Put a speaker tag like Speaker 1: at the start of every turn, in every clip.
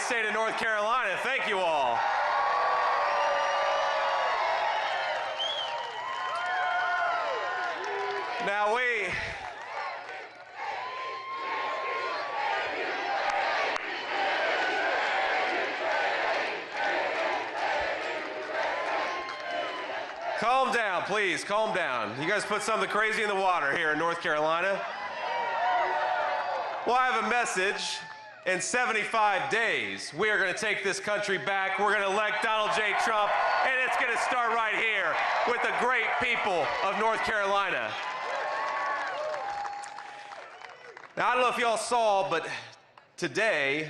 Speaker 1: state of North Carolina. Thank you all. Now calm down, please, calm down. You guys put something crazy in the water here in North Carolina. Well, I have a message. In 75 days, we are going to take this country back. We're going to elect Donald J. Trump, and it's going to start right here with the great people of North Carolina. Now, I don't know if y'all saw, but today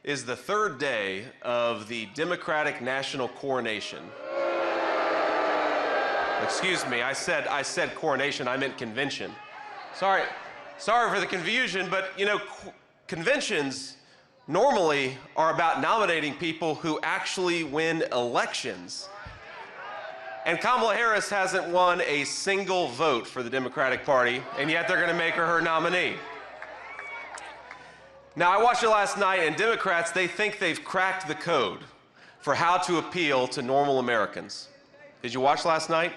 Speaker 1: is the third day of the Democratic National Coronation. Excuse me, I said coronation, I meant convention. Sorry for the confusion, but you know, conventions normally are about nominating people who actually win elections. And Kamala Harris hasn't won a single vote for the Democratic Party, and yet they're going to make her nominee. Now, I watched it last night, and Democrats, they think they've cracked the code for how to appeal to normal Americans. Did you watch last night?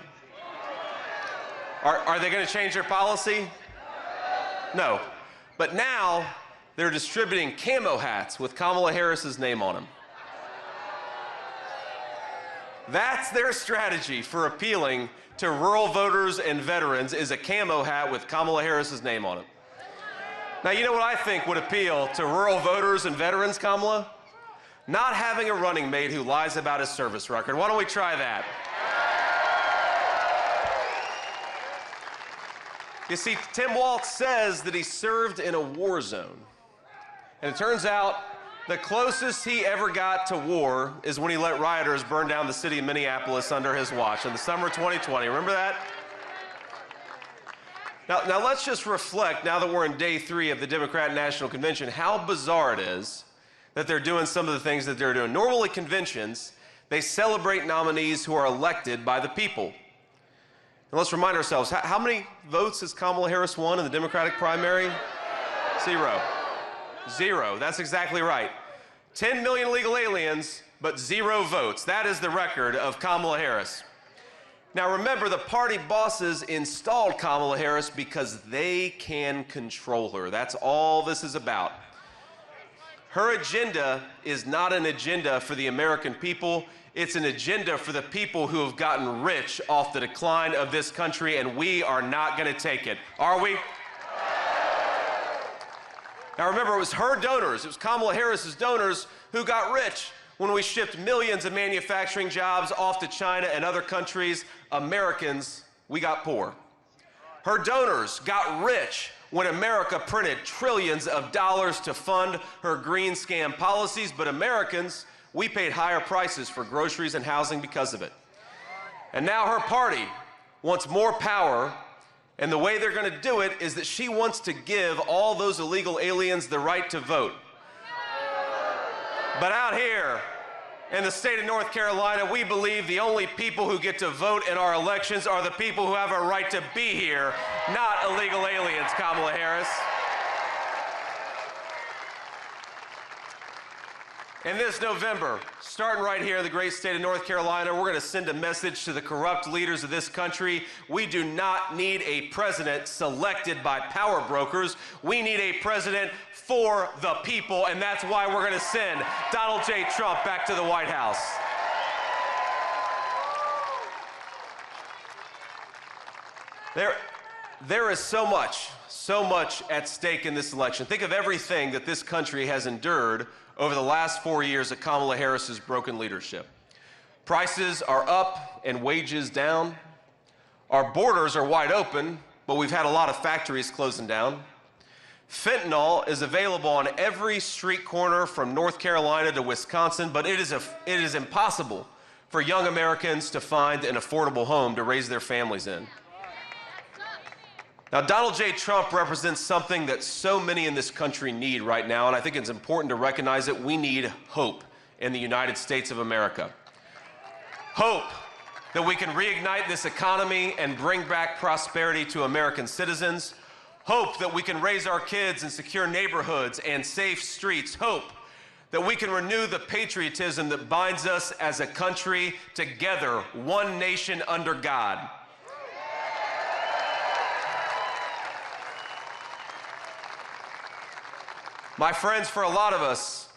Speaker 1: Are they going to change their policy? No. But now, they're distributing camo hats with Kamala Harris's name on them. That's their strategy for appealing to rural voters and veterans, is a camo hat with Kamala Harris's name on it. Now, you know what I think would appeal to rural voters and veterans, Kamala? Not having a running mate who lies about his service record. Why don't we try that? You see, Tim Walz says that he served in a war zone. And it turns out the closest he ever got to war is when he let rioters burn down the city of Minneapolis under his watch in the summer of 2020. Remember that? Now let's just reflect, now that we're in day 3 of the Democrat National Convention, how bizarre it is that they're doing some of the things that they're doing. Normally, conventions, they celebrate nominees who are elected by the people. And let's remind ourselves, how many votes has Kamala Harris won in the Democratic primary? 0. 0, that's exactly right. 10 million illegal aliens, but 0 votes. That is the record of Kamala Harris. Now remember, the party bosses installed Kamala Harris because they can control her. That's all this is about. Her agenda is not an agenda for the American people. It's an agenda for the people who have gotten rich off the decline of this country, and we are not going to take it. Are we? Now remember, it was her donors, it was Kamala Harris's donors who got rich when we shipped millions of manufacturing jobs off to China and other countries. Americans, we got poor. Her donors got rich when America printed trillions of dollars to fund her green scam policies, but Americans, we paid higher prices for groceries and housing because of it. And now her party wants more power, and the way they're going to do it is that she wants to give all those illegal aliens the right to vote. But out here in the state of North Carolina, we believe the only people who get to vote in our elections are the people who have a right to be here, not illegal aliens, Kamala Harris. And this November, starting right here in the great state of North Carolina, we're going to send a message to the corrupt leaders of this country. We do not need a president selected by power brokers. We need a president for the people, and that's why we're going to send Donald J. Trump back to the White House. There is so much at stake in this election. Think of everything that this country has endured over the last 4 years of Kamala Harris's broken leadership. Prices are up and wages down. Our borders are wide open, but we've had a lot of factories closing down. Fentanyl is available on every street corner from North Carolina to Wisconsin, but it is impossible for young Americans to find an affordable home to raise their families in. Now, Donald J. Trump represents something that so many in this country need right now, and I think it's important to recognize that we need hope in the United States of America. Hope that we can reignite this economy and bring back prosperity to American citizens. Hope that we can raise our kids in secure neighborhoods and safe streets. Hope that we can renew the patriotism that binds us as a country together, one nation under God. My friends, for a lot of us,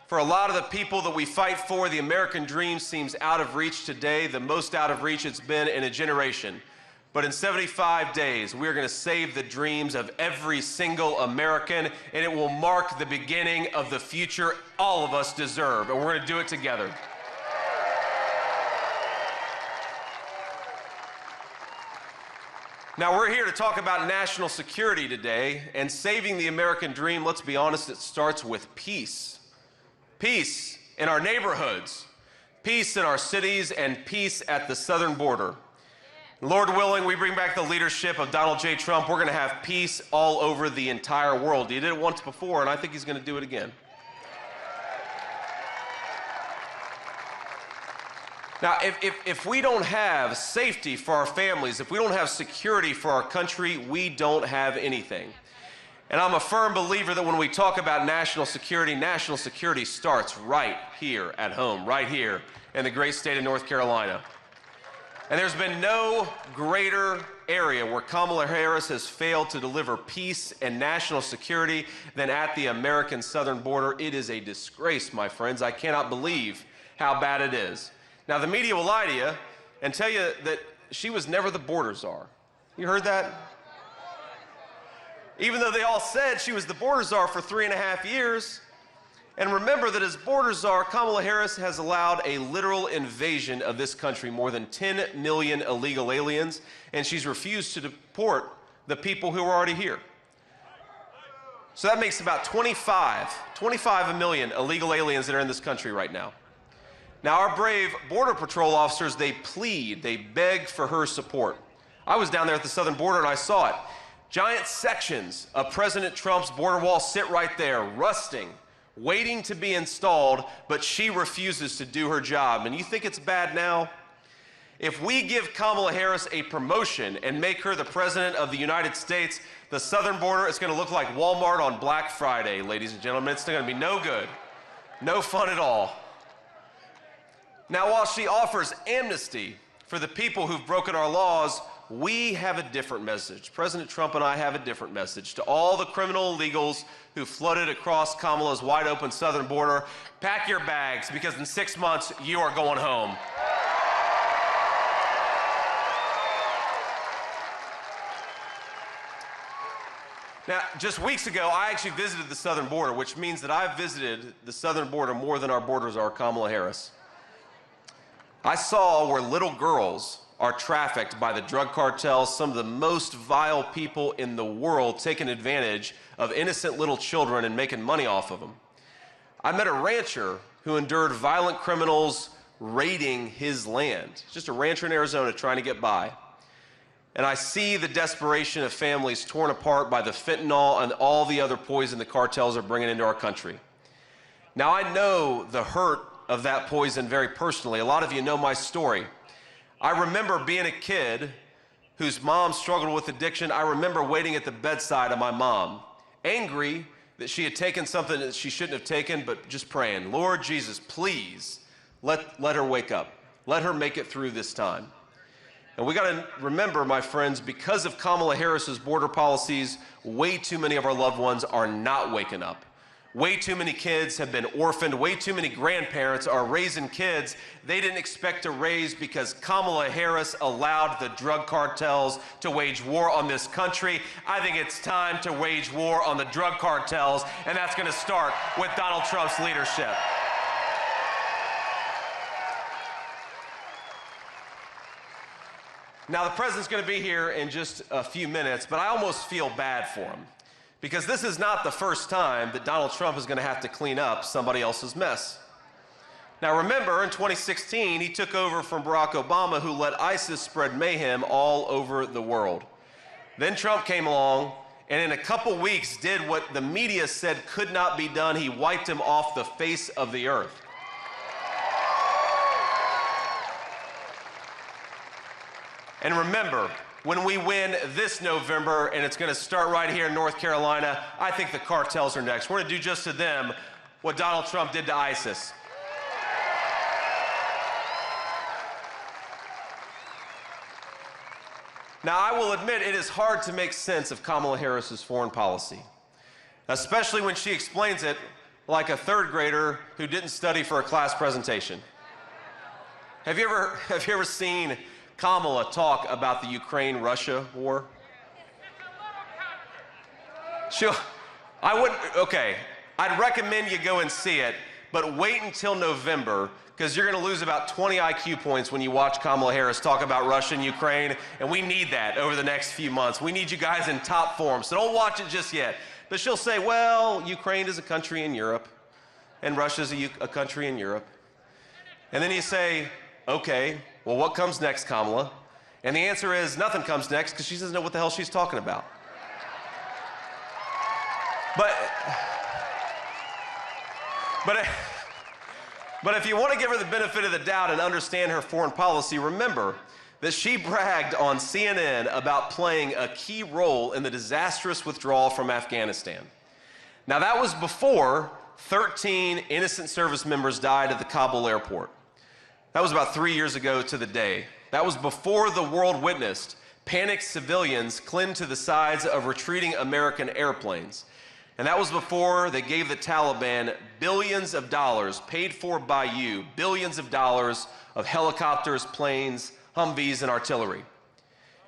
Speaker 1: for a lot of the people that we fight for, the American dream seems out of reach today, the most out of reach it's been in a generation. But in 75 days, we're going to save the dreams of every single American, and it will mark the beginning of the future all of us deserve, and we're going to do it together. Now, we're here to talk about national security today, and saving the American dream, let's be honest, it starts with peace. Peace in our neighborhoods, peace in our cities, and peace at the southern border. Lord willing, we bring back the leadership of Donald J. Trump, we're going to have peace all over the entire world. He did it once before, and I think he's going to do it again. Now, if we don't have safety for our families, if we don't have security for our country, we don't have anything. And I'm a firm believer that when we talk about national security starts right here at home, right here in the great state of North Carolina. And there's been no greater area where Kamala Harris has failed to deliver peace and national security than at the American southern border. It is a disgrace, my friends. I cannot believe how bad it is. Now, the media will lie to you and tell you that she was never the border czar. You heard that? Even though they all said she was the border czar for 3.5 years. And remember that as border czar, Kamala Harris has allowed a literal invasion of this country, more than 10 million illegal aliens, and she's refused to deport the people who are already here. So that makes about 25 million illegal aliens that are in this country right now. Now, our brave Border Patrol officers, they plead, they beg for her support. I was down there at the southern border and I saw it. Giant sections of President Trump's border wall sit right there, rusting, waiting to be installed, but she refuses to do her job. And you think it's bad now? If we give Kamala Harris a promotion and make her the President of the United States, the southern border is going to look like Walmart on Black Friday, ladies and gentlemen. It's going to be no good, no fun at all. Now, while she offers amnesty for the people who've broken our laws, we have a different message. President Trump and I have a different message. To all the criminal illegals who flooded across Kamala's wide open southern border, pack your bags because in 6 months you are going home. Now, just weeks ago, I actually visited the southern border, which means that I've visited the southern border more than our borders are Kamala Harris. I saw where little girls are trafficked by the drug cartels, some of the most vile people in the world taking advantage of innocent little children and making money off of them. I met a rancher who endured violent criminals raiding his land. Just a rancher in Arizona trying to get by. And I see the desperation of families torn apart by the fentanyl and all the other poison the cartels are bringing into our country. Now, I know the hurt of that poison very personally. A lot of you know my story. I remember being a kid whose mom struggled with addiction. I remember waiting at the bedside of my mom, angry that she had taken something that she shouldn't have taken, but just praying, Lord Jesus, please let her wake up. Let her make it through this time. And we got to remember, my friends, because of Kamala Harris's border policies, way too many of our loved ones are not waking up. Way too many kids have been orphaned. Way too many grandparents are raising kids they didn't expect to raise because Kamala Harris allowed the drug cartels to wage war on this country. I think it's time to wage war on the drug cartels, and that's going to start with Donald Trump's leadership. Now, the president's going to be here in just a few minutes, but I almost feel bad for him. Because this is not the first time that Donald Trump is going to have to clean up somebody else's mess. Now remember, in 2016, he took over from Barack Obama, who let ISIS spread mayhem all over the world. Then Trump came along, and in a couple weeks did what the media said could not be done. He wiped him off the face of the earth. And remember, when we win this November, and it's going to start right here in North Carolina, I think the cartels are next. We're going to do just to them what Donald Trump did to ISIS. Now, I will admit it is hard to make sense of Kamala Harris's foreign policy, especially when she explains it like a third grader who didn't study for a class presentation. Have you ever seen Kamala talk about the Ukraine-Russia war? I'd recommend you go and see it, but wait until November, because you're going to lose about 20 IQ points when you watch Kamala Harris talk about Russia and Ukraine, and we need that over the next few months. We need you guys in top form, so don't watch it just yet. But she'll say, well, Ukraine is a country in Europe, and Russia is a country in Europe. And then you say, okay, well, what comes next, Kamala? And the answer is nothing comes next, because she doesn't know what the hell she's talking about. But if you want to give her the benefit of the doubt and understand her foreign policy, remember that she bragged on CNN about playing a key role in the disastrous withdrawal from Afghanistan. Now, that was before 13 innocent service members died at the Kabul airport. That was about 3 years ago to the day. That was before the world witnessed panicked civilians cling to the sides of retreating American airplanes. And that was before they gave the Taliban billions of dollars paid for by you, billions of dollars of helicopters, planes, Humvees, and artillery.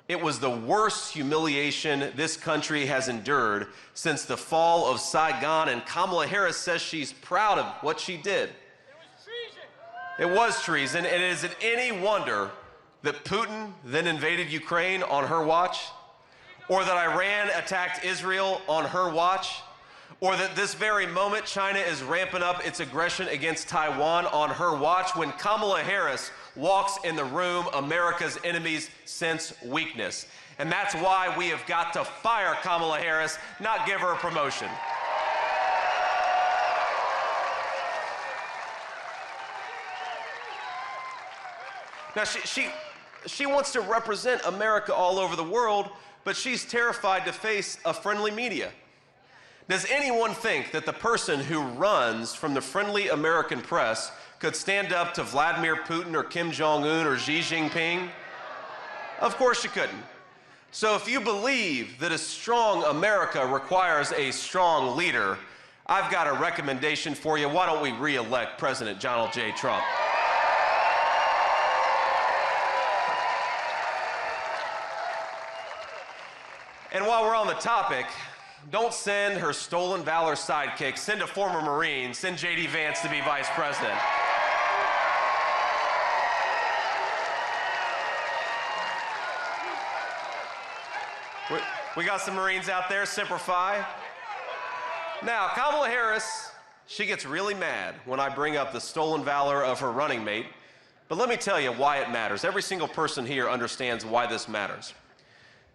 Speaker 1: It was the worst humiliation this country has endured since the fall of Saigon, and Kamala Harris says she's proud of what she did. It was treason, and is it any wonder that Putin then invaded Ukraine on her watch? Or that Iran attacked Israel on her watch? Or that this very moment China is ramping up its aggression against Taiwan on her watch, when Kamala Harris walks in the room America's enemies sense weakness. And that's why we have got to fire Kamala Harris, not give her a promotion. Now, she wants to represent America all over the world, but she's terrified to face a friendly media. Does anyone think that the person who runs from the friendly American press could stand up to Vladimir Putin or Kim Jong-un or Xi Jinping? Of course you couldn't. So if you believe that a strong America requires a strong leader, I've got a recommendation for you. Why don't we re-elect President Donald J. Trump? And while we're on the topic, don't send her stolen valor sidekick. Send a former Marine. Send J.D. Vance to be vice president. We got some Marines out there. Semper Fi. Now, Kamala Harris, she gets really mad when I bring up the stolen valor of her running mate. But let me tell you why it matters. Every single person here understands why this matters.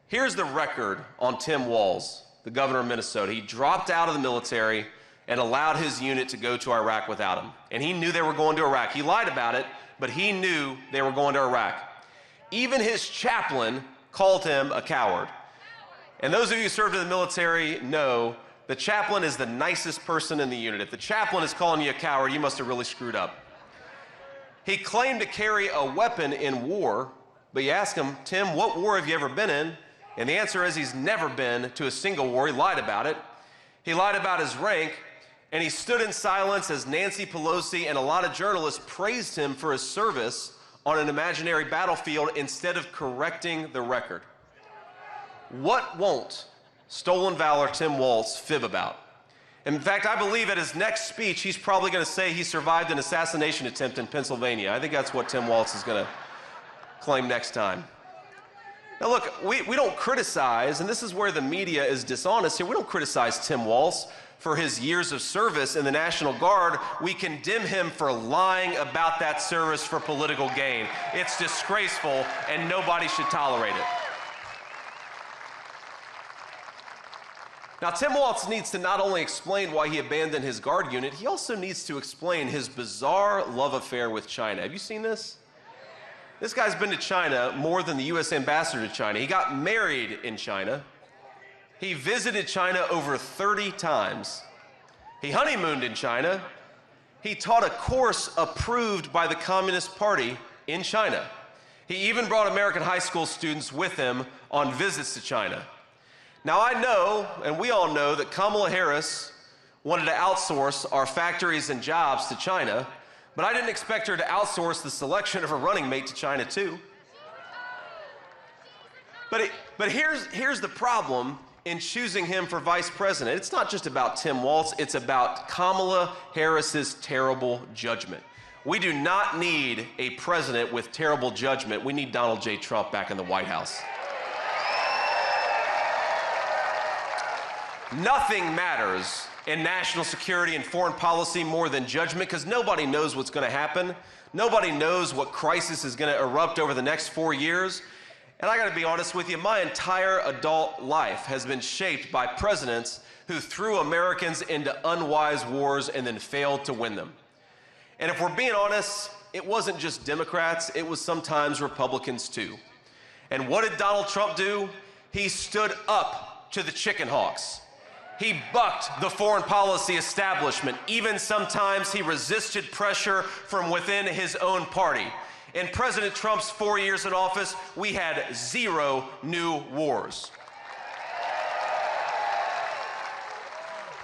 Speaker 1: Here's the record on Tim Walz, the governor of Minnesota. He dropped out of the military and allowed his unit to go to Iraq without him. And he knew they were going to Iraq. He lied about it, but he knew they were going to Iraq. Even his chaplain called him a coward. And those of you who served in the military know the chaplain is the nicest person in the unit. If the chaplain is calling you a coward, you must have really screwed up. He claimed to carry a weapon in war, but you ask him, Tim, what war have you ever been in? And the answer is he's never been to a single war. He lied about it. He lied about his rank, and he stood in silence as Nancy Pelosi and a lot of journalists praised him for his service on an imaginary battlefield instead of correcting the record. What won't stolen valor Tim Walz fib about? In fact, I believe at his next speech, he's probably going to say he survived an assassination attempt in Pennsylvania. I think that's what Tim Walz is going to claim next time. Now look, we don't criticize, and this is where the media is dishonest here, we don't criticize Tim Walz for his years of service in the National Guard. We condemn him for lying about that service for political gain. It's disgraceful, and nobody should tolerate it. Now, Tim Walz needs to not only explain why he abandoned his Guard unit, he also needs to explain his bizarre love affair with China. Have you seen this? This guy's been to China more than the U.S. ambassador to China. He got married in China. He visited China over 30 times. He honeymooned in China. He taught a course approved by the Communist Party in China. He even brought American high school students with him on visits to China. Now I know, and we all know, that Kamala Harris wanted to outsource our factories and jobs to China, but I didn't expect her to outsource the selection of her running mate to China too. But here's the problem in choosing him for vice president. It's not just about Tim Walz, it's about Kamala Harris's terrible judgment. We do not need a president with terrible judgment. We need Donald J. Trump back in the White House. Nothing matters in national security and foreign policy more than judgment, because nobody knows what's going to happen. Nobody knows what crisis is going to erupt over the next 4 years. And I got to be honest with you, my entire adult life has been shaped by presidents who threw Americans into unwise wars and then failed to win them. And if we're being honest, it wasn't just Democrats, it was sometimes Republicans too. And what did Donald Trump do? He stood up to the chicken hawks. He bucked the foreign policy establishment. Even sometimes he resisted pressure from within his own party. In President Trump's 4 years in office, we had 0 new wars.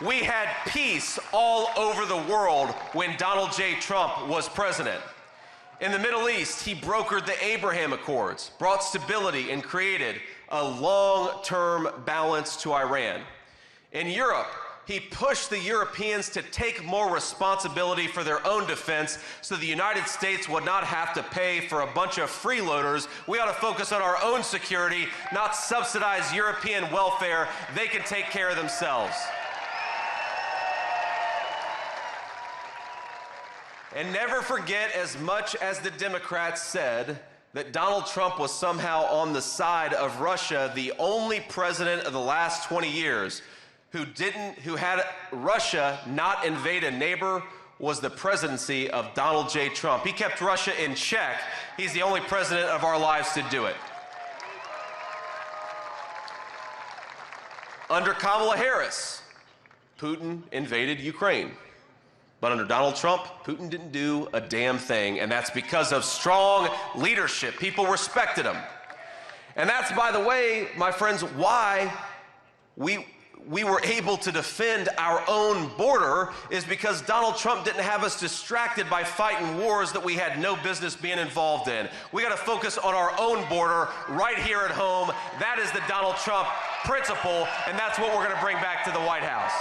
Speaker 1: We had peace all over the world when Donald J. Trump was president. In the Middle East, he brokered the Abraham Accords, brought stability, and created a long-term balance to Iran. In Europe, he pushed the Europeans to take more responsibility for their own defense so the United States would not have to pay for a bunch of freeloaders. We ought to focus on our own security, not subsidize European welfare. They can take care of themselves. And never forget, as much as the Democrats said that Donald Trump was somehow on the side of Russia, the only president of the last 20 years who had Russia not invade a neighbor was the presidency of Donald J. Trump. He kept Russia in check. He's the only president of our lives to do it. Under Kamala Harris, Putin invaded Ukraine. But under Donald Trump, Putin didn't do a damn thing, and that's because of strong leadership. People respected him. And that's, by the way, my friends, why we were able to defend our own border, is because Donald Trump didn't have us distracted by fighting wars that we had no business being involved in. We got to focus on our own border right here at home. That is the Donald Trump principle, and that's what we're going to bring back to the White House.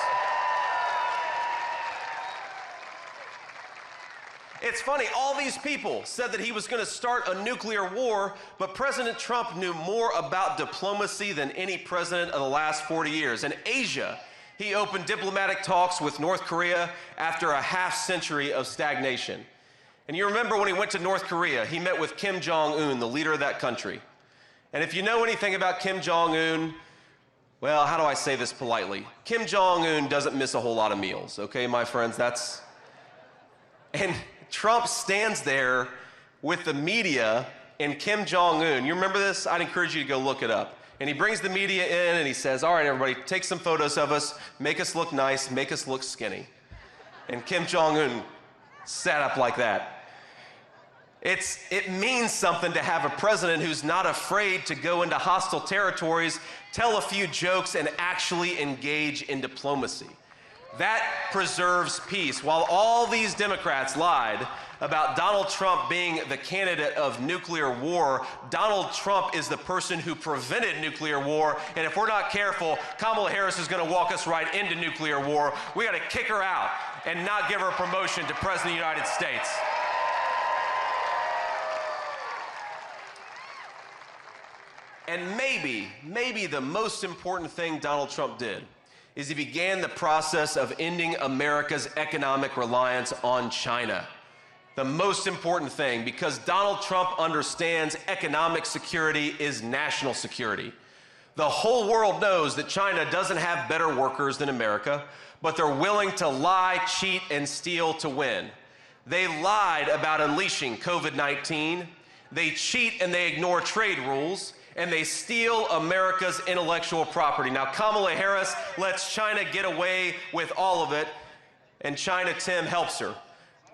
Speaker 1: It's funny, all these people said that he was going to start a nuclear war, but President Trump knew more about diplomacy than any president of the last 40 years. In Asia, he opened diplomatic talks with North Korea after a half-century of stagnation. And you remember when he went to North Korea, he met with Kim Jong-un, the leader of that country. And if you know anything about Kim Jong-un, well, how do I say this politely? Kim Jong-un doesn't miss a whole lot of meals, okay, my friends? And Trump stands there with the media and Kim Jong-un. You remember this? I'd encourage you to go look it up. And he brings the media in and he says, all right, everybody, take some photos of us, make us look nice, make us look skinny. And Kim Jong-un sat up like that. It means something to have a president who's not afraid to go into hostile territories, tell a few jokes, and actually engage in diplomacy. That preserves peace. While all these Democrats lied about Donald Trump being the candidate of nuclear war, Donald Trump is the person who prevented nuclear war. And if we're not careful, Kamala Harris is going to walk us right into nuclear war. We got to kick her out and not give her a promotion to President of the United States. And maybe the most important thing Donald Trump did is he began the process of ending America's economic reliance on China. The most important thing, because Donald Trump understands economic security is national security. The whole world knows that China doesn't have better workers than America, but they're willing to lie, cheat, and steal to win. They lied about unleashing COVID-19. They cheat and they ignore trade rules, and they steal America's intellectual property. Now, Kamala Harris lets China get away with all of it. and China Tim helps her.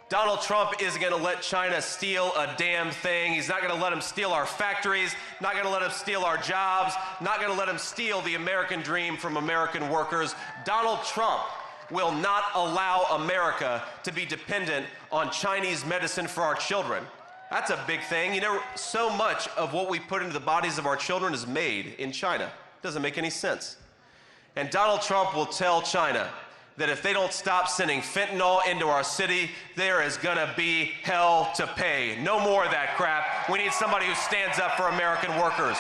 Speaker 1: Donald Trump isn't going to let China steal a damn thing. He's not going to let them steal our factories, not going to let them steal our jobs, not going to let them steal the American dream from American workers. Donald Trump will not allow America to be dependent on Chinese medicine for our children. That's a big thing. You know, so much of what we put into the bodies of our children is made in China. Doesn't make any sense. And Donald Trump will tell China that if they don't stop sending fentanyl into our city, there is gonna be hell to pay. No more of that crap. We need somebody who stands up for American workers.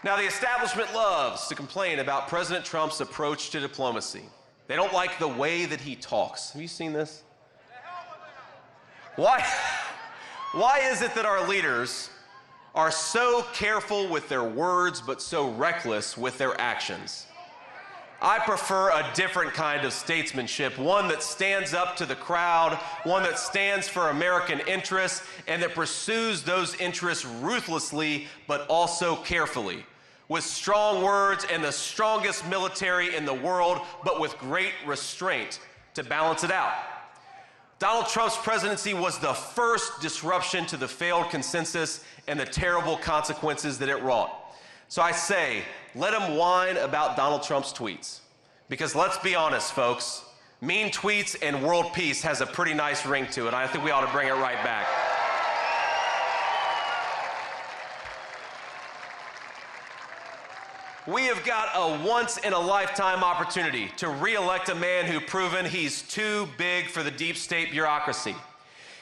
Speaker 1: Now, the establishment loves to complain about President Trump's approach to diplomacy. They don't like the way that he talks. Have you seen this? Why is it that our leaders are so careful with their words but so reckless with their actions? I prefer a different kind of statesmanship, one that stands up to the crowd, one that stands for American interests, and that pursues those interests ruthlessly but also carefully, with strong words and the strongest military in the world, but with great restraint to balance it out. Donald Trump's presidency was the first disruption to the failed consensus and the terrible consequences that it wrought. So I say, let him whine about Donald Trump's tweets. Because let's be honest, folks, mean tweets and world peace has a pretty nice ring to it. I think we ought to bring it right back. We have got a once-in-a-lifetime opportunity to re-elect a man who's proven he's too big for the deep state bureaucracy.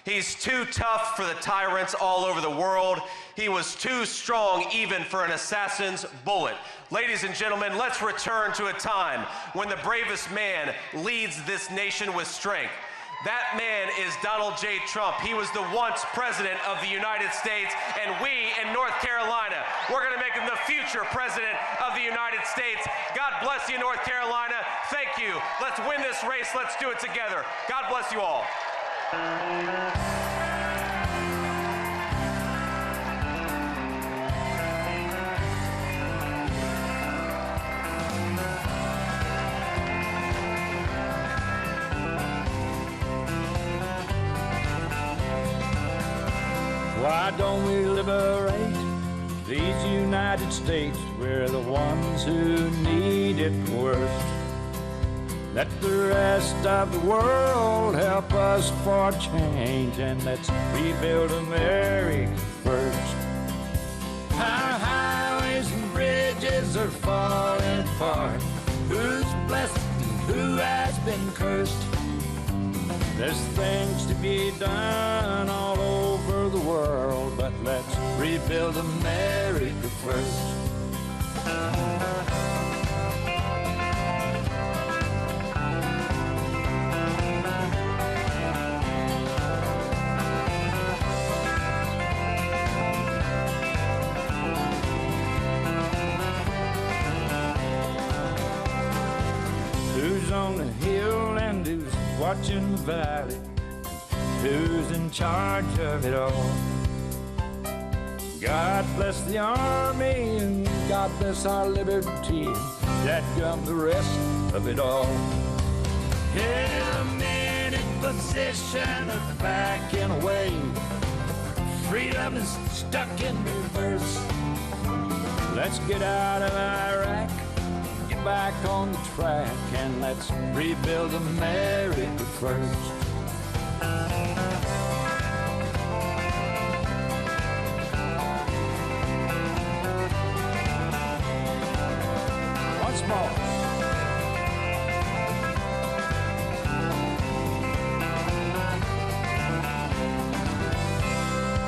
Speaker 1: He's too tough for the tyrants all over the world. He was too strong even for an assassin's bullet. Ladies and gentlemen, let's return to a time when the bravest man leads this nation with strength. That man is Donald J. Trump. He was the once president of the United States, and we in North Carolina, we're going to make him the future president of the United States. God bless you, North Carolina. Thank you. Let's win this race. Let's do it together. God bless you all.
Speaker 2: Why don't we liberate these United States? We're the ones who need it worst. Let the rest of the world help us for change, and let's rebuild America first. Our highways and bridges are falling apart. Who's blessed and who has been cursed? There's things to be done all over the world, but let's rebuild America first. Who's on the hill and who's watching the valley? Who's in charge of it all? God bless the army and God bless our liberty, that gun the rest of it all. In a minute position of backing away, freedom is stuck in reverse. Let's get out of Iraq, get back on the track, and let's rebuild America first. Once more.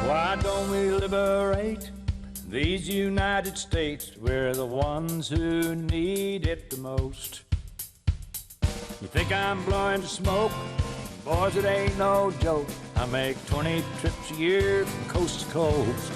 Speaker 2: Why don't we liberate these United States? We're the ones who need it the most. You think I'm blowing smoke? Boys, it ain't no joke. I make 20 trips a year from coast to coast.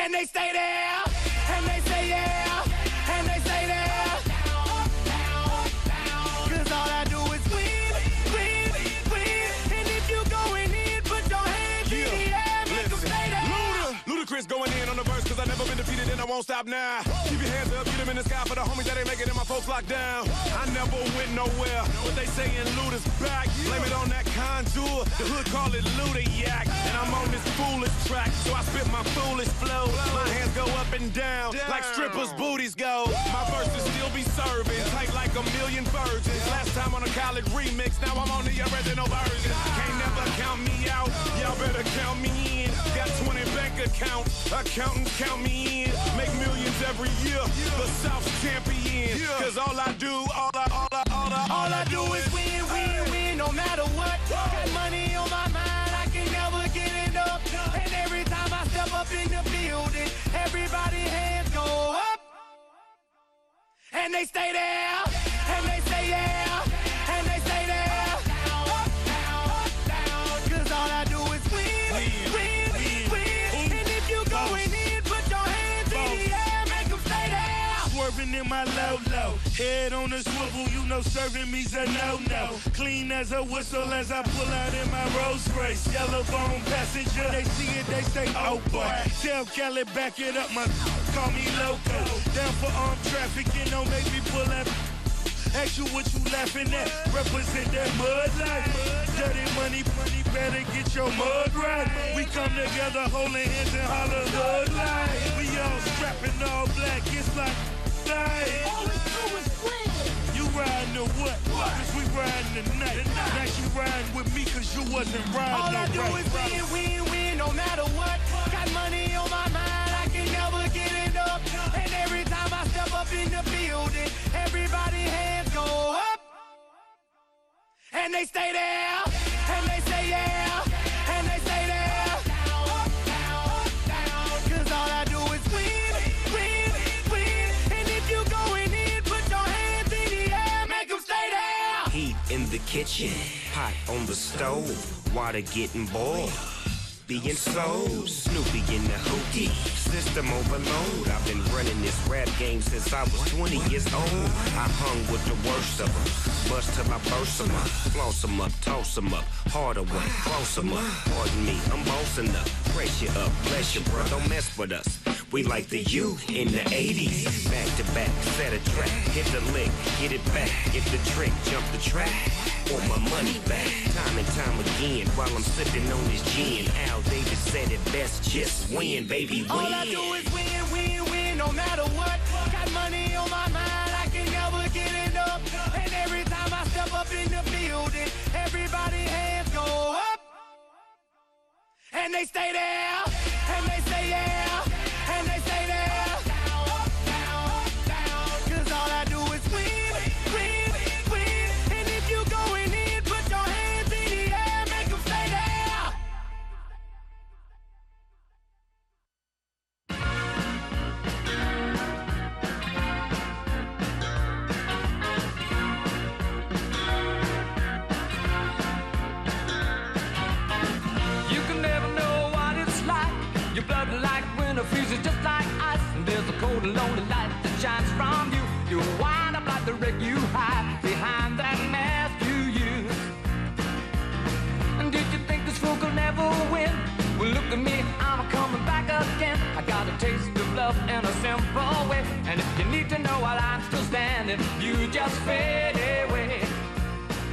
Speaker 3: And they stay there, and they say yeah, and they stay there. Cause all I do is win, win, win. And if you going in, put your hands in the air, make them stay there.
Speaker 4: Ludacris going in on the verse, cause I never been defeated and I won't stop now. Keep your hands up, get them in the sky for the homies that ain't making it and my folks locked down. I never went nowhere, but they saying Luda's back. Blame it on that contour, the hood call it Luda-yak. And I'm on this foolish track, so I spit my foolish flow. My hands go up and down, like strippers' booties go. My verses still be serving, tight like a million virgins. Last time on a college remix, now I'm on the original version. Can't never count me out, y'all better count me in. Got 20 bank accounts, accountants count me in. Make millions every year, the South's champion. Cause all I do, all I do is win, win, win, no matter what. Got money on my mind, I can never get enough. And every time I step up in the building, everybody hands go up. And they stay there, and they say yeah, and they stay there. Cause all I do is win, win, win. And if you going in, put your hands in the air, make them stay there.
Speaker 5: Swerving in my low-low, head on a swivel, you know serving me's a no-no. Clean as a whistle as I pull out in my Rolls Royce. Yellow bone passenger, they see it, they say, oh boy. Tell Kelly, back it up, my call me loco. Down for armed trafficking, don't make me pull up. Ask you what you laughing at, represent that mud life. Dirty money, better get your mud right. We come together holding hands and holler hood life. We all strapping all black, it's like life.
Speaker 3: All we do is win.
Speaker 5: You riding or what? Cause we riding tonight. Now you riding with me cause you wasn't riding.
Speaker 3: All I do is win, win, win, no matter what. Got money on my mind, I can never get enough. And every time I step up in the building, everybody hands go up. And they stay there, and they say yeah, and they stay there. Cause all I do is win, win, win. And if you going in, put your hands in the air, make them stay there.
Speaker 6: Heat in the kitchen, pot on the stove, water getting boiled. Being sold, Snoopy in the hootie, system overload. I've been running this rap game since I was 20 years old. I hung with the worst of them, bust till I burst them up, floss them up, toss them up, harder way, close them up. Pardon me, I'm bossing up, brace you up, bless you, bro, don't mess with us. We like the U in the 80s, back to back, set a track, hit the lick, get it back, get the trick, jump the track. Want my money back, time and time again, while I'm sipping on this gin. Al Davis said it best, just win, baby, win.
Speaker 3: All I do is win, win, win, no matter what. Got money on my mind, I can never get enough. And every time I step up in the building, everybody hands go up. And they stay there, and they say yeah, and they stay there. Cause all I do is win, win, win. And if you going in, put your hands in the air, make them stay there.
Speaker 2: You can never know what it's like. Your blood like winter freezes just like ice. And there's a cold and lonely light that shines from you. You wind up like the wreck you hide behind that mask you use. And did you think this fool could never win? Well, look at me, I'm coming back again. I got a taste of love in a simple way. And if you need to know while I'm still standing, you just fade away.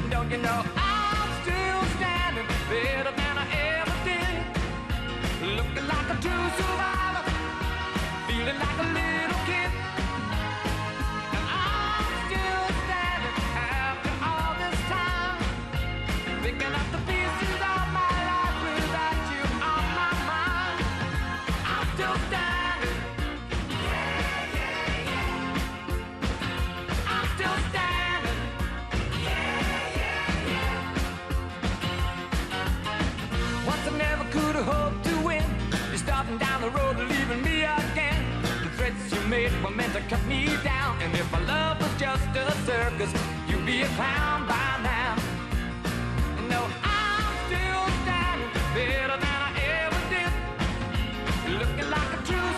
Speaker 2: Don't you know I'm still standing better than I ever did? Looking like a true survivor, feeling like a little kid. And I'm still standing after all this time, picking up the pieces of my life without you on my mind. I'm still standing. Yeah, yeah, yeah. I'm still standing. Yeah, yeah, yeah. Once I never could have hoped to win. You're starting down the road and leaving me again. The threats you made were meant to cut me down. And if my love was just a circus, you'd be a clown by now. No, I'm still standing better than I ever did. Looking like a true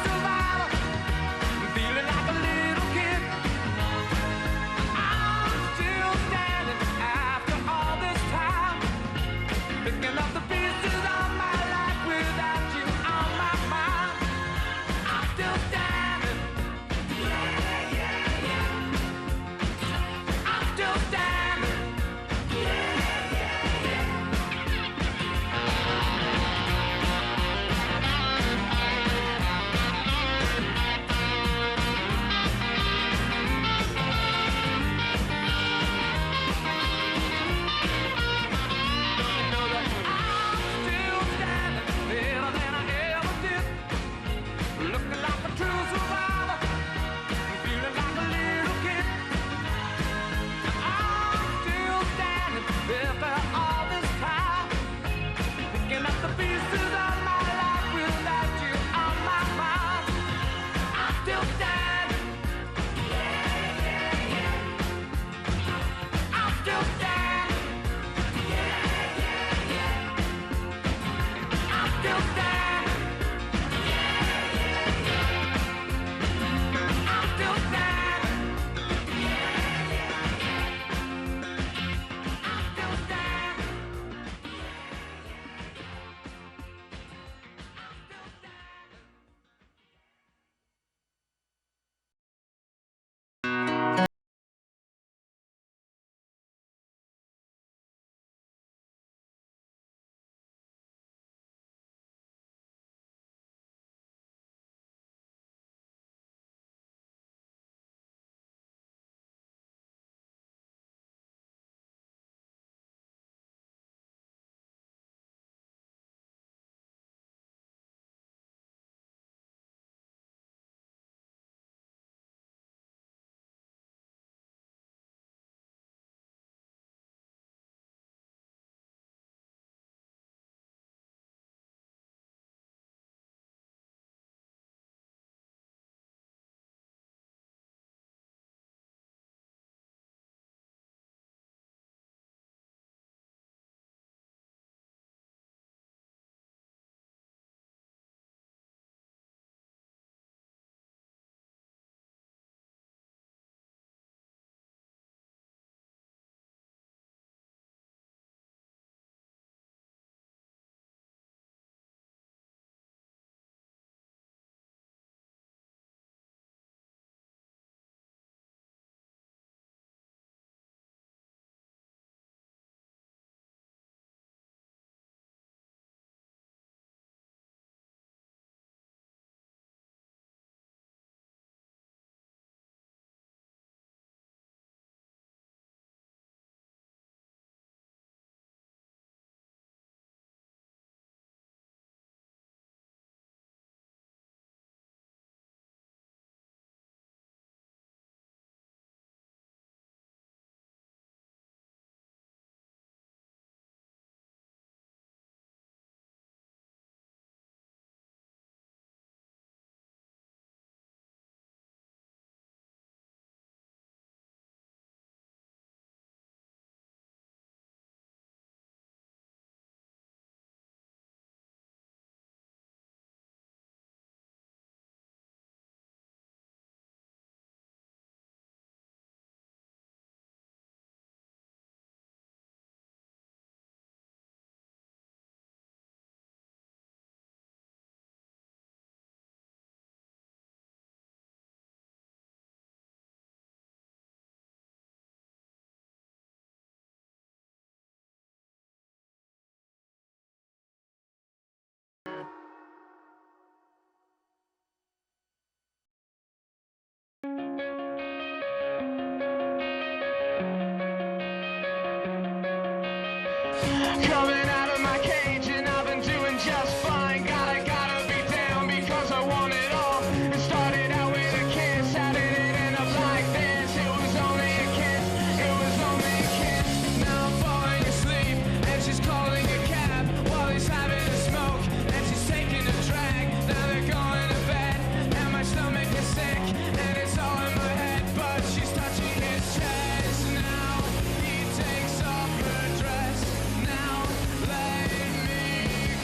Speaker 3: Coming out of my cage and I've been doing just fine. Gotta be down because I want it all. It started out with a kiss, how did it end up like this? It was only a kiss, it was only a kiss. Now I'm falling asleep and she's calling a cab while he's having a smoke and she's taking a drag. Now they're going to bed and my stomach is sick and it's all in my head, but she's touching his chest. Now he takes off her dress. Now let me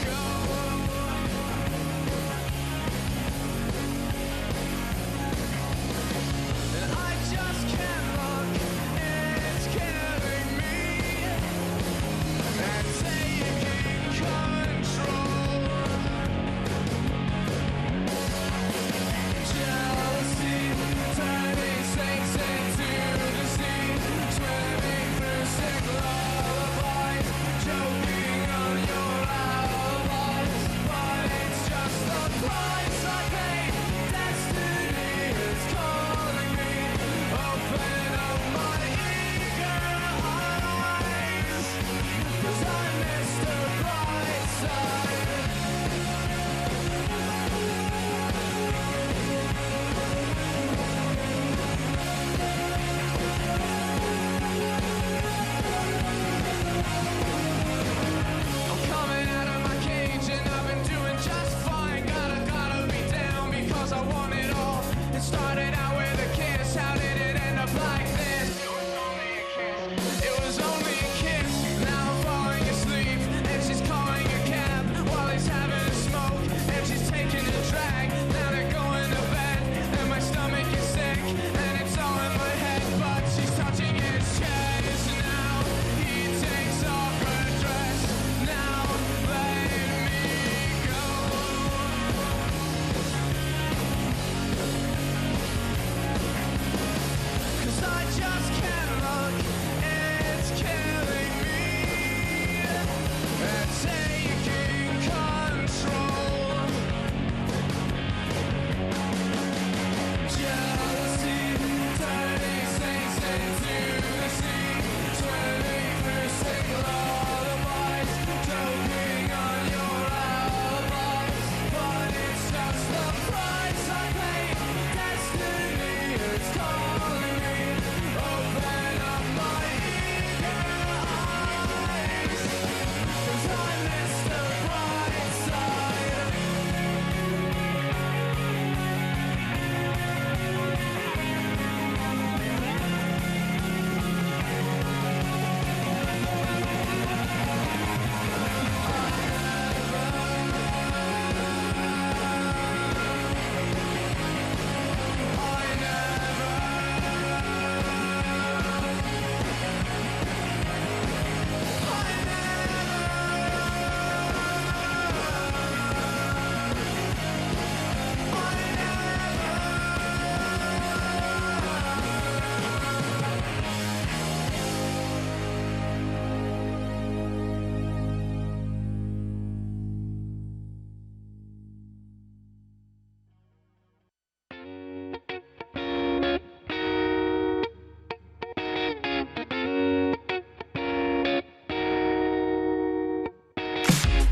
Speaker 3: go. And I just can't look, it's killing me. And taking control. Jealousy, turning saints into deceit, swimming through sick lullabies, choking on your alibis. But it's just the price I pay. Destiny is calling me. Open up my eager eyes, 'cause I missed the bright side. I'm coming out of my cage and I've been doing just fine. Gotta be down because I want it all. It started out with a kiss, how did it end up like this? It was only a kiss, it was only a kiss. Now I'm falling asleep and she's calling a cab while he's having a smoke and she's taking a drag. Now they're going to bed and my stomach is sick and it's all in my head, but she's touching his chest. Now he takes off her dress. Now let me go. 'Cause I just can't look, it's killing me. And taking control. Jealousy, turning saints into the sea, swimming through sick lullabies, choking on your alibis. But it's just the price I pay. Destiny is calling me. Open up my eager eyes, 'cause I missed the bright side.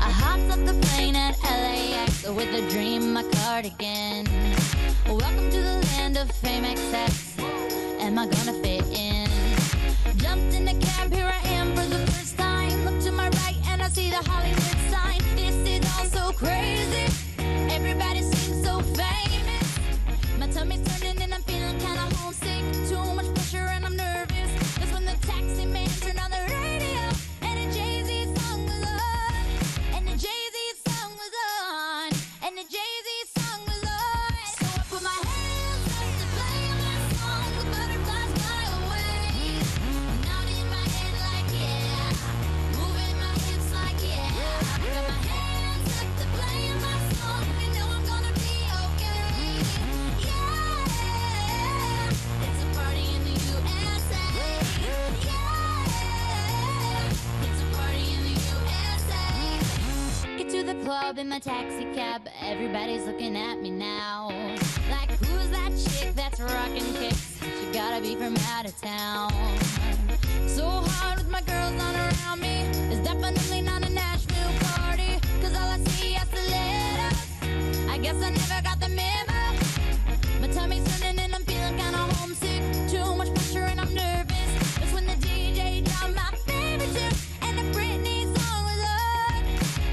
Speaker 7: I hopped off the plane at LAX with a dream, my cardigan. Welcome to the land of fame excess. Am I gonna fit in? Jumped in the cab, here I am for the first time. Look to my right and I see the Hollywood sign. This is all so crazy. Everybody seems so famous. My tummy's turning and I'm feeling kinda homesick. Too much pressure and I'm nervous. That's when the taxi man turned on the radio and a Jay-Z song was on. And the Jay-Z song was on. And the Jay-Z song was on. So I put my hands up to play my song. The butterflies fly away. Now in my head like yeah. Moving my hips like yeah. Got my hands up to play my song. You know I'm gonna be okay. Yeah. It's a party in the USA. Yeah. It's a party in the USA. Get to the club in my taxi cab. Everybody's looking at me now. Like, who's that chick that's rocking kicks? She gotta be from out of town. So hard with my girls on around me. Is that definitely not a Nashville party, 'cause all I see is the letters. I guess I never got the memo. My tummy's turning and I'm feeling kinda homesick. Too much pressure and I'm nervous. It's when the DJ dropped my favorite tune, and the Britney song was on,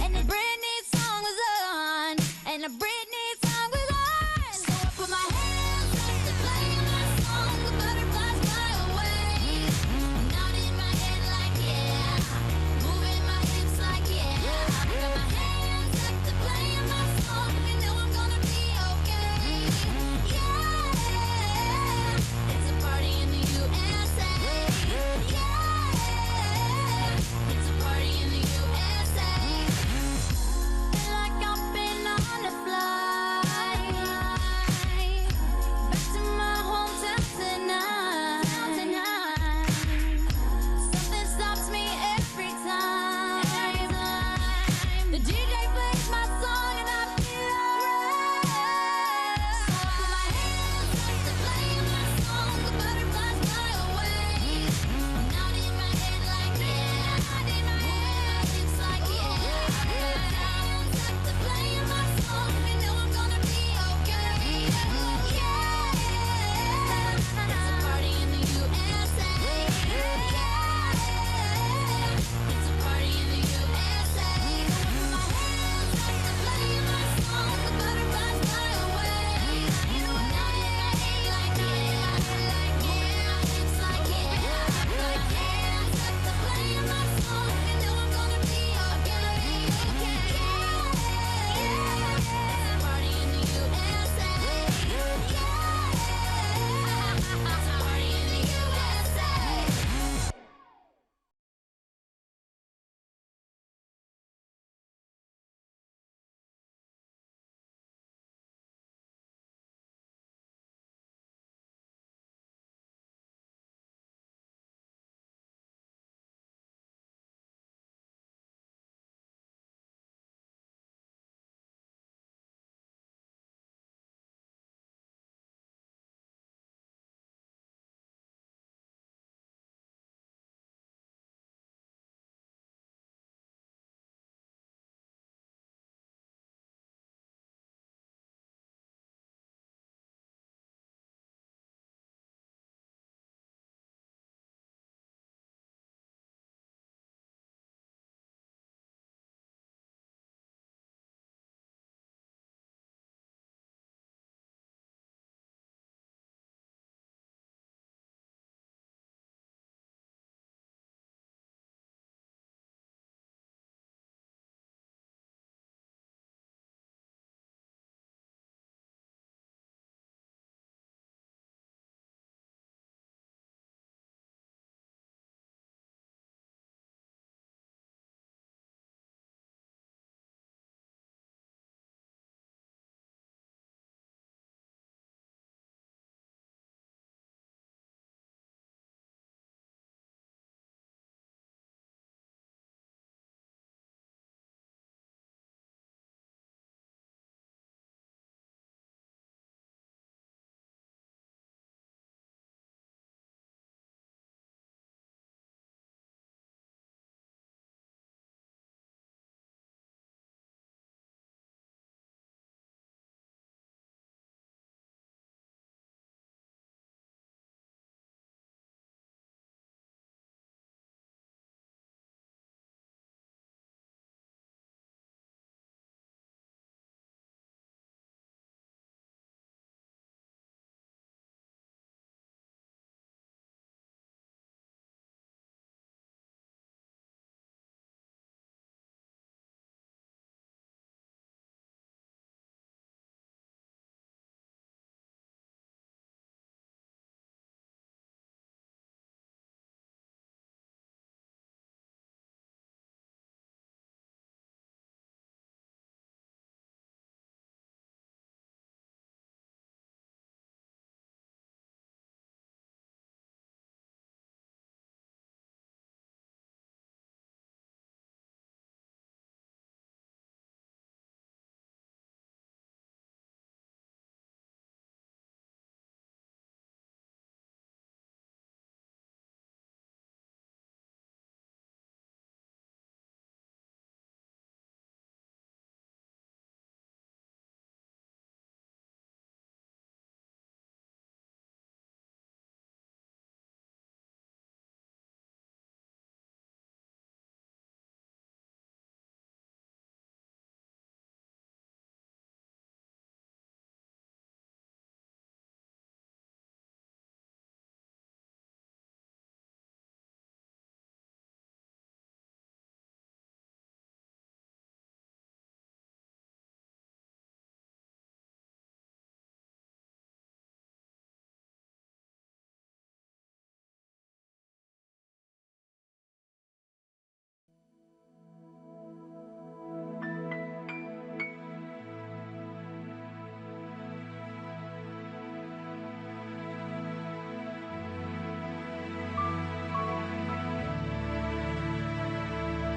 Speaker 7: and the Britney song was on, and the Britney song was on. So I put my hands up to play my song, the butterflies fly away. Nodding my head like yeah, moving my hips like yeah. I got my hands up to play my song, you know I'm gonna be okay. Yeah, it's a party in the USA. Yeah, it's a party in the USA. Feel like I've been on a flight.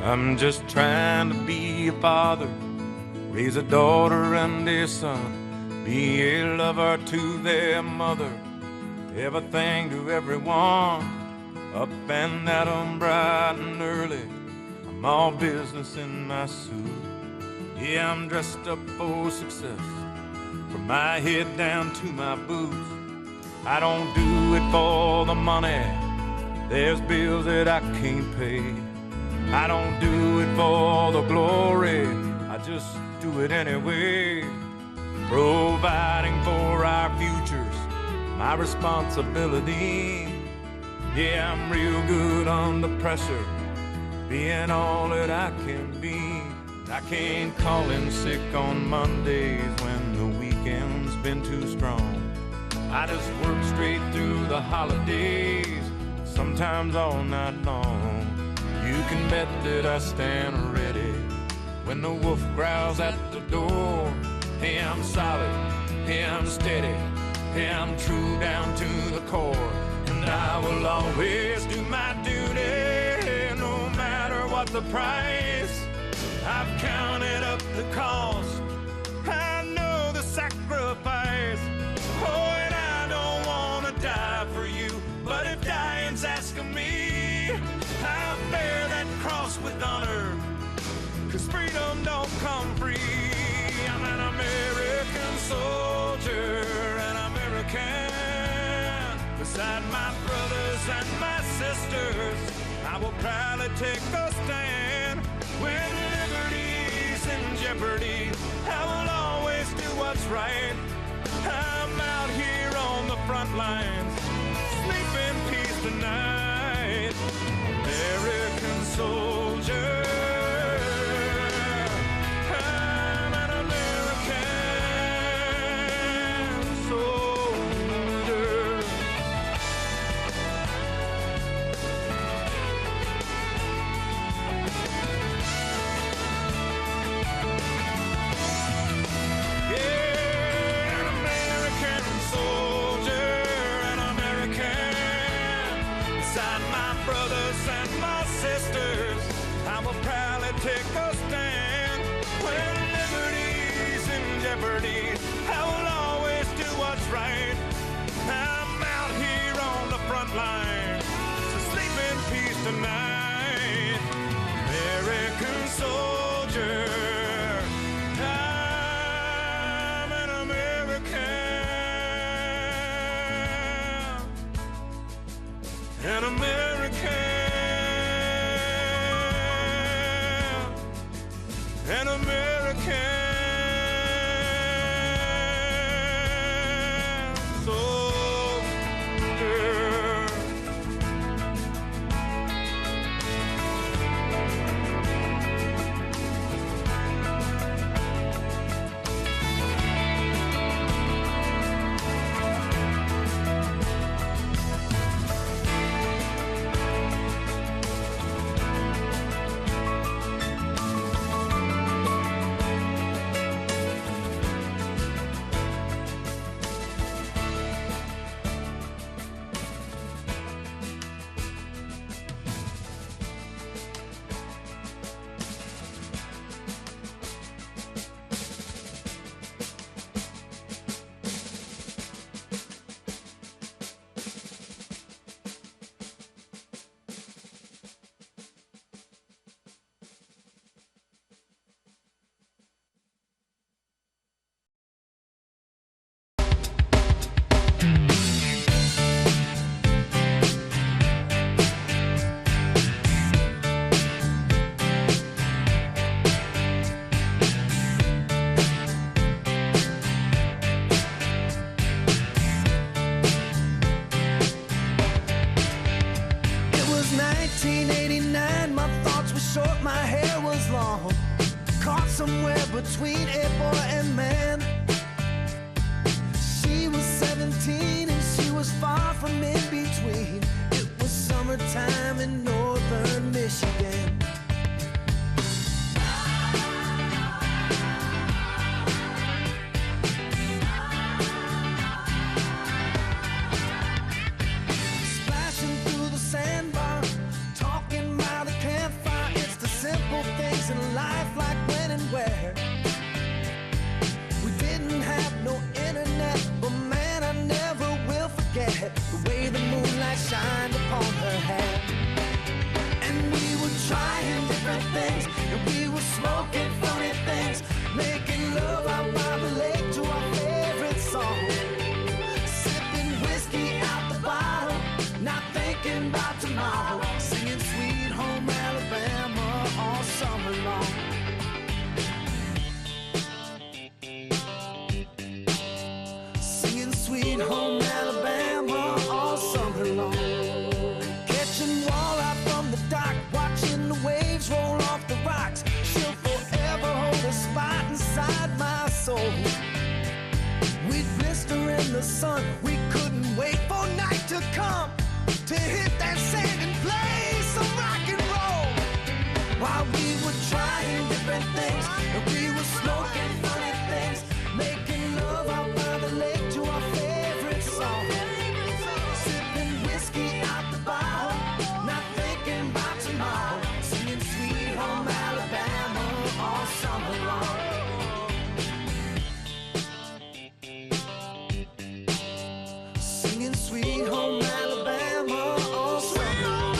Speaker 2: I'm just trying to be a father, raise a daughter and a son, be a lover to their mother, everything to everyone, up and at 'em bright and early. I'm all business in my suit. Yeah, I'm dressed up for success, from my head down to my boots. I don't do it for the money, there's bills that I can't pay. I don't do it for the glory, I just do it anyway. Providing for our futures, my responsibility. Yeah, I'm real good under pressure, being all that I can be. I can't call in sick on Mondays when the weekend's been too strong. I just work straight through the holidays, sometimes all night long. You can bet that I stand ready when the wolf growls at the door. Hey, I'm solid, hey, I'm steady, hey, I'm true down to the core. And I will always do my duty, no matter what the price. I've counted up the cost, I know the sacrifice. Oh, and I don't want to die for you, but if dying's asking me, I'll bear that cross with honor, 'cause freedom don't come free. I'm an American soldier, an American. Beside my brothers and my sisters, I will proudly take a stand. When liberty's in jeopardy, I will always do what's right. I'm out here on the front lines, sleep in peace tonight. American soldier, I'm an American soldier. Yeah, an American soldier, an American. Beside my brothers and my sisters, I will proudly take a stand. When liberty's in jeopardy, I will always do what's right. I'm out here on the front line, so sleep in peace tonight. American soldier, I'm an American, an American, an American soldier.
Speaker 3: It was 1989, my thoughts were short, my hair was long. Caught somewhere between a boy and man. She was 17 and she was far from in between. It was summertime in northern Michigan. Splashing through the sandbar, talking by the campfire. It's the simple We'd blister in the sun. We couldn't wait for night to come to hit that sand and play some rock and roll. While we were trying different things, and we were smoking funny things, making love out by the lake to our favorite song. Sipping whiskey out the bottle, not thinking about tomorrow. Singing Sweet Home Alabama all summer long. Singing Sweet Home Alabama all summer long.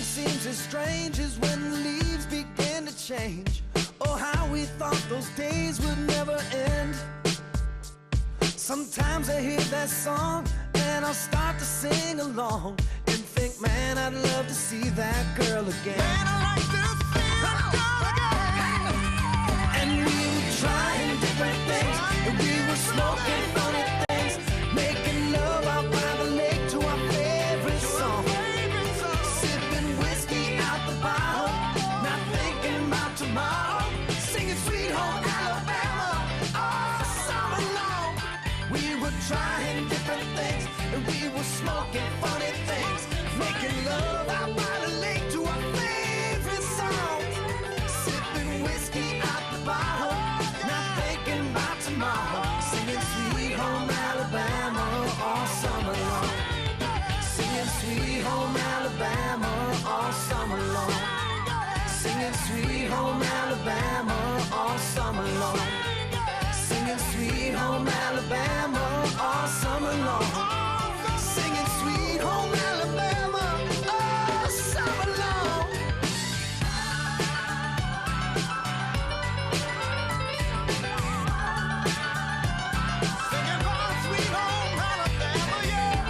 Speaker 3: Seems as strange as when the leaves begin to change. Oh, how we thought those days would never end. Sometimes I hear that song and I'll start to sing along and think, man, I'd love to see that girl again. Man, I like to see that girl again. And we were trying different things, and we were smoking funny things, making love out by the lake to our favorite song. Tomorrow, singing Sweet Home Alabama all summer long. We were trying different things, and we were smoking funny things, making love out by the lake to our favorite song. Sipping whiskey out the bottle, not thinking about tomorrow. Singing Sweet Home Alabama all summer long. Singing Sweet Home Alabama all summer long. Singing Sweet Home Alabama all summer long. Singing Sweet Home Alabama all summer long. Singing Sweet Home Alabama all summer long. Singing about Sweet Home Alabama, yeah.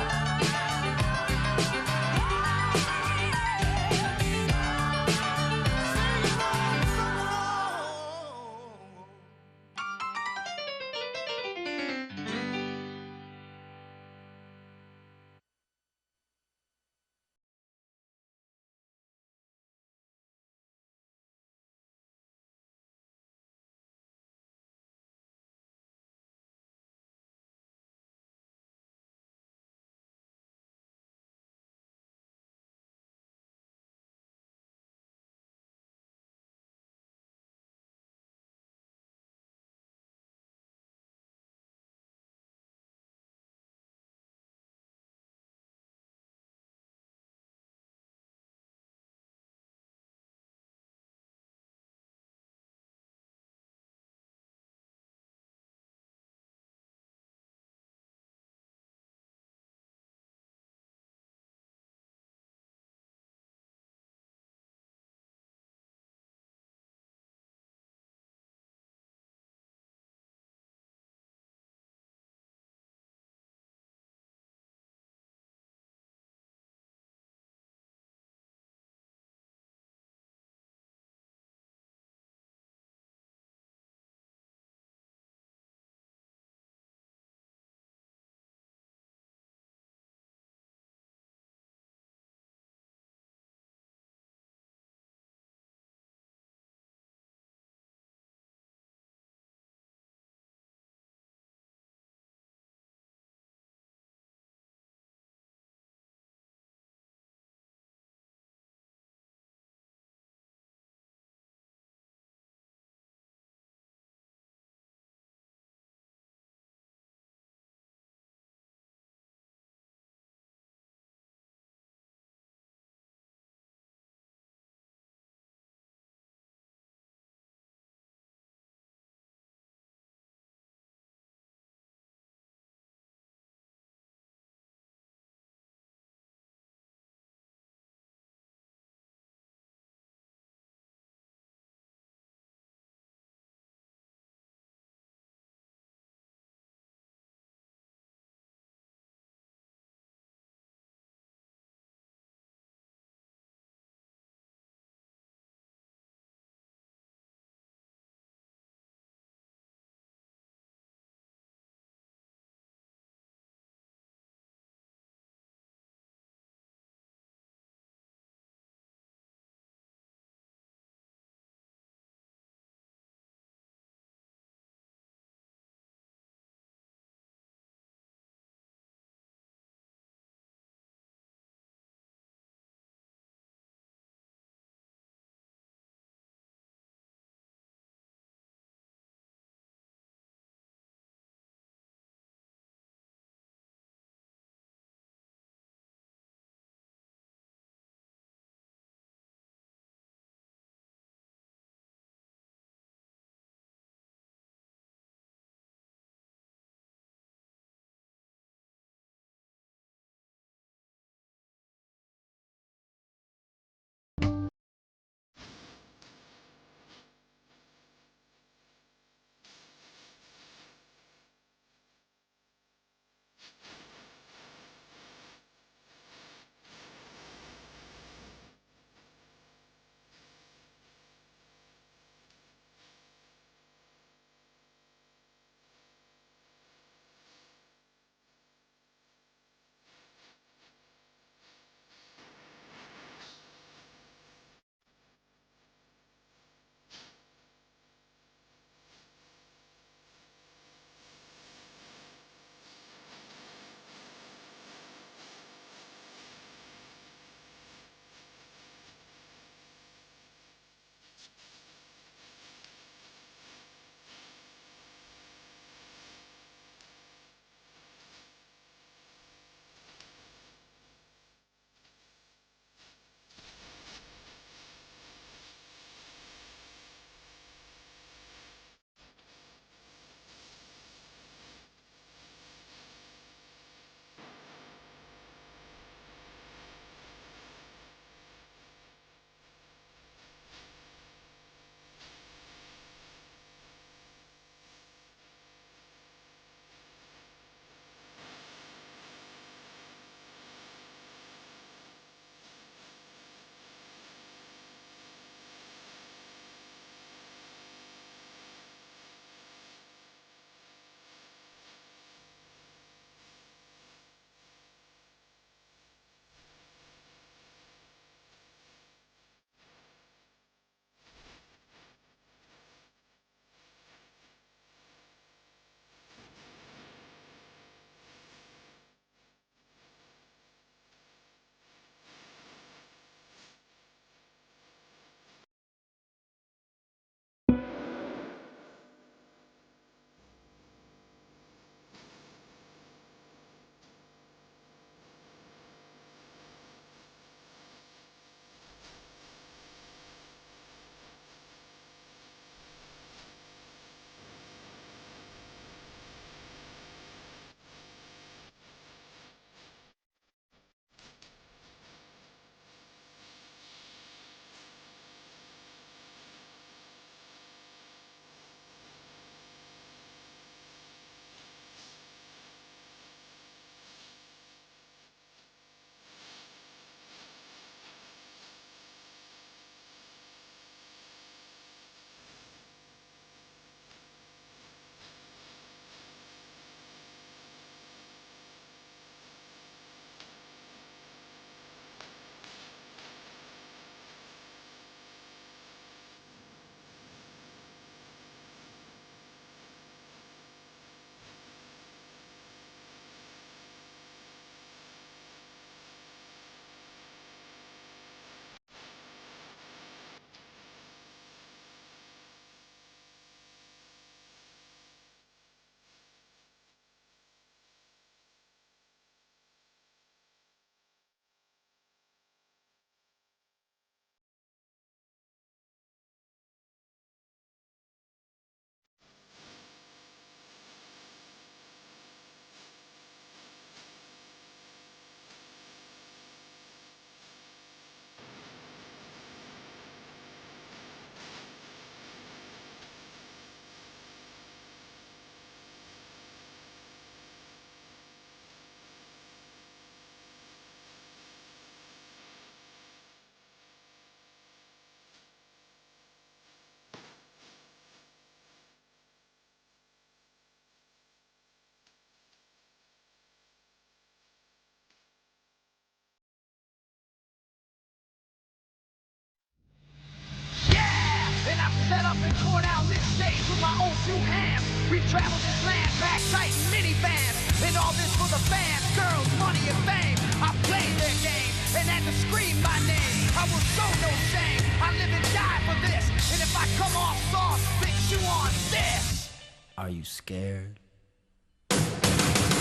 Speaker 3: set up and torn out this stage with my own two hands. We've traveled this land, back tight in minivans. And all this for the fans, girls, money, and fame. I played their game and had to scream my name. I will show no shame. I live and die for this. And if I come off soft, fix you on this.
Speaker 2: Are you scared?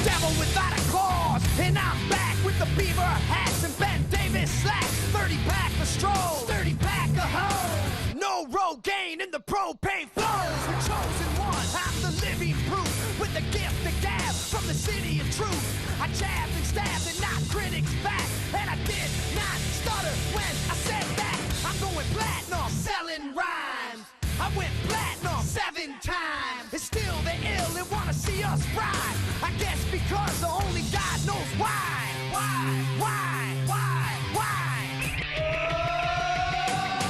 Speaker 3: Devil without a cause, and I'm back with the beaver hats and Ben Davis slacks. 30-pack of stroll, 30-pack of hoes. No Rogaine in the propane flows. The chosen one, I'm the living proof with the gift of gab from the city of truth. I jabbed and stabbed and knocked critics back, and I did not stutter when I said that. I'm going platinum, selling rhymes. I went platinum 7 times. And still they're ill and wanna see us ride. I guess because the only God knows why.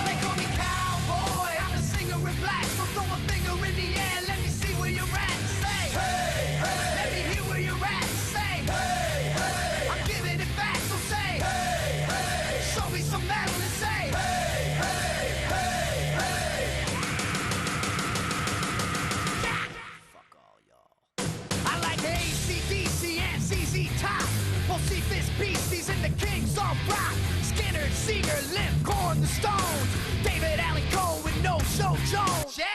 Speaker 3: They call me cowboy. I'm a singer in black. So throw a finger in the air. Let me see where you're at. Say, hey, hey. Let me hear where you're at. Say, hey, hey. I'm giving it back. So say, hey, hey. Show me some metal and say, hey, hey, hey, hey. Fuck all y'all. I like AC/DC and ZZ Top. Bocephus Beasties and the Kings of Rock. Skinner, Seeger, Limp, Corn, the Stones. David Allen Coe with No Show Jones. Yeah!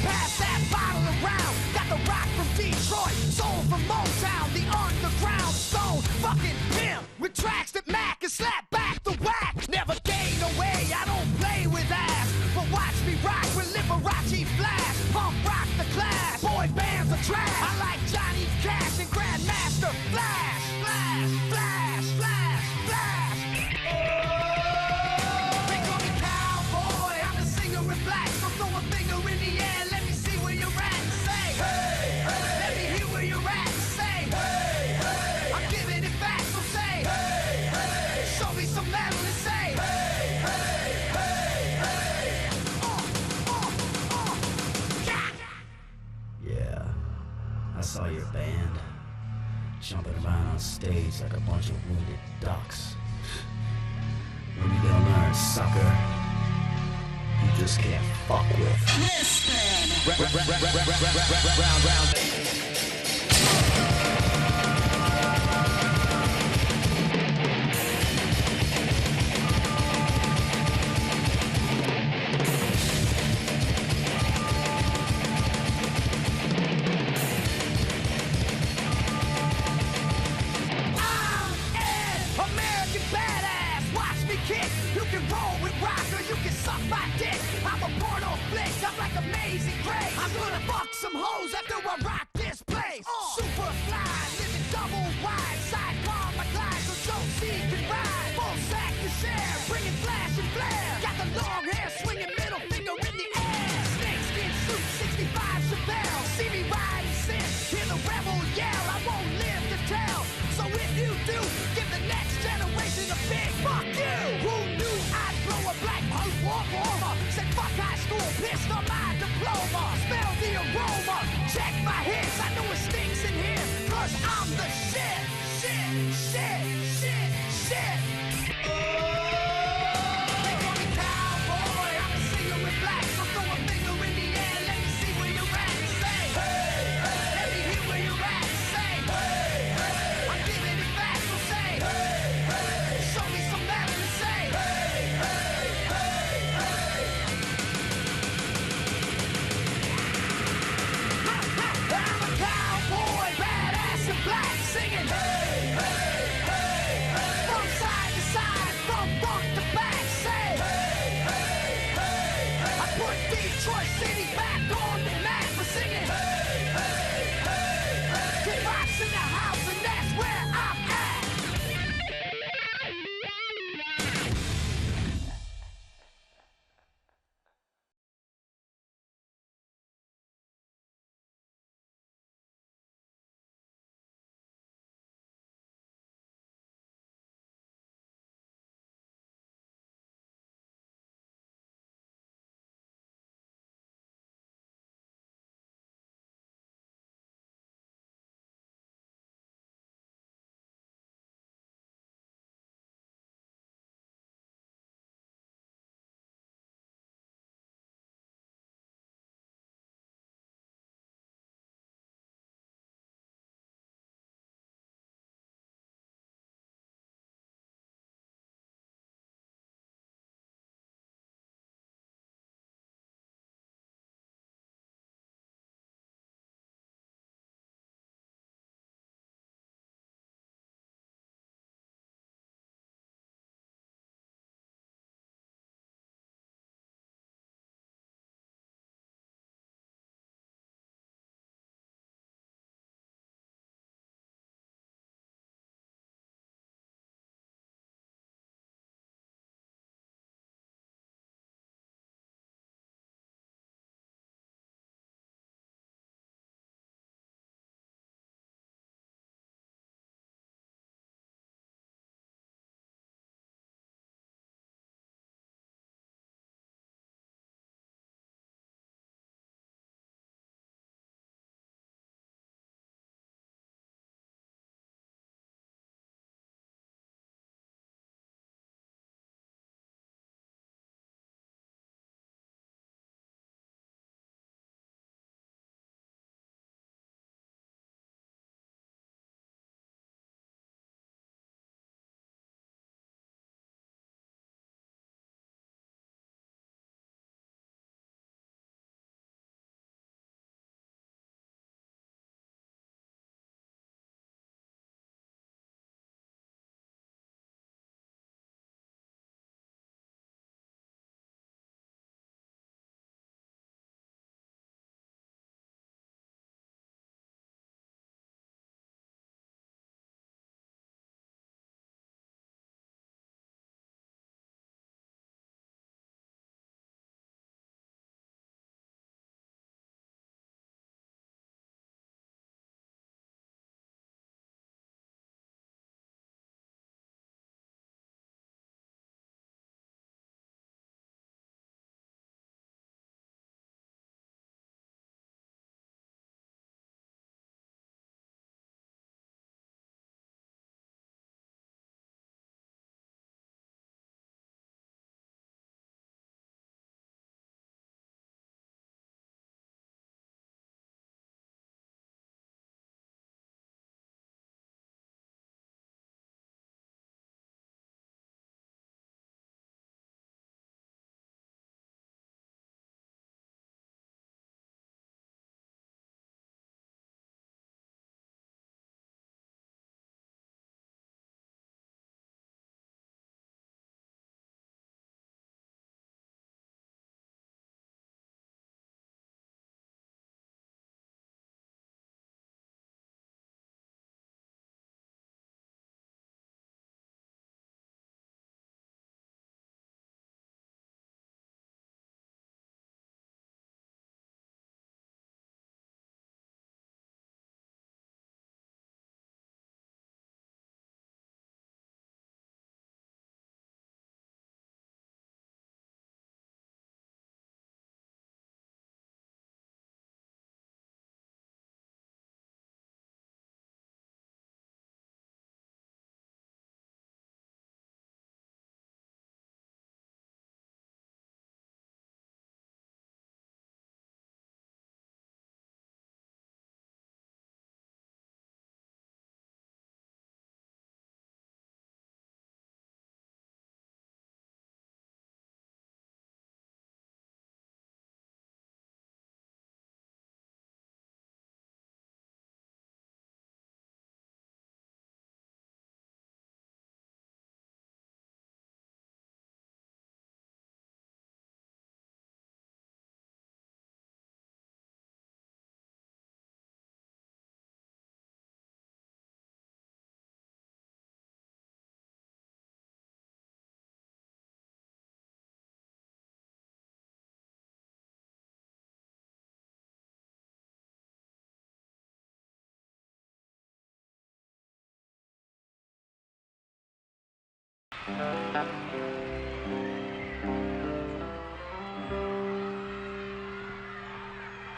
Speaker 3: Pass that bottle around. Got the rock from Detroit. Soul from Motown. The underground stone. Fucking pimp. With tracks that Mac and slap back the whack. Never gain away. I don't play with ass. But watch me rock with Liberace Flash. Punk rock the class. Boy bands are trash. I like Johnny Cash and Grandmaster Flash. Flash, flash, flash, flash. They call me cowboy. I'm a singer in black. So throw a finger in the air. Let me see where you're at. Say, hey, hey. Let me hear where you're at. Say, hey, hey. I'm giving it back. So say, hey, hey. Show me some metal and say, hey, hey, hey, hey.
Speaker 2: Yeah, I saw your band jumping around on stage like a bunch of wounded ducks. When you gonna learn, sucker? You just can't fuck with.
Speaker 3: American badass, watch me kick. You can roll with rock or you can suck my dick. I'm a porno flick, I'm like Amazing Grace. I'm gonna fuck some hoes after I rock this place. Super fly, living double wide, sidecar my glide so Joe C can ride. Full sack to share, bringing flash and flare. Got the long hair, swinging middle finger in the air. Snakeskin suit, 65 Chevelle. See me ride and sit, hear the rebel yell. I won't live to tell. So if you do, give the next generation a big fuck you. Who knew I'd blow a black hose warmer? Said fuck high school, pissed on my diploma. Smell the aroma, check my hits. I know it stinks in here, cause I'm the shit, shit, shit, shit, shit. They call me cowboy, I'm a singer in black. So throw a finger in the air, let me see where you're at. Say, hey, hey. Let me hear where you're at. Say, hey, hey. I'm giving it back, so say, hey, hey. Show me some metal and say, hey, hey, hey, hey. I'm a cowboy, badass and black, singing, hey, hey, hey, hey. From side to side, from front to back, say, hey, hey, hey, hey. I put Detroit City back on the map for singing, hey, hey, hey, hey. Get rocks in the house and that's where I'm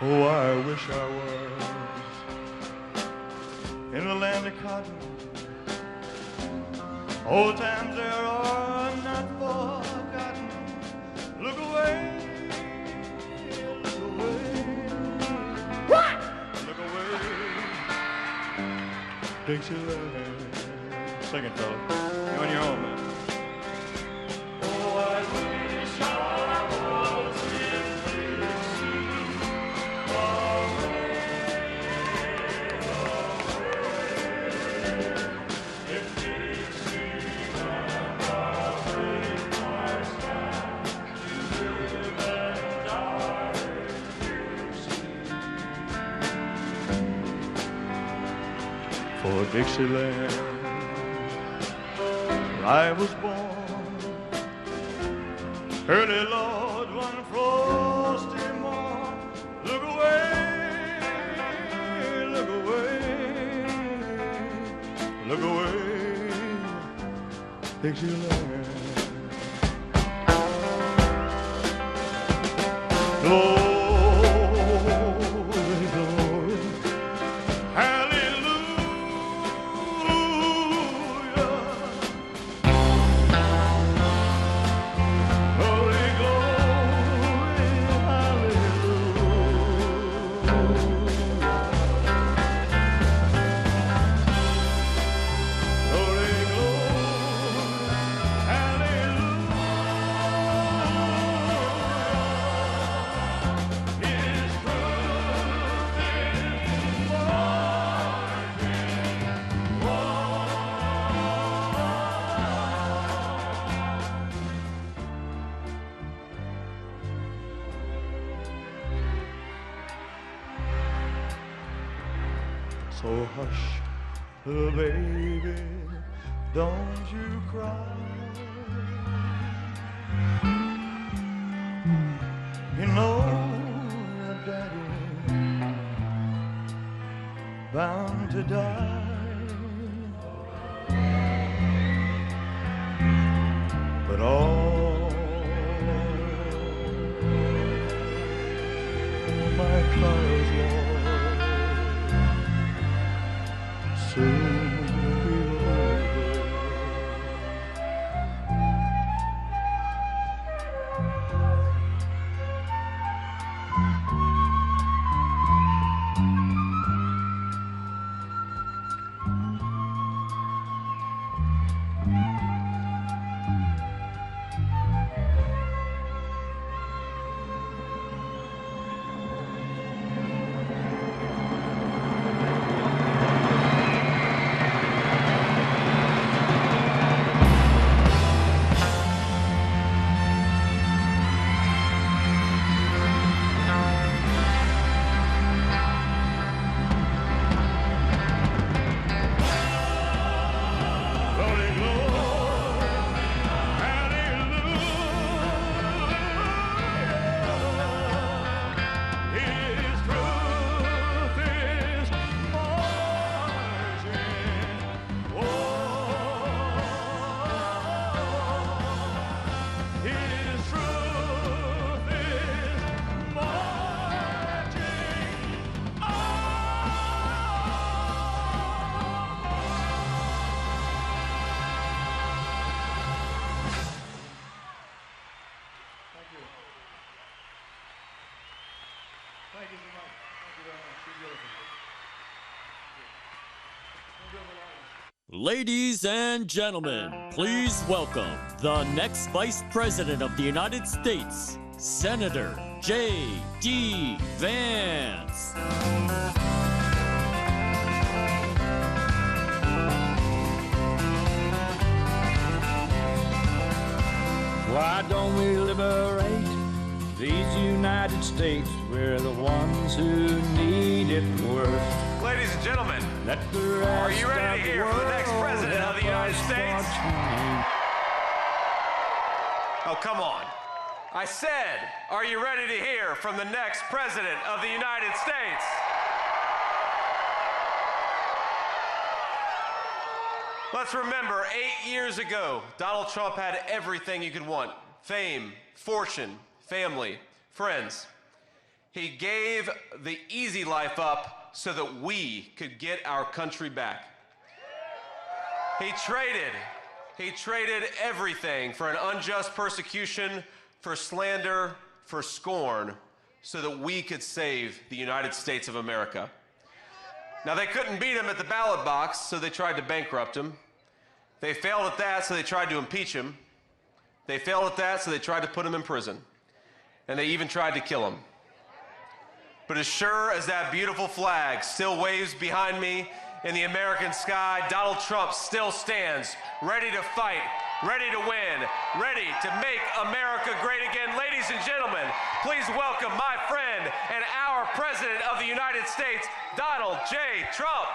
Speaker 8: Oh, I wish I was in the land of cotton. Old times there are not forgotten. Look away, look away. What? Look away, Dixieland. Sing it, fella. You're on your own, man. Oh, I wish I was in Dixie. For Dixieland I was born, early Lord, one frosty morn. Look away, look away, look away, Dixieland. Glory, glory, hallelujah. Glory, glory, hallelujah. Glory, glory, hallelujah. His truth is so hush, little baby, don't you cry. You know your daddy bound to die, but all my trials, Lord, soon be over. Glory, glory, hallelujah. His truth is marching on. His truth is marching Thank you. Thank you so much. Thank you very much. You're beautiful.
Speaker 9: Ladies and gentlemen, please welcome the next Vice President of the United States, Senator J.D. Vance.
Speaker 2: Why don't we liberate these United States? We're the ones who need it worst.
Speaker 1: Ladies and gentlemen,
Speaker 2: Let the rest
Speaker 1: are you ready to
Speaker 2: of the
Speaker 1: hear from the next
Speaker 2: world
Speaker 1: president of the
Speaker 2: help
Speaker 1: United
Speaker 2: us
Speaker 1: States?
Speaker 2: for change.
Speaker 1: Oh, come on. I said, are you ready to hear from the next president of the United States? Let's remember, 8 years ago, Donald Trump had everything you could want: fame, fortune, family, friends. He gave the easy life up so that we could get our country back. He traded everything for an unjust persecution, for slander, for scorn, so that we could save the United States of America. Now, they couldn't beat him at the ballot box, so they tried to bankrupt him. They failed at that, so they tried to impeach him. They failed at that, so they tried to put him in prison. And they even tried to kill him. But as sure as that beautiful flag still waves behind me in the American sky, Donald Trump still stands, ready to fight, ready to win, ready to make America great again. Ladies and gentlemen, please welcome my friend and our President of the United States, Donald J. Trump.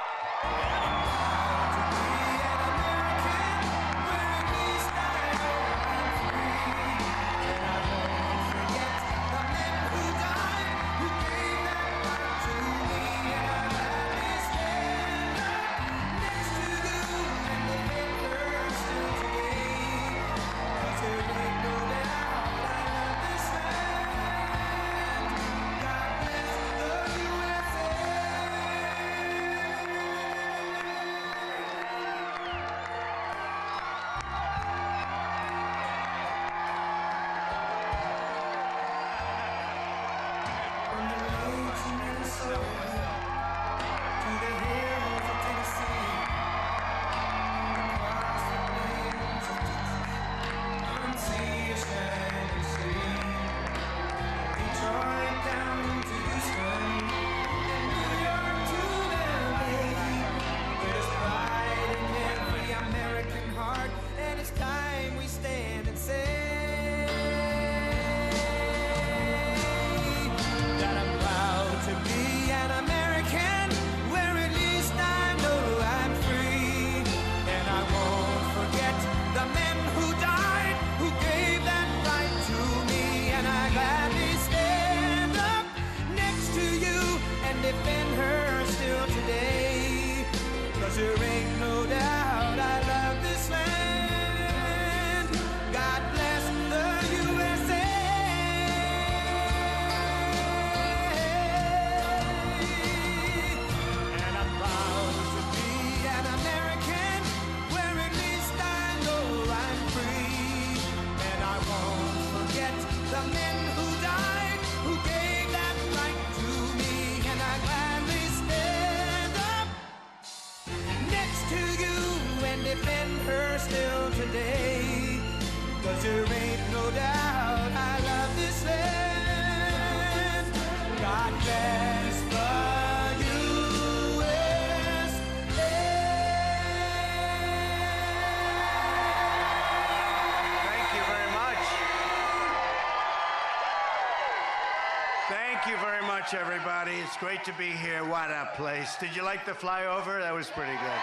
Speaker 10: Everybody, it's great to be here. What a place. Did you like the flyover? That was pretty good.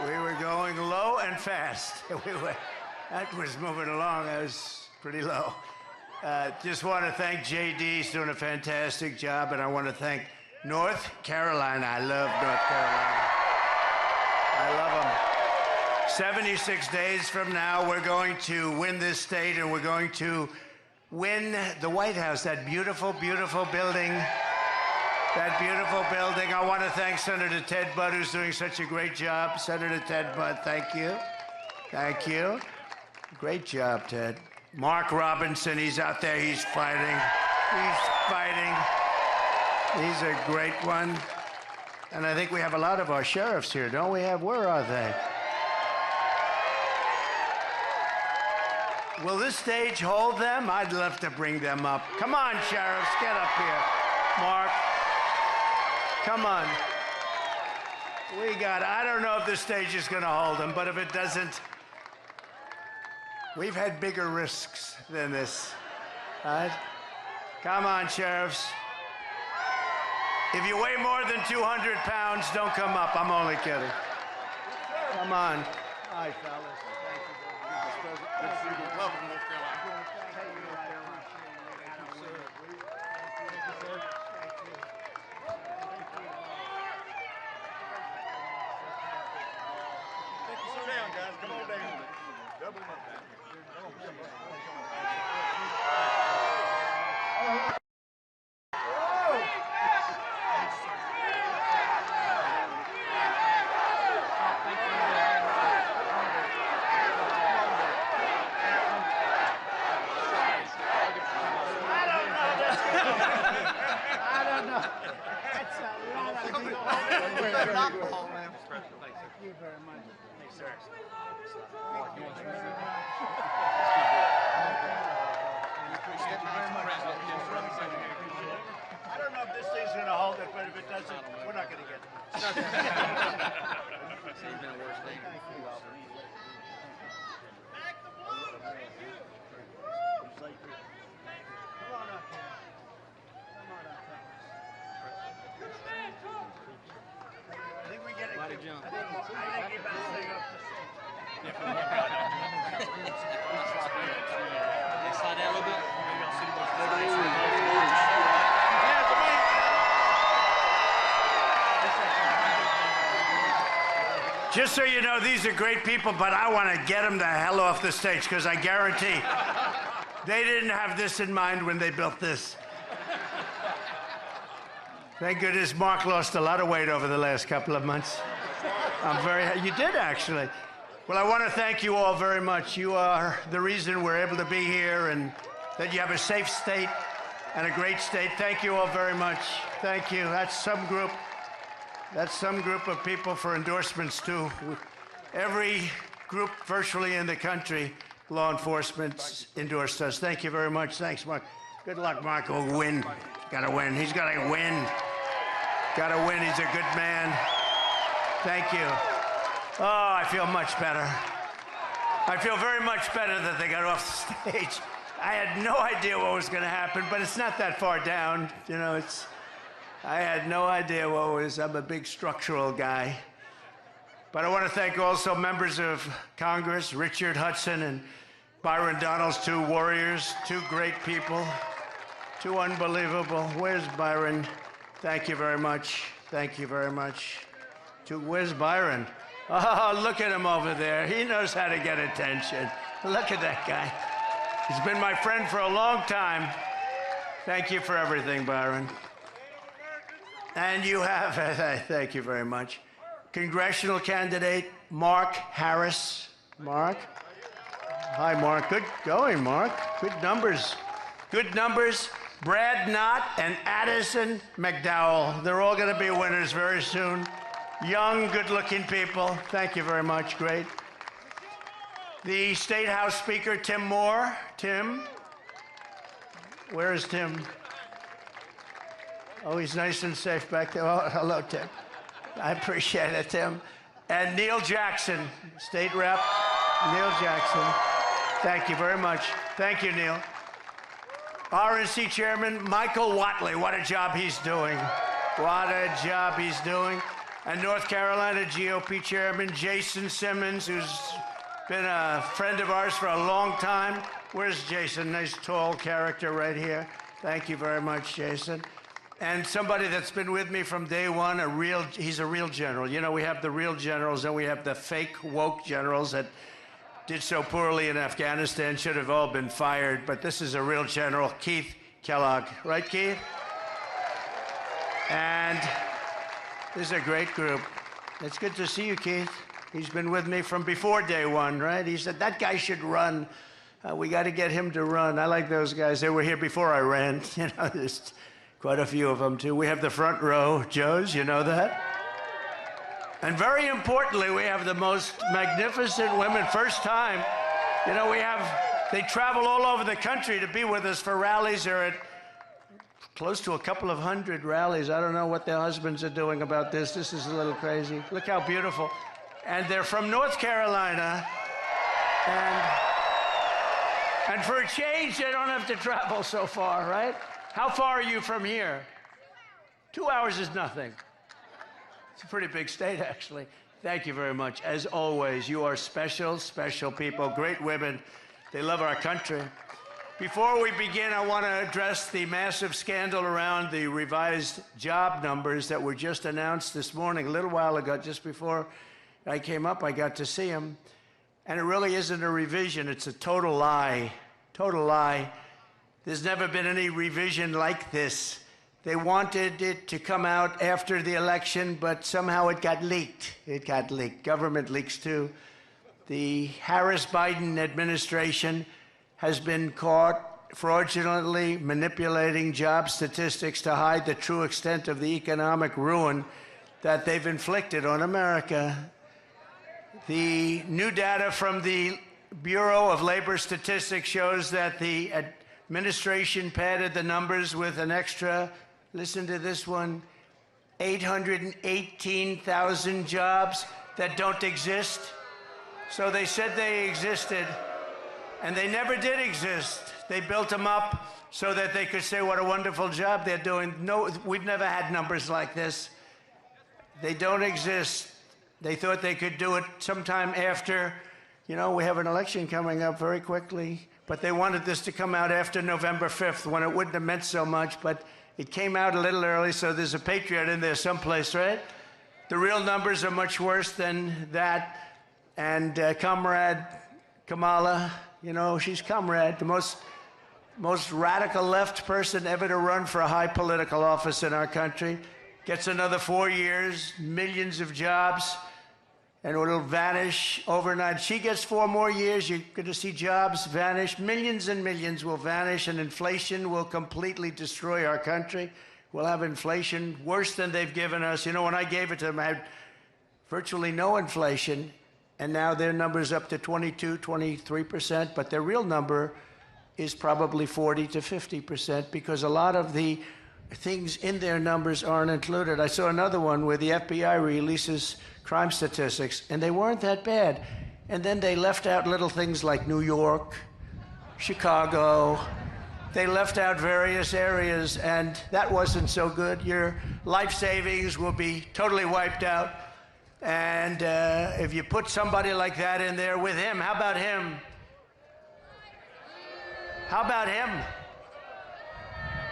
Speaker 10: We were going low and fast. That was moving along. That was pretty low. Just want to thank JD. He's doing a fantastic job. And I want to thank North Carolina. I love North Carolina. I love them. 76 days from now, we're going to win this state, and we're going to win the White House, that beautiful, beautiful building. That beautiful building. I want to thank Senator Ted Budd, who's doing such a great job. Senator Ted Budd, thank you. Thank you. Great job, Ted. Mark Robinson, he's out there, he's fighting. He's fighting. He's a great one. And I think we have a lot of our sheriffs here, don't we have? Where are they? Will this stage hold them? I'd love to bring them up. Come on, sheriffs, get up here. Mark, come on. I don't know if this stage is going to hold them, but if it doesn't, we've had bigger risks than this. Right? Come on, sheriffs. If you weigh more than 200 pounds, don't come up. I'm only kidding. Come on. Hi, fellas. Welcome, North Carolina. That's a lot of people. Thank you very much. Thanks, sir. I don't know if this thing's going to hold it, but if it doesn't, we're not going to get it. I think we get it. I think you better stay up.
Speaker 11: Slide down a little bit.
Speaker 10: Just so you know, these are great people, but I want to get them the hell off the stage because I guarantee they didn't have this in mind when they built this. Thank goodness Mark lost a lot of weight over the last couple of months. You did actually. Well, I want to thank you all very much. You are the reason we're able to be here and that you have a safe state and a great state. Thank you all very much. Thank you. That's some group of people for endorsements too. Every group virtually in the country, law enforcement endorsed us. Thank you very much. Thanks, Mark. Good luck, Mark. Will win. Gotta win. He's gotta win. Gotta win. He's a good man. Thank you. Oh, I feel much better. I feel very much better that they got off the stage. I had no idea what was going to happen, but it's not that far down. You know, I had no idea what was. I'm a big structural guy. But I want to thank also members of Congress, Richard Hudson and Byron Donalds, two warriors, two great people, two unbelievable. Where's Byron? Thank you very much. Thank you very much. Where's Byron? Oh, look at him over there. He knows how to get attention. Look at that guy. He's been my friend for a long time. Thank you for everything, Byron. And you have, thank you very much, congressional candidate Mark Harris. Mark? Hi, Mark. Good going, Mark. Good numbers. Good numbers. Brad Knott and Addison McDowell. They're all going to be winners very soon. Young, good-looking people. Thank you very much. Great. The State House Speaker, Tim Moore. Tim? Where is Tim? Oh, he's nice and safe back there. Oh, hello, Tim. I appreciate it, Tim. And Neil Jackson, State Rep. Neil Jackson. Thank you very much. Thank you, Neil. RNC Chairman Michael Whatley. What a job he's doing. What a job he's doing. And North Carolina GOP Chairman Jason Simmons, who's been a friend of ours for a long time. Where's Jason? Nice tall character right here. Thank you very much, Jason. And somebody that's been with me from day one, he's a real general. You know, we have the real generals and we have the fake woke generals that did so poorly in Afghanistan, should have all been fired. But this is a real general, Keith Kellogg. Right, Keith? And this is a great group. It's good to see you, Keith. He's been with me from before day one, right? He said, that guy should run. We got to get him to run. I like those guys. They were here before I ran. You know, there's quite a few of them, too. We have the front row, Joes, you know that? And very importantly, we have the most magnificent women. First time, you know, they travel all over the country to be with us for rallies. They're at close to a couple of hundred rallies. I don't know what their husbands are doing about this. This is a little crazy. Look how beautiful. And they're from North Carolina. And for a change, they don't have to travel so far, right? How far are you from here? 2 hours is nothing. It's a pretty big state, actually. Thank you very much. As always, you are special, special people, great women. They love our country. Before we begin, I want to address the massive scandal around the revised job numbers that were just announced this morning, a little while ago, just before I came up, I got to see them. And it really isn't a revision, it's a total lie. Total lie. There's never been any revision like this. They wanted it to come out after the election, but somehow it got leaked. It got leaked. Government leaks too. The Harris-Biden administration has been caught fraudulently manipulating job statistics to hide the true extent of the economic ruin that they've inflicted on America. The new data from the Bureau of Labor Statistics shows that the administration padded the numbers with an extra, listen to this one, 818,000 jobs that don't exist. So they said they existed, and they never did exist. They built them up so that they could say what a wonderful job they're doing. No, we've never had numbers like this. They don't exist. They thought they could do it sometime after, you know, we have an election coming up very quickly, but they wanted this to come out after November 5th when it wouldn't have meant so much, but it came out a little early, so there's a patriot in there someplace, right? The real numbers are much worse than that. And Comrade Kamala, you know, she's Comrade, the most radical left person ever to run for a high political office in our country. Gets another 4 years, millions of jobs, and it'll vanish overnight. She gets 4 more years, you're going to see jobs vanish. Millions and millions will vanish, and inflation will completely destroy our country. We'll have inflation worse than they've given us. You know, when I gave it to them, I had virtually no inflation, and now their number's up to 22, 23%, but their real number is probably 40 to 50% because a lot of the things in their numbers aren't included. I saw another one where the FBI releases crime statistics, and they weren't that bad. And then they left out little things like New York, Chicago. They left out various areas, and that wasn't so good. Your life savings will be totally wiped out. And if you put somebody like that in there with him, how about him? How about him?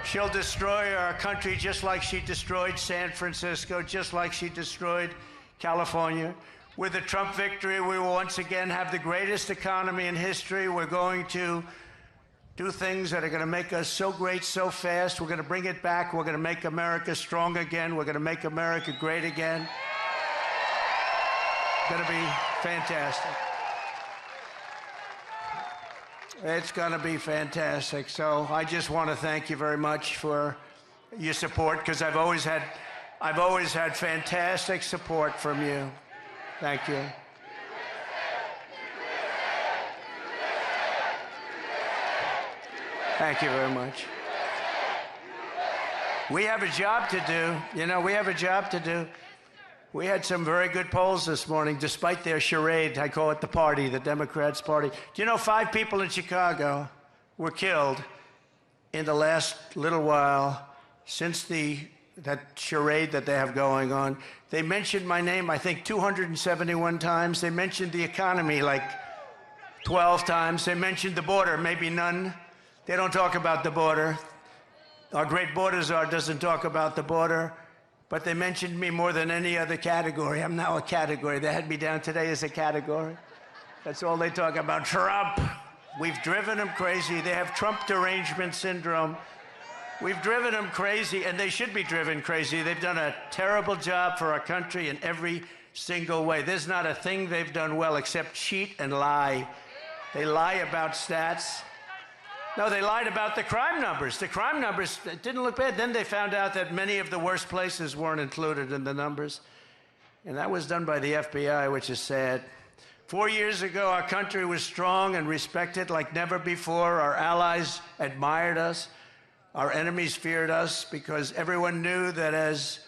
Speaker 10: She'll destroy our country just like she destroyed San Francisco, just like she destroyed California. With the Trump victory, we will once again have the greatest economy in history. We're going to do things that are going to make us so great so fast. We're going to bring it back. We're going to make America strong again. We're going to make America great again. It's going to be fantastic. It's going to be fantastic. So I just want to thank you very much for your support, because I've always had fantastic support from you. Thank you. Thank you very much. We have a job to do. You know, we have a job to do. We had some very good polls this morning, despite their charade. I call it the party, the Democrats' party. Do you know 5 people in Chicago were killed in the last little while since that charade that they have going on? They mentioned my name, I think, 271 times. They mentioned the economy like 12 times. They mentioned the border, maybe none. They don't talk about the border. Our great border czar doesn't talk about the border. But they mentioned me more than any other category. I'm now a category. They had me down today as a category. That's all they talk about. Trump. We've driven them crazy. They have Trump derangement syndrome. We've driven them crazy, and they should be driven crazy. They've done a terrible job for our country in every single way. There's not a thing they've done well except cheat and lie. They lie about stats. No, they lied about the crime numbers. The crime numbers didn't look bad. Then they found out that many of the worst places weren't included in the numbers. And that was done by the FBI, which is sad. 4 years ago, our country was strong and respected like never before. Our allies admired us. Our enemies feared us because everyone knew that as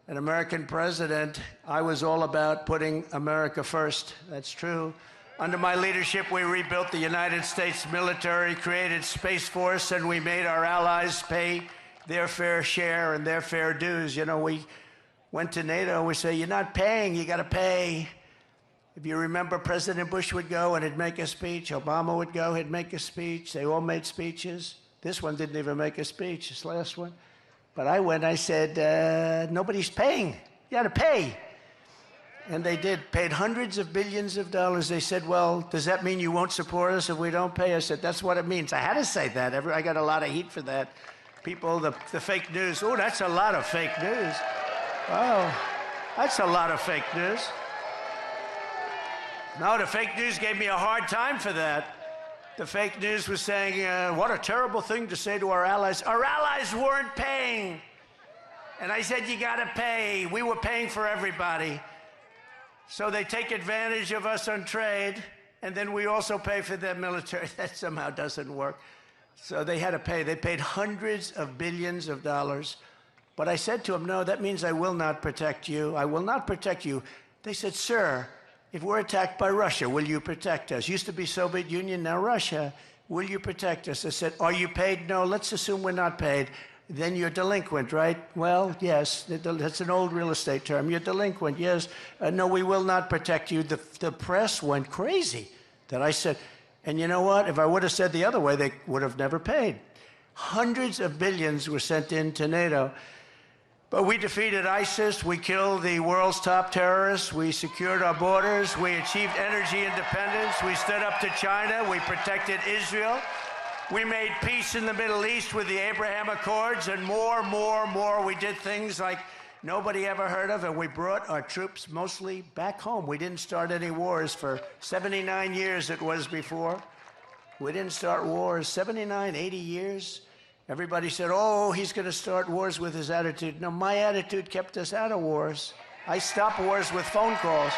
Speaker 10: an American president, I was all about putting America first. That's true. Under my leadership, we rebuilt the United States military, created Space Force, and we made our allies pay their fair share and their fair dues. You know, we went to NATO, we say, you're not paying, you got to pay. If you remember, President Bush would go and he'd make a speech. Obama would go, he'd make a speech. They all made speeches. This one didn't even make a speech, this last one. But I went, I said, nobody's paying. You got to pay. And they did, paid hundreds of billions of dollars. They said, well, does that mean you won't support us if we don't pay? I said, that's what it means. I had to say that. I got a lot of heat for that. People, the fake news. Oh, that's a lot of fake news. Oh, that's a lot of fake news. No, the fake news gave me a hard time for that. The fake news was saying, what a terrible thing to say to our allies. Our allies weren't paying. And I said, you gotta pay. We were paying for everybody. So they take advantage of us on trade, and then we also pay for their military. That somehow doesn't work. So they had to pay. They paid hundreds of billions of dollars. But I said to them, no, that means I will not protect you. I will not protect you. They said, sir, if we're attacked by Russia, will you protect us? Used to be Soviet Union, now Russia. Will you protect us? I said, are you paid? No, let's assume we're not paid. Then you're delinquent, right? Well, yes, that's an old real estate term. You're delinquent, yes. No, we will not protect you. The press went crazy that I said, and you know what? If I would have said the other way, they would have never paid. Hundreds of billions were sent into NATO. But we defeated ISIS, we killed the world's top terrorists, we secured our borders, we achieved energy independence, we stood up to China, we protected Israel, we made peace in the Middle East with the Abraham Accords, and more. We did things like nobody ever heard of, and we brought our troops mostly back home. We didn't start any wars for 79 years it was before. We didn't start wars, 79, 80 years. Everybody said, oh, he's going to start wars with his attitude. No, my attitude kept us out of wars. I stopped wars with phone calls.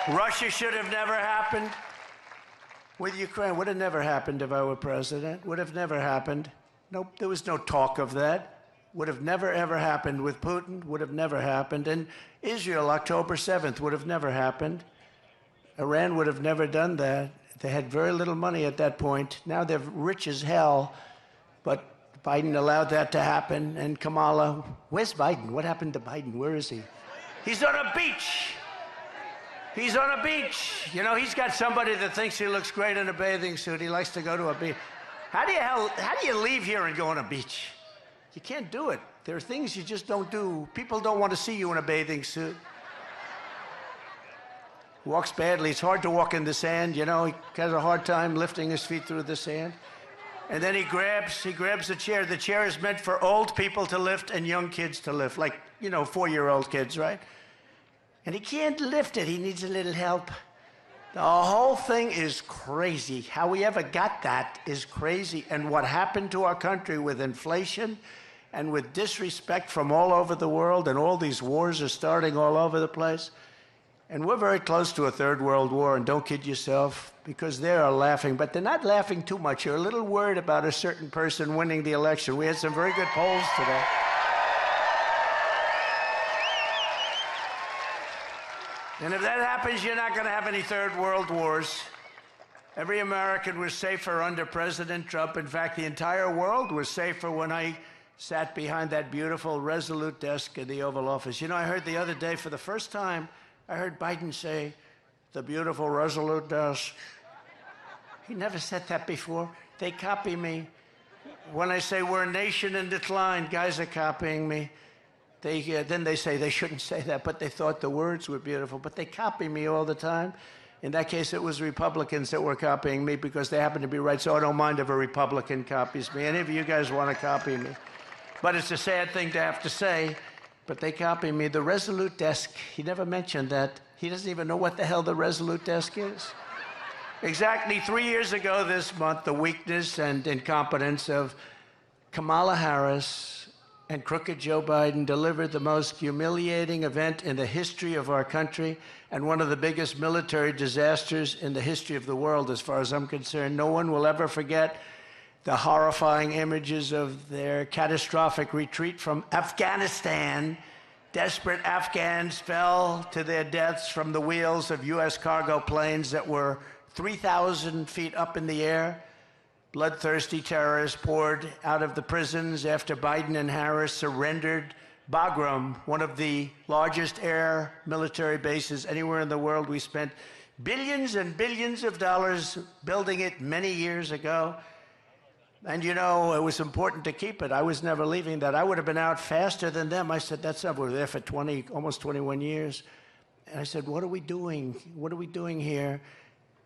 Speaker 10: Russia should have never happened. With Ukraine, would have never happened if I were president. Would have never happened. Nope, there was no talk of that. Would have never, ever happened with Putin. Would have never happened. And Israel, October 7th, would have never happened. Iran would have never done that. They had very little money at that point. Now they're rich as hell. But Biden allowed that to happen, and Kamala, where's Biden? What happened to Biden? Where is he? He's on a beach. He's on a beach. You know, he's got somebody that thinks he looks great in a bathing suit. He likes to go to a beach. How do you leave here and go on a beach? You can't do it. There are things you just don't do. People don't want to see you in a bathing suit. Walks badly. It's hard to walk in the sand, you know. He has a hard time lifting his feet through the sand. And then he grabs the chair. The chair is meant for old people to lift and young kids to lift, like, you know, 4-year-old kids, right? And he can't lift it. He needs a little help. The whole thing is crazy. How we ever got that is crazy. And what happened to our country with inflation and with disrespect from all over the world, and all these wars are starting all over the place. And we're very close to a third world war, and don't kid yourself, because they are laughing, but they're not laughing too much. They're a little worried about a certain person winning the election. We had some very good polls today. And if that happens, you're not going to have any third world wars. Every American was safer under President Trump. In fact, the entire world was safer when I sat behind that beautiful Resolute desk in the Oval Office. You know, I heard the other day, for the first time, I heard Biden say, the beautiful Resolute desk. He never said that before. They copy me. When I say we're a nation in decline, guys are copying me. Then they say they shouldn't say that, but they thought the words were beautiful. But they copy me all the time. In that case, it was Republicans that were copying me because they happen to be right, so I don't mind if a Republican copies me. Any of you guys want to copy me. But it's a sad thing to have to say, but they copy me. The Resolute desk, he never mentioned that. He doesn't even know what the hell the Resolute desk is. Exactly 3 years ago this month, the weakness and incompetence of Kamala Harris and crooked Joe Biden delivered the most humiliating event in the history of our country and one of the biggest military disasters in the history of the world, as far as I'm concerned. No one will ever forget the horrifying images of their catastrophic retreat from Afghanistan. Desperate Afghans fell to their deaths from the wheels of U.S. cargo planes that were 3,000 feet up in the air. Bloodthirsty terrorists poured out of the prisons after Biden and Harris surrendered Bagram, one of the largest air military bases anywhere in the world. We spent billions and billions of dollars building it many years ago. And you know, it was important to keep it. I was never leaving that. I would have been out faster than them. I said, that's not, we were there for almost 21 years. And I said, what are we doing? What are we doing here?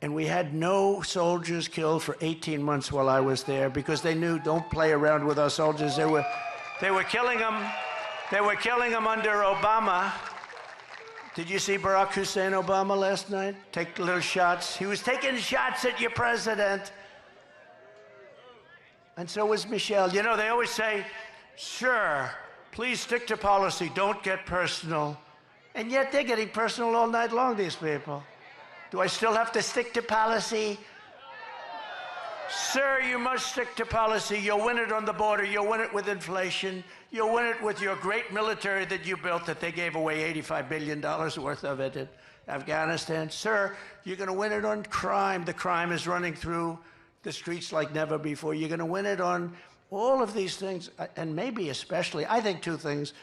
Speaker 10: And we had no soldiers killed for 18 months while I was there because they knew, don't play around with our soldiers. They were killing them. They were killing them under Obama. Did you see Barack Hussein Obama last night? Take little shots. He was taking shots at your president. And so was Michelle. You know, they always say, sure, please stick to policy, don't get personal. And yet they're getting personal all night long, these people. Do I still have to stick to policy? Sir, you must stick to policy. You'll win it on the border. You'll win it with inflation. You'll win it with your great military that you built, that they gave away $85 billion worth of it in Afghanistan. Sir, you're going to win it on crime. The crime is running through the streets like never before. You're going to win it on all of these things, and maybe especially, I think two things,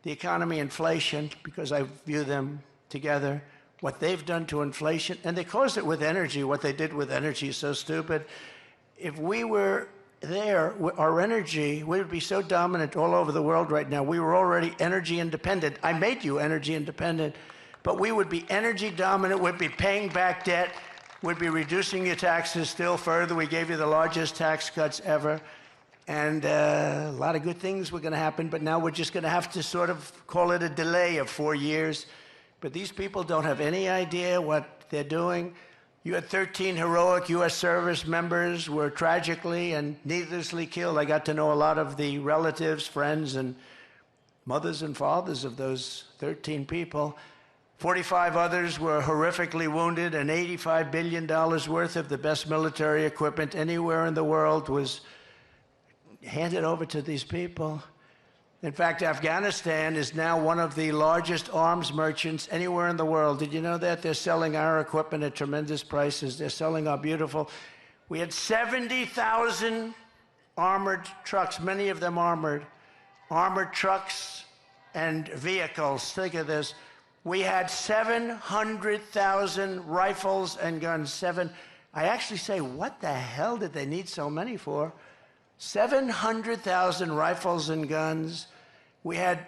Speaker 10: the economy, inflation, because I view them together, what they've done to inflation, and they caused it with energy. What they did with energy is so stupid. If we were there, our energy, we would be so dominant all over the world right now. We were already energy independent. I made you energy independent, but we would be energy dominant, we'd be paying back debt, we'd be reducing your taxes still further. We gave you the largest tax cuts ever. And a lot of good things were going to happen, but now we're just going to have to sort of call it a delay of 4 years. But these people don't have any idea what they're doing. You had 13 heroic U.S. service members were tragically and needlessly killed. I got to know a lot of the relatives, friends, and mothers and fathers of those 13 people. 45 others were horrifically wounded, and $85 billion worth of the best military equipment anywhere in the world was handed over to these people. In fact, Afghanistan is now one of the largest arms merchants anywhere in the world. Did you know that? They're selling our equipment at tremendous prices. They're selling our beautiful. We had 70,000 armored trucks, many of them armored trucks and vehicles. Think of this. We had 700,000 rifles and guns. I actually say, what the hell did they need so many for? 700,000 rifles and guns. We had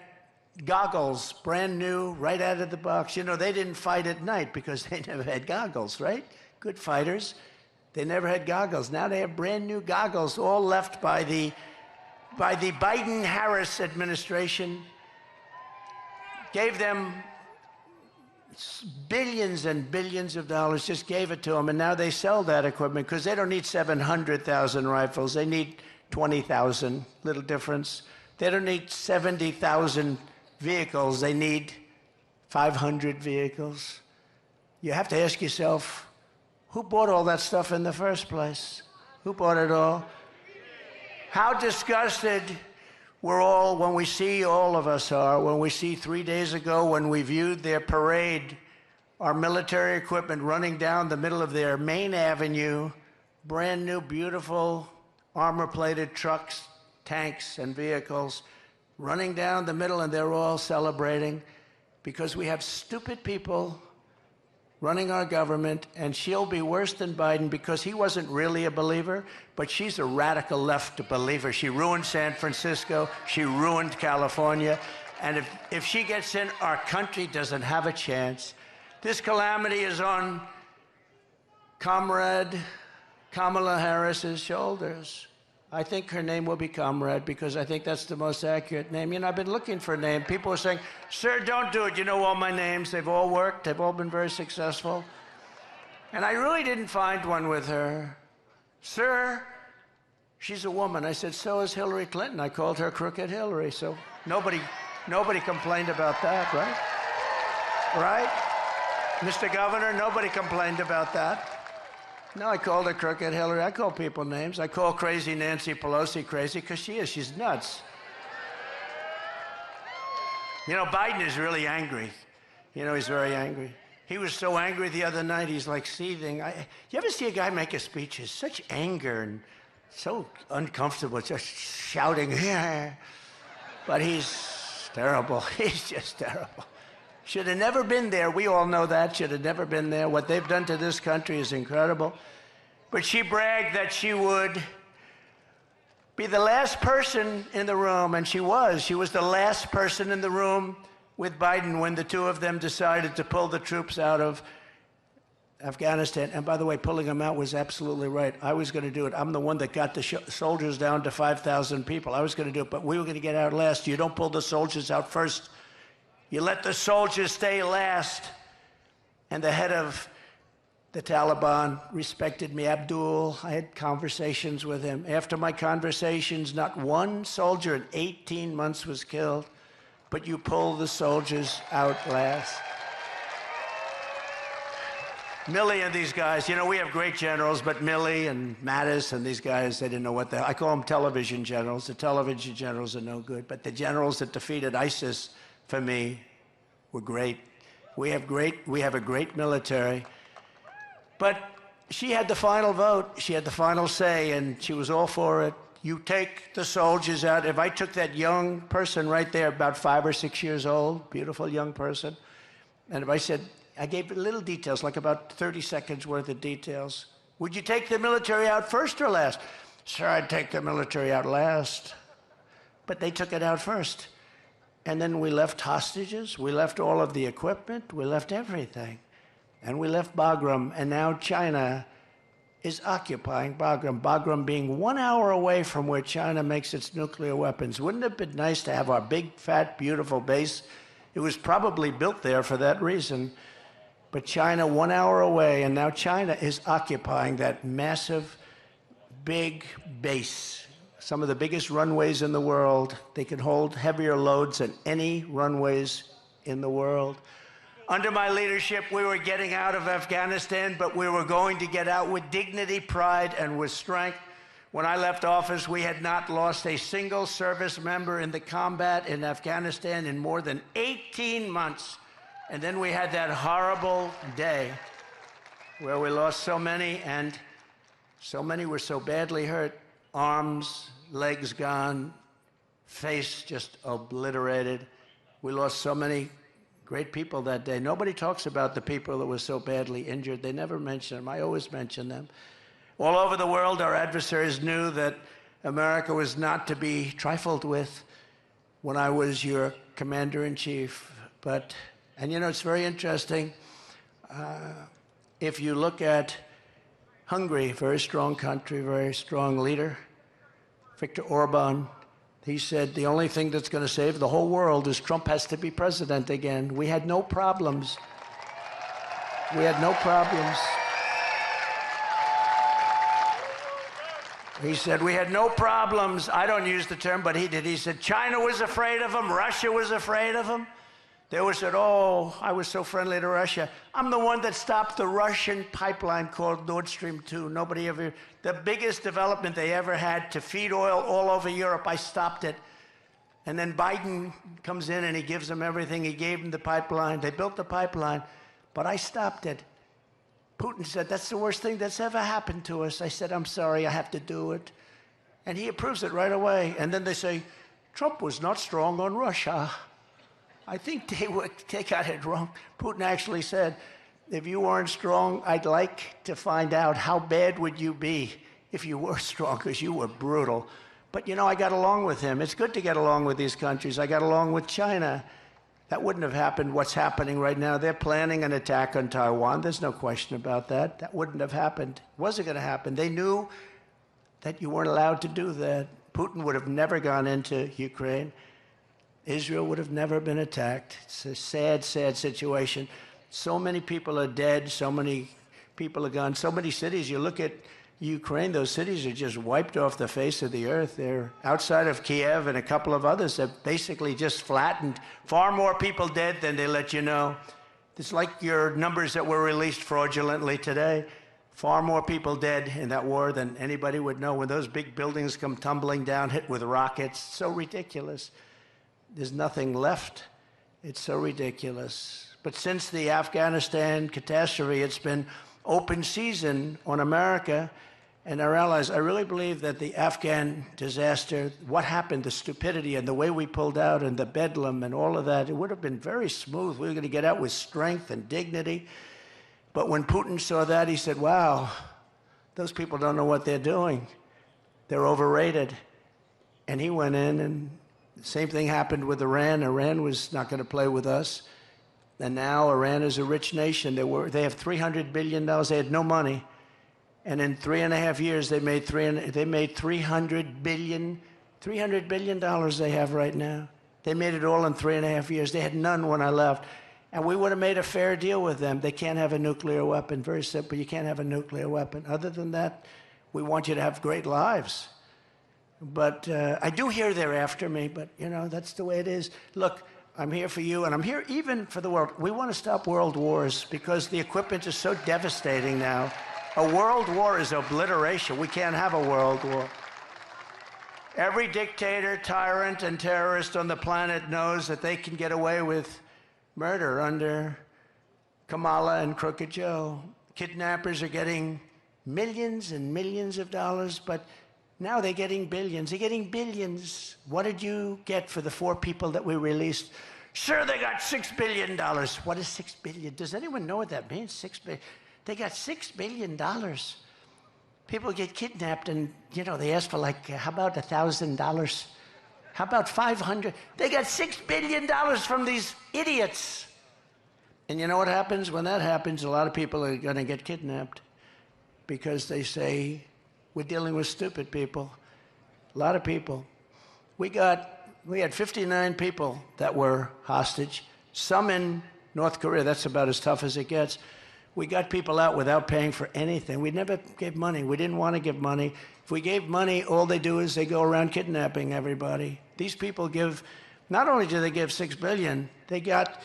Speaker 10: goggles, brand new, right out of the box. You know, they didn't fight at night because they never had goggles, right? Good fighters. They never had goggles. Now they have brand new goggles, all left by the Biden-Harris administration. Gave them billions and billions of dollars, just gave it to them, and now they sell that equipment because they don't need 700,000 rifles. They need 20,000, little difference. They don't need 70,000 vehicles. They need 500 vehicles. You have to ask yourself, who bought all that stuff in the first place? Who bought it all? How disgusted we're all, when we see, all of us are, when we see 3 days ago when we viewed their parade, our military equipment running down the middle of their main avenue, brand new, beautiful, armor-plated trucks, tanks, and vehicles, running down the middle, and they're all celebrating because we have stupid people running our government, and she'll be worse than Biden because he wasn't really a believer, but she's a radical left believer. She ruined San Francisco, she ruined California, and if she gets in, our country doesn't have a chance. This calamity is on Comrade Kamala Harris's shoulders. I think her name will be Comrade because I think that's the most accurate name. You know, I've been looking for a name. People are saying, sir, don't do it. You know all my names. They've all worked. They've all been very successful. And I really didn't find one with her. Sir, she's a woman. I said, so is Hillary Clinton. I called her Crooked Hillary. So nobody complained about that, right? Right? Mr. Governor, nobody complained about that. No, I called her Crooked Hillary. I call people names. I call crazy Nancy Pelosi crazy because she is. She's nuts. You know, Biden is really angry. You know, he's very angry. He was so angry the other night, he's like seething. You ever see a guy make a speech? It's such anger and so uncomfortable, just shouting. But he's terrible. He's just terrible. Should have never been there. We all know that. Should have never been there. What they've done to this country is incredible. But she bragged that she would be the last person in the room, and she was. She was the last person in the room with Biden when the two of them decided to pull the troops out of Afghanistan. And by the way, pulling them out was absolutely right. I was going to do it. I'm the one that got the soldiers down to 5,000 people. I was going to do it, but we were going to get out last. You don't pull the soldiers out first. You let the soldiers stay last. And the head of the Taliban respected me, Abdul. I had conversations with him. After my conversations, not one soldier in 18 months was killed, but you pull the soldiers out last. Milley and these guys, you know, we have great generals, but Milley and Mattis and these guys, they didn't know what the hell. I call them television generals. The television generals are no good, but the generals that defeated ISIS, for me, were great. We have a great military. But she had the final vote. She had the final say, and she was all for it. You take the soldiers out. If I took that young person right there, about 5 or 6 years old, beautiful young person, and if I said, I gave little details, like about 30 seconds worth of details. Would you take the military out first or last? Sure, I'd take the military out last. But they took it out first. And then we left hostages, we left all of the equipment, we left everything. And we left Bagram, and now China is occupying Bagram. Bagram being 1 hour away from where China makes its nuclear weapons. Wouldn't it have been nice to have our big, fat, beautiful base? It was probably built there for that reason. But China 1 hour away, and now China is occupying that massive, big base. Some of the biggest runways in the world. They can hold heavier loads than any runways in the world. Under my leadership, we were getting out of Afghanistan, but we were going to get out with dignity, pride, and with strength. When I left office, we had not lost a single service member in the combat in Afghanistan in more than 18 months. And then we had that horrible day where we lost so many, and so many were so badly hurt. Arms, legs gone, face just obliterated. We lost so many great people that day. Nobody talks about the people that were so badly injured. They never mention them. I always mention them. All over the world, our adversaries knew that America was not to be trifled with when I was your commander-in-chief. And you know, it's very interesting. If you look at Hungary, very strong country, very strong leader, Viktor Orban, he said the only thing that's going to save the whole world is Trump has to be president again. We had no problems. We had no problems. He said, we had no problems. I don't use the term, but he did. He said, China was afraid of him. Russia was afraid of him. They always said, oh, I was so friendly to Russia. I'm the one that stopped the Russian pipeline called Nord Stream 2. Nobody ever, the biggest development they ever had to feed oil all over Europe, I stopped it. And then Biden comes in and he gives them everything. He gave them the pipeline. They built the pipeline, but I stopped it. Putin said, that's the worst thing that's ever happened to us. I said, I'm sorry, I have to do it. And he approves it right away. And then they say, Trump was not strong on Russia. I think they got it wrong. Putin actually said, if you weren't strong, I'd like to find out how bad would you be if you were strong, because you were brutal. But you know, I got along with him. It's good to get along with these countries. I got along with China. That wouldn't have happened. What's happening right now, they're planning an attack on Taiwan. There's no question about that. That wouldn't have happened. It wasn't going to happen. They knew that you weren't allowed to do that. Putin would have never gone into Ukraine. Israel would have never been attacked. It's a sad, sad situation. So many people are dead. So many people are gone. So many cities. You look at Ukraine, those cities are just wiped off the face of the earth. They're outside of Kiev and a couple of others. They're basically just flattened. Far more people dead than they let you know. It's like your numbers that were released fraudulently today. Far more people dead in that war than anybody would know. When those big buildings come tumbling down, hit with rockets, so ridiculous. There's nothing left. It's so ridiculous. But since the Afghanistan catastrophe, it's been open season on America and our allies. I really believe that the Afghan disaster, what happened, the stupidity and the way we pulled out and the bedlam and all of that, it would have been very smooth. We were going to get out with strength and dignity. But when Putin saw that, he said, wow, those people don't know what they're doing. They're overrated. And he went in, and the same thing happened with Iran. Iran was not going to play with us. And now Iran is a rich nation. They have $300 billion. They had no money. And in 3.5 years, they made $300 billion they have right now. They made it all in 3.5 years. They had none when I left. And we would have made a fair deal with them. They can't have a nuclear weapon. Very simple. You can't have a nuclear weapon. Other than that, we want you to have great lives. But I do hear they're after me, but, you know, that's the way it is. Look, I'm here for you, and I'm here even for the world. We want to stop world wars because the equipment is so devastating now. A world war is obliteration. We can't have a world war. Every dictator, tyrant, and terrorist on the planet knows that they can get away with murder under Kamala and Crooked Joe. Kidnappers are getting millions and millions of dollars, but now they're getting billions. They're getting billions. What did you get for the 4 people that we released? Sure, they got $6 billion. What is $6 billion? Does anyone know what that means? $6 billion. They got $6 billion. People get kidnapped and, you know, they ask for like, how about $1,000? How about 500? They got $6 billion from these idiots. And you know what happens? When that happens, a lot of people are going to get kidnapped because they say, we're dealing with stupid people. A lot of people. We had 59 people that were hostage. Some in North Korea. That's about as tough as it gets. We got people out without paying for anything. We never gave money. We didn't want to give money. If we gave money, all they do is they go around kidnapping everybody. These people give, not only do they give $6 billion, they got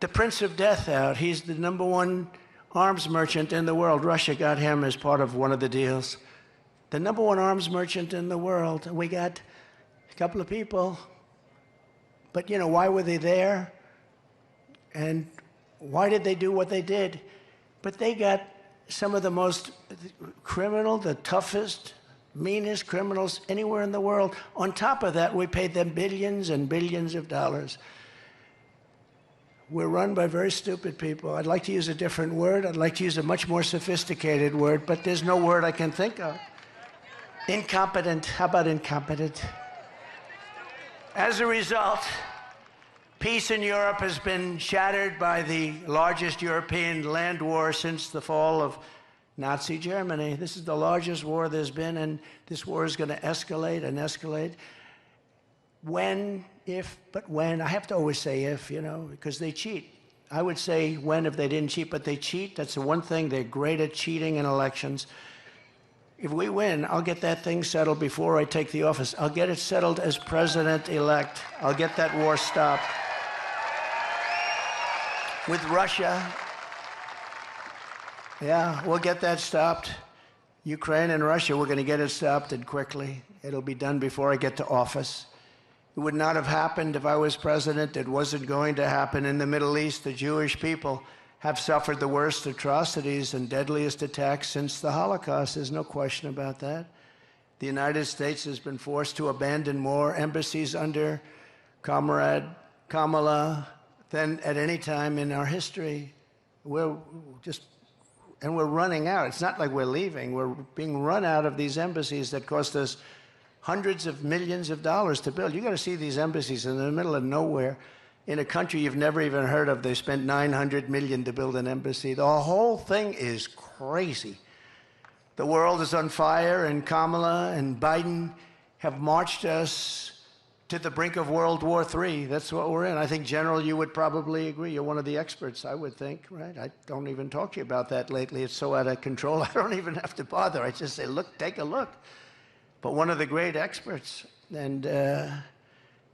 Speaker 10: the Prince of Death out. He's the #1 arms merchant in the world. Russia got him as part of one of the deals. The #1 arms merchant in the world. And we got a couple of people. But, you know, why were they there? And why did they do what they did? But they got some of the most criminal, the toughest, meanest criminals anywhere in the world. On top of that, we paid them billions and billions of dollars. We're run by very stupid people. I'd like to use a different word. I'd like to use a much more sophisticated word, but there's no word I can think of. Incompetent. How about incompetent? As a result, peace in Europe has been shattered by the largest European land war since the fall of Nazi Germany. This is the largest war there's been, and this war is going to escalate and escalate. When, if, but when. I have to always say if, you know, because they cheat. I would say when if they didn't cheat, but they cheat. That's the one thing. They're great at cheating in elections. If we win, I'll get that thing settled before I take the office. I'll get it settled as president-elect. I'll get that war stopped. With Russia, yeah, we'll get that stopped. Ukraine and Russia, we're going to get it stopped, and quickly. It'll be done before I get to office. It would not have happened if I was president. It wasn't going to happen in the Middle East. The Jewish people have suffered the worst atrocities and deadliest attacks since the Holocaust. There's no question about that. The United States has been forced to abandon more embassies under Comrade Kamala than at any time in our history. We're running out. It's not like we're leaving. We're being run out of these embassies that cost us hundreds of millions of dollars to build. You got to see these embassies in the middle of nowhere in a country you've never even heard of. They spent $900 million to build an embassy. The whole thing is crazy. The world is on fire, and Kamala and Biden have marched us to the brink of World War III. That's what we're in. I think, General, you would probably agree. You're one of the experts, I would think, right? I don't even talk to you about that lately. It's so out of control, I don't even have to bother. I just say, look, take a look. But one of the great experts, and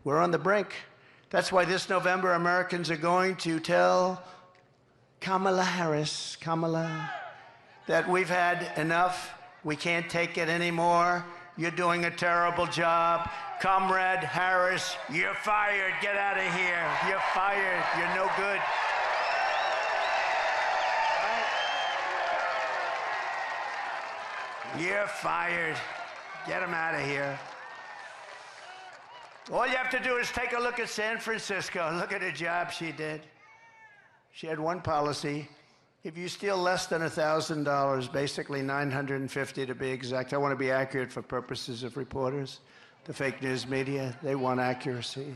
Speaker 10: we're on the brink. That's why this November, Americans are going to tell Kamala Harris, that we've had enough. We can't take it anymore. You're doing a terrible job. Comrade Harris, you're fired. Get out of here. You're fired. You're no good. You're fired. Get him out of here. All you have to do is take a look at San Francisco. Look at the job she did. She had one policy. If you steal less than $1,000, basically $950 to be exact, I want to be accurate for purposes of reporters, the fake news media, they want accuracy.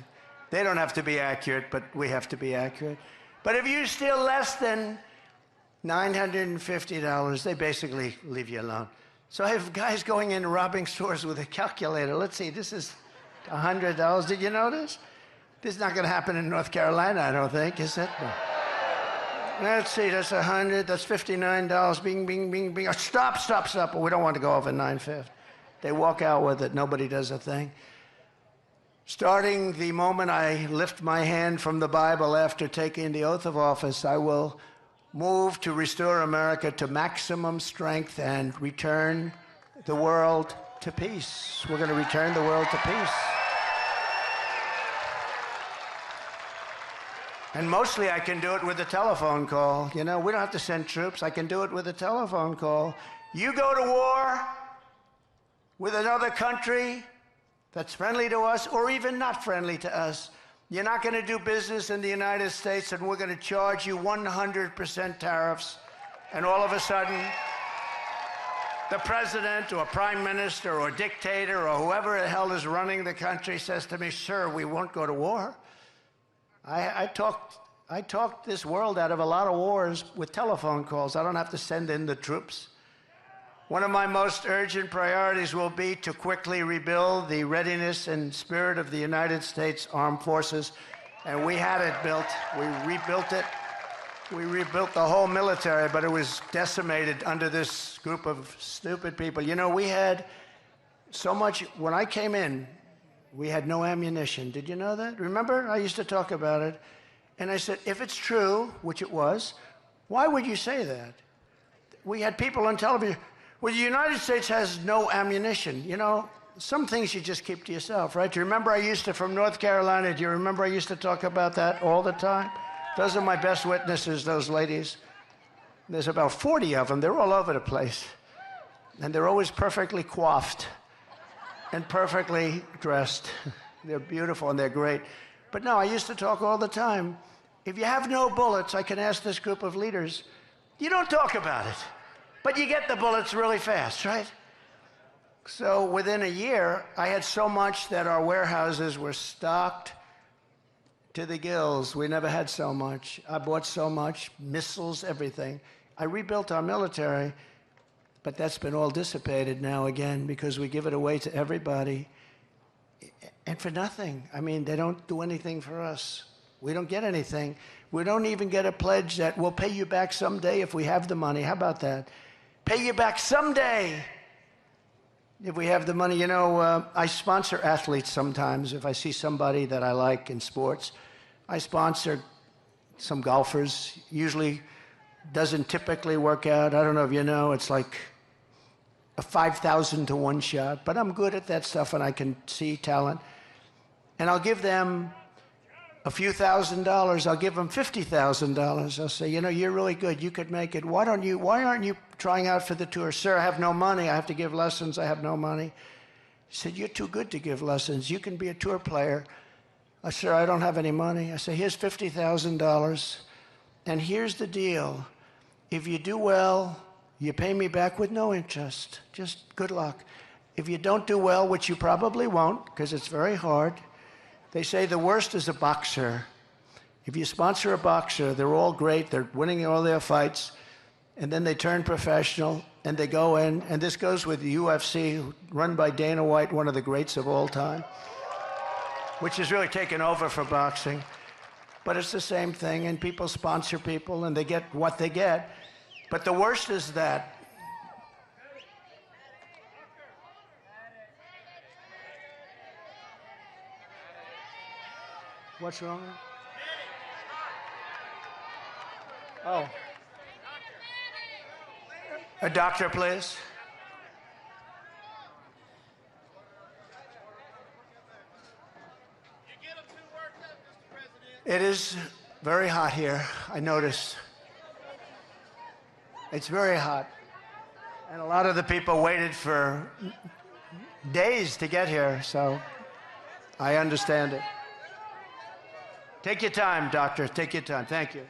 Speaker 10: They don't have to be accurate, but we have to be accurate. But if you steal less than $950, they basically leave you alone. So I have guys going in robbing stores with a calculator. Let's see, this is $100. Did you notice? This is not going to happen in North Carolina, I don't think, is it? No. Let's see, that's 100, that's $59. Bing, bing, bing, bing. Stop, stop, stop. We don't want to go over 950. They walk out with it. Nobody does a thing. Starting the moment I lift my hand from the Bible after taking the oath of office, I will move to restore America to maximum strength and return the world to peace. We're going to return the world to peace. And mostly I can do it with a telephone call. You know, we don't have to send troops. I can do it with a telephone call. You go to war with another country that's friendly to us or even not friendly to us. You're not going to do business in the United States, and we're going to charge you 100% tariffs. And all of a sudden, the president or prime minister or dictator or whoever the hell is running the country says to me, sir, we won't go to war. I talked this world out of a lot of wars with telephone calls. I don't have to send in the troops. One of my most urgent priorities will be to quickly rebuild the readiness and spirit of the United States Armed Forces. And we had it built. We rebuilt it. We rebuilt the whole military, but it was decimated under this group of stupid people. You know, we had so much, when I came in, we had no ammunition. Did you know that? Remember? I used to talk about it. And I said, if it's true, which it was, why would you say that? We had people on television, well, the United States has no ammunition. You know, some things you just keep to yourself, right? Do you remember I used to, from North Carolina, do you remember I used to talk about that all the time? Those are my best witnesses, those ladies. There's about 40 of them. They're all over the place. And they're always perfectly coiffed and perfectly dressed. They're beautiful and they're great. But no, I used to talk all the time. If you have no bullets, I can ask this group of leaders, you don't talk about it, but you get the bullets really fast, right? So within a year, I had so much that our warehouses were stocked to the gills. We never had so much. I bought so much, missiles, everything. I rebuilt our military, but that's been all dissipated now again because we give it away to everybody. And for nothing. I mean, they don't do anything for us. We don't get anything. We don't even get a pledge that we'll pay you back someday if we have the money. How about that? Pay you back someday if we have the money. You know, I sponsor athletes sometimes. If I see somebody that I like in sports, I sponsor some golfers. Usually doesn't typically work out. I don't know if you know, it's like a 5,000 to 1 shot, but I'm good at that stuff and I can see talent. And I'll give them a few $1,000s. I'll give them $50,000. I'll say, you know, you're really good. You could make it. Why aren't you trying out for the tour? Sir, I have no money. I have to give lessons. I have no money. He said, you're too good to give lessons. You can be a tour player. I said, sir, I don't have any money. I said, here's $50,000. And here's the deal. If you do well, you pay me back with no interest. Just good luck. If you don't do well, which you probably won't, because it's very hard, they say the worst is a boxer. If you sponsor a boxer, they're all great, they're winning all their fights, and then they turn professional, and they go in, and this goes with the UFC, run by Dana White, one of the greats of all time, which has really taken over for boxing. But it's the same thing, and people sponsor people, and they get what they get. But the worst is that what's wrong? Oh. A doctor, please. It is very hot here, I noticed. It's very hot. And a lot of the people waited for days to get here, so I understand it. Take your time, doctor. Take your time. Thank you.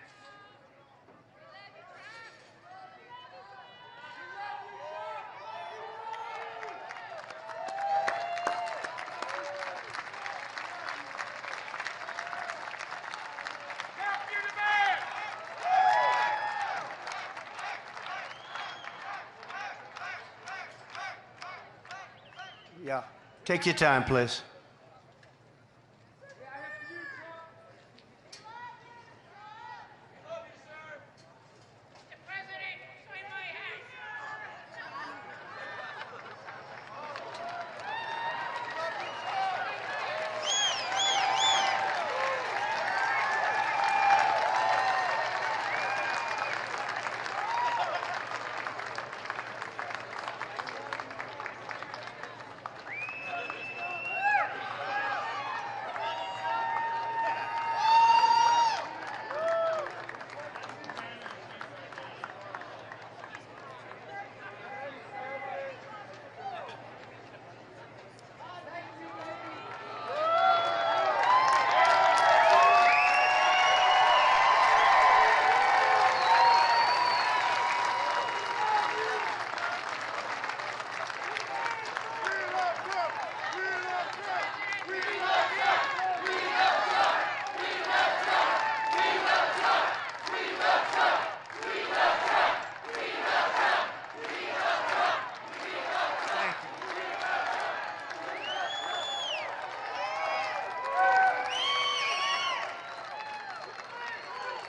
Speaker 10: Yeah. Take your time, please.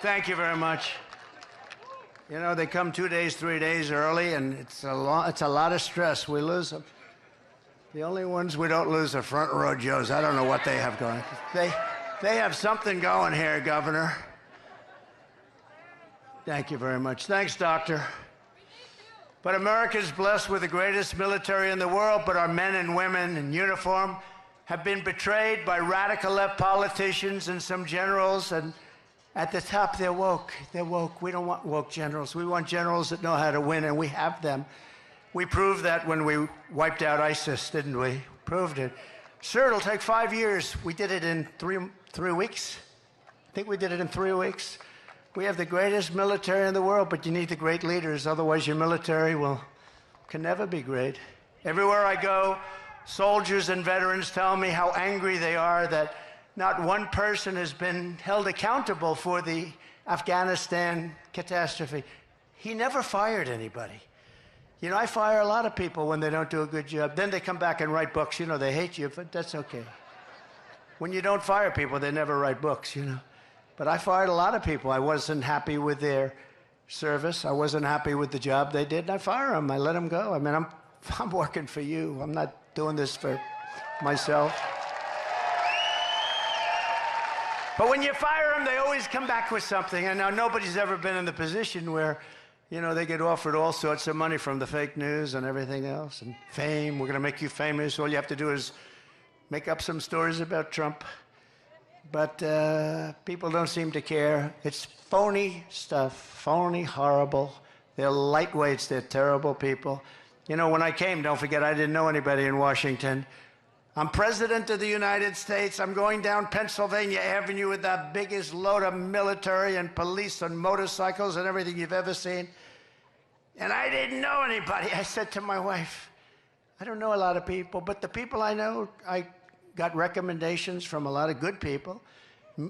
Speaker 10: Thank you very much. You know, they come 2 days, 3 days early, and it's a lot of stress. We lose them. The only ones we don't lose are front row Joes. I don't know what they have going. They have something going here, Governor. Thank you very much. Thanks, Doctor. But America's blessed with the greatest military in the world, but our men and women in uniform have been betrayed by radical left politicians and some generals, and at the top, they're woke. They're woke. We don't want woke generals. We want generals that know how to win, and we have them. We proved that when we wiped out ISIS, didn't we? Proved it. Sir, it'll take 5 years. We did it in three weeks. I think we did it in 3 weeks. We have the greatest military in the world, but you need the great leaders. Otherwise, your military can never be great. Everywhere I go, soldiers and veterans tell me how angry they are that not one person has been held accountable for the Afghanistan catastrophe. He never fired anybody. You know, I fire a lot of people when they don't do a good job. Then they come back and write books. You know, they hate you, but that's okay. When you don't fire people, they never write books, you know. But I fired a lot of people. I wasn't happy with their service. I wasn't happy with the job they did, and I fire them. I let them go. I mean, I'm working for you. I'm not doing this for myself. But when you fire them, they always come back with something. And now nobody's ever been in the position where, you know, they get offered all sorts of money from the fake news and everything else, and fame. We're going to make you famous. All you have to do is make up some stories about Trump. But people don't seem to care. It's phony stuff, phony, horrible. They're lightweights. They're terrible people. You know, when I came, don't forget, I didn't know anybody in Washington. I'm President of the United States. I'm going down Pennsylvania Avenue with the biggest load of military and police and motorcycles and everything you've ever seen. And I didn't know anybody. I said to my wife, I don't know a lot of people, but the people I know, I got recommendations from a lot of good people,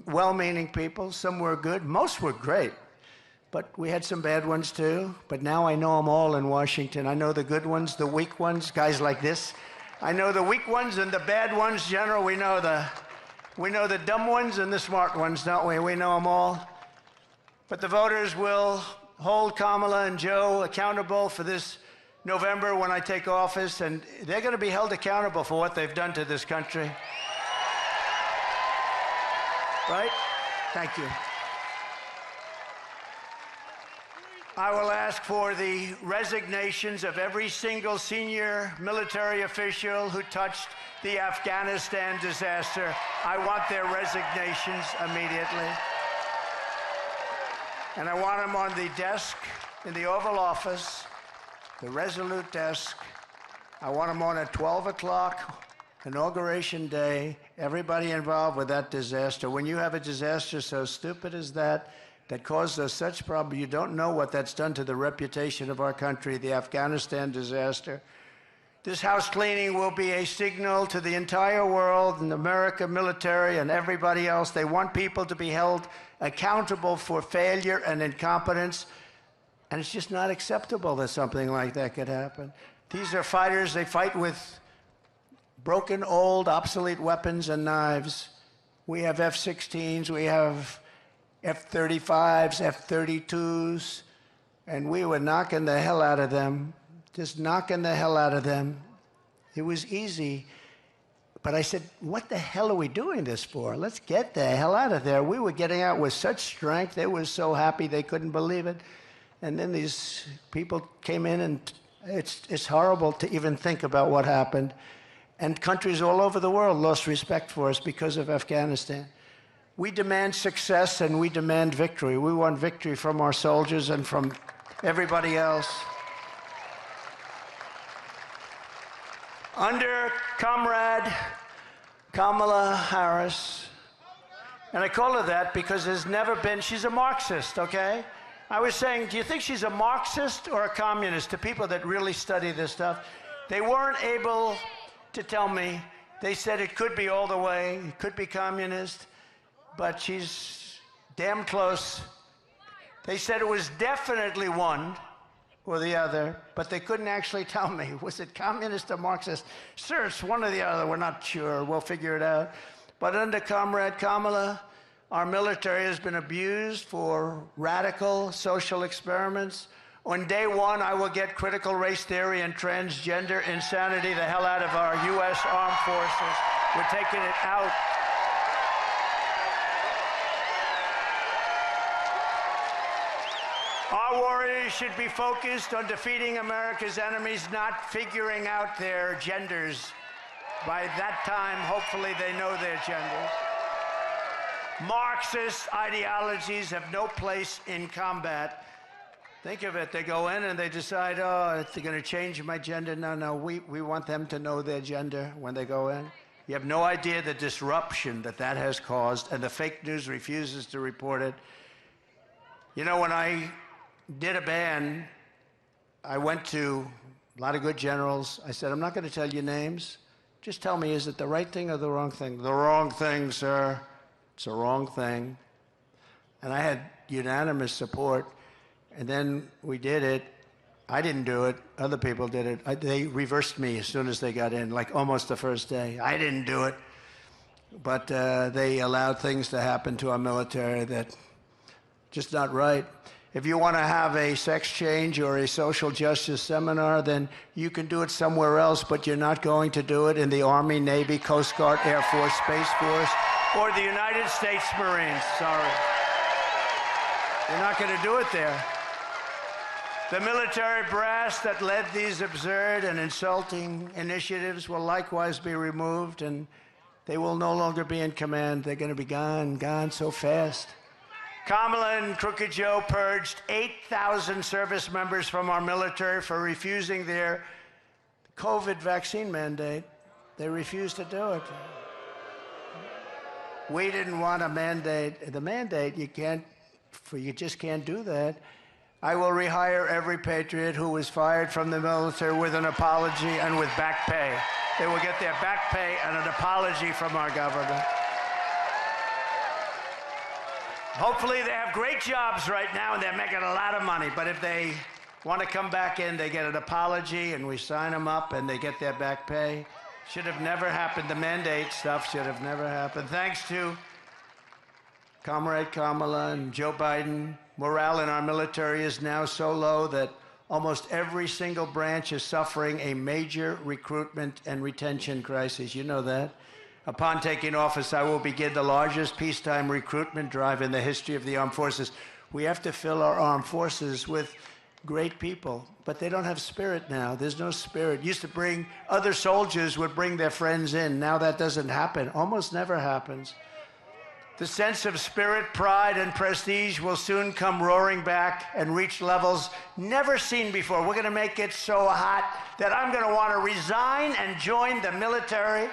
Speaker 10: well-meaning people. Some were good. Most were great. But we had some bad ones too. But now I know them all in Washington. I know the good ones, the weak ones, guys like this. I know the weak ones and the bad ones, General. We know the dumb ones and the smart ones, don't we? We know them all. But the voters will hold Kamala and Joe accountable for this November when I take office, and they're going to be held accountable for what they've done to this country. Right? Thank you. I will ask for the resignations of every single senior military official who touched the Afghanistan disaster. I want their resignations immediately. And I want them on the desk in the Oval Office, the Resolute desk. I want them on at 12 o'clock, Inauguration Day. Everybody involved with that disaster. When you have a disaster so stupid as that caused us such problems, you don't know what that's done to the reputation of our country, the Afghanistan disaster. This house cleaning will be a signal to the entire world and America military and everybody else. They want people to be held accountable for failure and incompetence. And it's just not acceptable that something like that could happen. These are fighters. They fight with broken, old, obsolete weapons and knives. We have F-16s. We have F-35s, F-32s. And we were knocking the hell out of them, just knocking the hell out of them. It was easy. But I said, what the hell are we doing this for? Let's get the hell out of there. We were getting out with such strength. They were so happy they couldn't believe it. And then these people came in, and it's horrible to even think about what happened. And countries all over the world lost respect for us because of Afghanistan. We demand success and we demand victory. We want victory from our soldiers and from everybody else. Under Comrade Kamala Harris, and I call her that because there's never been, she's a Marxist, okay? I was saying, do you think she's a Marxist or a communist? To people that really study this stuff, they weren't able to tell me. They said it could be all the way, it could be communist, but she's damn close. They said it was definitely one or the other, but they couldn't actually tell me. Was it communist or Marxist? Sir, it's one or the other. We're not sure. We'll figure it out. But under Comrade Kamala, Our military has been abused for radical social experiments. On day one, I will get critical race theory and transgender insanity the hell out of our U.S. Armed Forces. We're taking it out. Our warriors should be focused on defeating America's enemies, not figuring out their genders. By that time, hopefully they know their genders. Marxist ideologies have no place in combat. Think of it, they go in and they decide, oh, they're going to change my gender. No, we want them to know their gender when they go in. You have no idea the disruption that has caused, and the fake news refuses to report it. You know, when I did a ban, I went to a lot of good generals. I said, I'm not going to tell you names. Just tell me, is it the right thing or the wrong thing? The wrong thing, sir. It's the wrong thing. And I had unanimous support. And then we did it. I didn't do it. Other people did it. They reversed me as soon as they got in, like almost the first day. I didn't do it. But they allowed things to happen to our military that just not right. If you want to have a sex change or a social justice seminar, then you can do it somewhere else, but you're not going to do it in the Army, Navy, Coast Guard, Air Force, Space Force, or the United States Marines. Sorry. You're not going to do it there. The military brass that led these absurd and insulting initiatives will likewise be removed, and they will no longer be in command. They're going to be gone so fast. Kamala and Crooked Joe purged 8,000 service members from our military for refusing their COVID vaccine mandate. They refused to do it. We didn't want a mandate. The mandate, you just can't do that. I will rehire every patriot who was fired from the military with an apology and with back pay. They will get their back pay and an apology from our government. Hopefully they have great jobs right now and they're making a lot of money, but if they want to come back in, they get an apology and we sign them up and they get their back pay. Should have never happened. The mandate stuff should have never happened. Thanks to Comrade Kamala and Joe Biden, morale in our military is now so low that almost every single branch is suffering a major recruitment and retention crisis. You know that. Upon taking office, I will begin the largest peacetime recruitment drive in the history of the armed forces. We have to fill our armed forces with great people, but they don't have spirit now. There's no spirit. Used to bring, other soldiers would bring their friends in. Now that doesn't happen. Almost never happens. The sense of spirit, pride, and prestige will soon come roaring back and reach levels never seen before. We're going to make it so hot that I'm going to want to resign and join the military.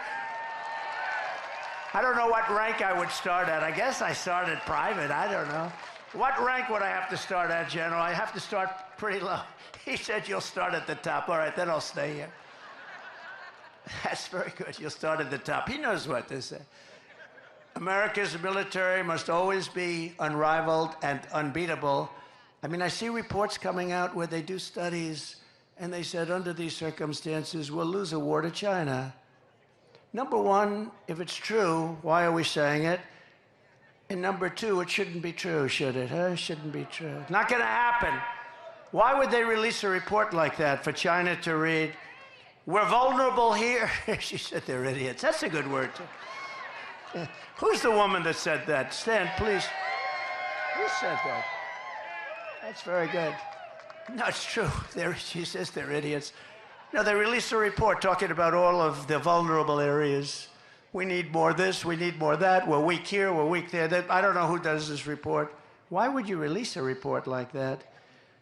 Speaker 10: I don't know what rank I would start at. I guess I started private. I don't know. What rank would I have to start at, General? I have to start pretty low. He said you'll start at the top. All right, then I'll stay here. That's very good. You'll start at the top. He knows what to say. America's military must always be unrivaled and unbeatable. I mean, I see reports coming out where they do studies, and they said under these circumstances, we'll lose a war to China. Number one, if it's true, why are we saying it? And number two, it shouldn't be true, should it? It shouldn't be true. Not going to happen. Why would they release a report like that for China to read? We're vulnerable here. She said they're idiots. That's a good word, too. Who's the woman that said that? Stand, please. Who said that? That's very good. No, it's true. She says they're idiots. No, they released a report talking about all of the vulnerable areas. We need more this, we need more that. We're weak here, we're weak there. I don't know who does this report. Why would you release a report like that?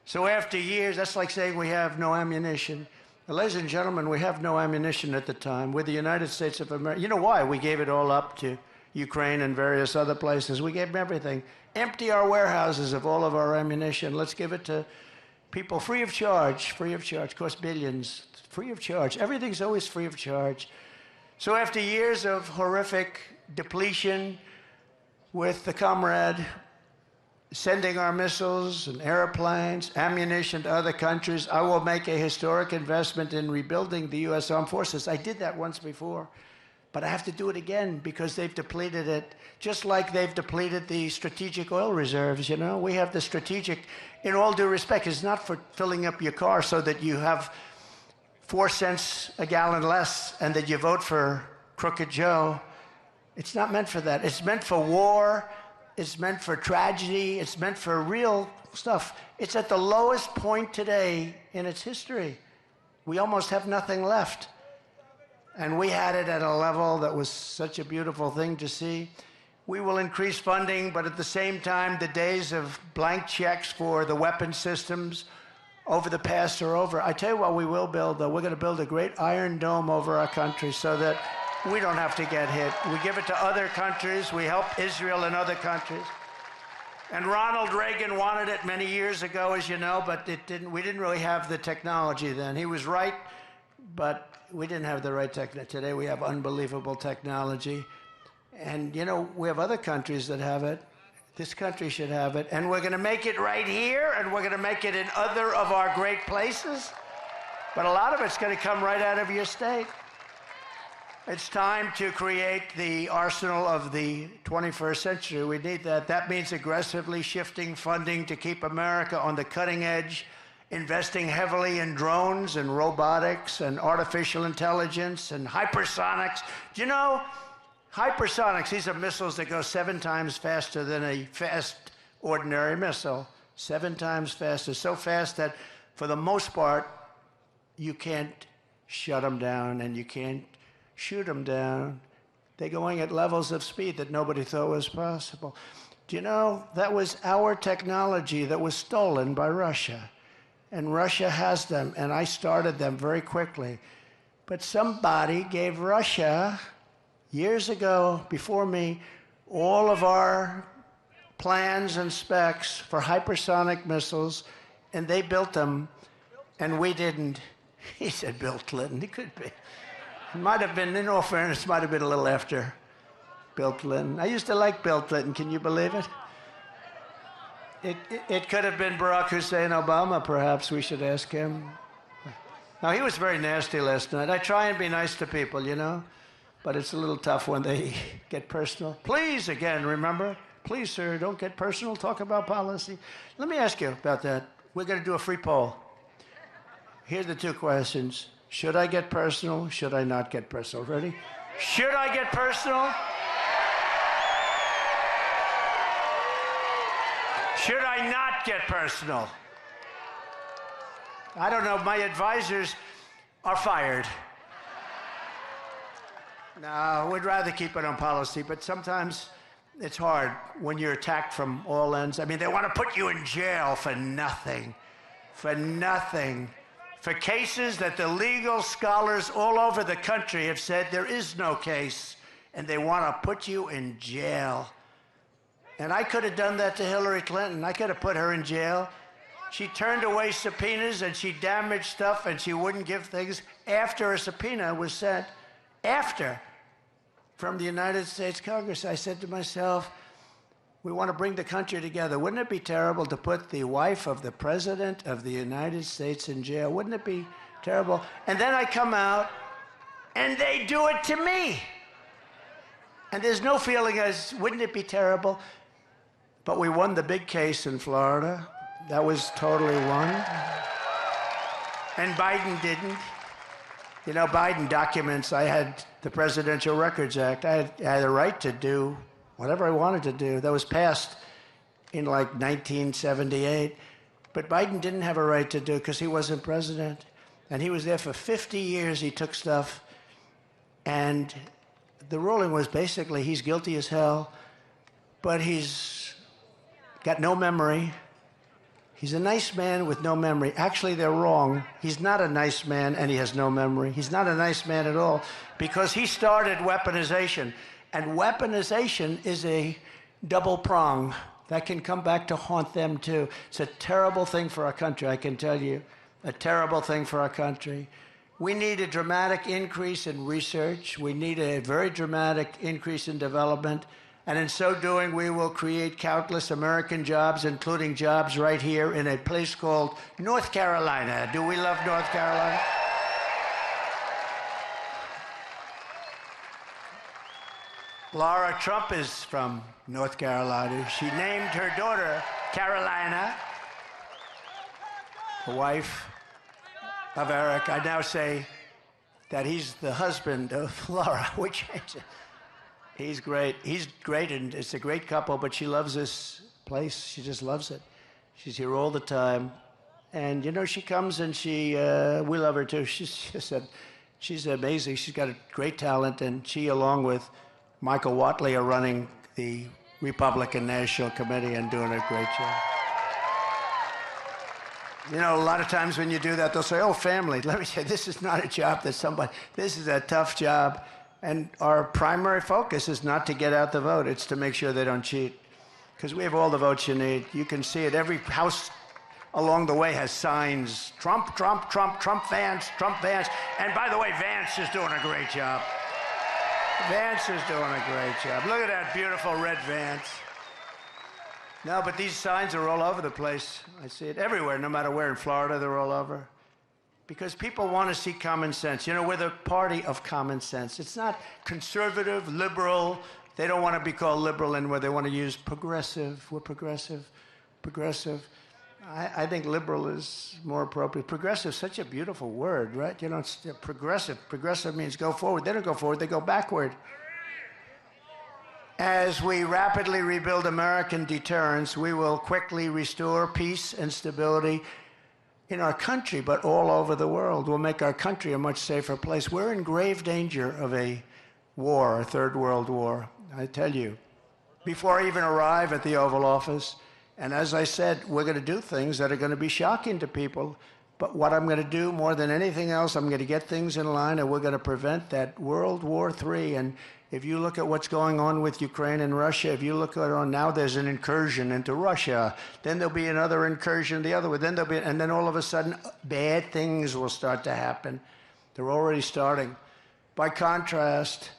Speaker 10: So after years, that's like saying we have no ammunition. Ladies and gentlemen, we have no ammunition at the time. We're the United States of America. You know why? We gave it all up to Ukraine and various other places. We gave them everything. Empty our warehouses of all of our ammunition. Let's give it to people free of charge, cost billions, free of charge. Everything's always free of charge. So after years of horrific depletion with the comrade sending our missiles and airplanes, ammunition to other countries, I will make a historic investment in rebuilding the U.S. Armed Forces. I did that once before. But I have to do it again because they've depleted it, just like they've depleted the strategic oil reserves, you know? We have the strategic, in all due respect, it's not for filling up your car so that you have 4 cents a gallon less and that you vote for Crooked Joe. It's not meant for that. It's meant for war. It's meant for tragedy. It's meant for real stuff. It's at the lowest point today in its history. We almost have nothing left. And we had it at a level that was such a beautiful thing to see. We will increase funding, but at the same time, the days of blank checks for the weapon systems over the past are over. I tell you what we will build, though. We're going to build a great iron dome over our country so that we don't have to get hit. We give it to other countries. We help Israel and other countries. And Ronald Reagan wanted it many years ago, as you know, but we didn't really have the technology then. He was right, but we didn't have the right technology. Today we have unbelievable technology. And, you know, we have other countries that have it. This country should have it. And we're going to make it right here, and we're going to make it in other of our great places. But a lot of it's going to come right out of your state. It's time to create the arsenal of the 21st century. We need that. That means aggressively shifting funding to keep America on the cutting edge, investing heavily in drones and robotics and artificial intelligence and hypersonics. Do you know, hypersonics, these are missiles that go 7 times faster than a fast ordinary missile. 7 times faster. So fast that for the most part, you can't shut them down and you can't shoot them down. They're going at levels of speed that nobody thought was possible. Do you know, that was our technology that was stolen by Russia. And Russia has them, and I started them very quickly. But somebody gave Russia, years ago, before me, all of our plans and specs for hypersonic missiles, and they built them, and we didn't. He said Bill Clinton. It could be. It might have been, in all fairness, might have been a little after Bill Clinton. I used to like Bill Clinton. Can you believe it? It could have been Barack Hussein Obama, perhaps. We should ask him. Now, he was very nasty last night. I try and be nice to people, you know, but it's a little tough when they get personal. Please, again, remember, please, sir, don't get personal. Talk about policy. Let me ask you about that. We're going to do a free poll. Here are the 2 questions. Should I get personal? Should I not get personal? Ready? Should I get personal? Should I not get personal? I don't know. My advisors are fired. No, we'd rather keep it on policy, but sometimes it's hard when you're attacked from all ends. I mean, they want to put you in jail for nothing. For nothing. For cases that the legal scholars all over the country have said there is no case, and they want to put you in jail. And I could have done that to Hillary Clinton. I could have put her in jail. She turned away subpoenas, and she damaged stuff, and she wouldn't give things after a subpoena was sent, from the United States Congress. I said to myself, we want to bring the country together. Wouldn't it be terrible to put the wife of the President of the United States in jail? Wouldn't it be terrible? And then I come out, and they do it to me. And there's no feeling as, wouldn't it be terrible? But we won the big case in Florida. That was totally won. And Biden didn't. You know, Biden documents, I had the Presidential Records Act. I had a right to do whatever I wanted to do. That was passed in like 1978. But Biden didn't have a right to do it because he wasn't president. And he was there for 50 years. He took stuff. And the ruling was basically he's guilty as hell, but he's got no memory. He's a nice man with no memory. Actually, they're wrong. He's not a nice man, and he has no memory. He's not a nice man at all because he started weaponization. And weaponization is a double prong. That can come back to haunt them, too. It's a terrible thing for our country, I can tell you. A terrible thing for our country. We need a dramatic increase in research. We need a very dramatic increase in development. And in so doing, we will create countless American jobs, including jobs right here in a place called North Carolina. Do we love North Carolina? Laura Trump is from North Carolina. She named her daughter Carolina, the wife of Eric. I now say that he's the husband of Laura. We changed it. He's great. He's great, and it's a great couple, but she loves this place. She just loves it. She's here all the time. And, you know, she comes and we love her too. She's amazing. She's got a great talent, and she, along with Michael Watley, are running the Republican National Committee and doing a great job. You know, a lot of times when you do that, they'll say, oh, family. Let me say, this is not a job that this is a tough job. And our primary focus is not to get out the vote. It's to make sure they don't cheat. Because we have all the votes you need. You can see it. Every house along the way has signs. Trump, Trump, Trump, Trump, Vance, Trump, Vance. And by the way, Vance is doing a great job. Vance is doing a great job. Look at that beautiful red Vance. No, but these signs are all over the place. I see it everywhere, no matter where. In Florida, they're all over. Because people want to see common sense. You know, we're the party of common sense. It's not conservative, liberal. They don't want to be called liberal anymore. They want to use progressive. We're progressive. Progressive. I think liberal is more appropriate. Progressive is such a beautiful word, right? You know, it's progressive. Progressive means go forward. They don't go forward. They go backward. As we rapidly rebuild American deterrence, we will quickly restore peace and stability in our country, but all over the world. We'll make our country a much safer place. We're in grave danger of a war, a third world war, I tell you. Before I even arrive at the Oval Office, and as I said, we're going to do things that are going to be shocking to people. But what I'm going to do more than anything else, I'm going to get things in line, and we're going to prevent that World War III. And if you look at what's going on with Ukraine and Russia, if you look at it now, there's an incursion into Russia. Then there'll be another incursion the other way. Then there'll be, and then all of a sudden, bad things will start to happen. They're already starting. By contrast,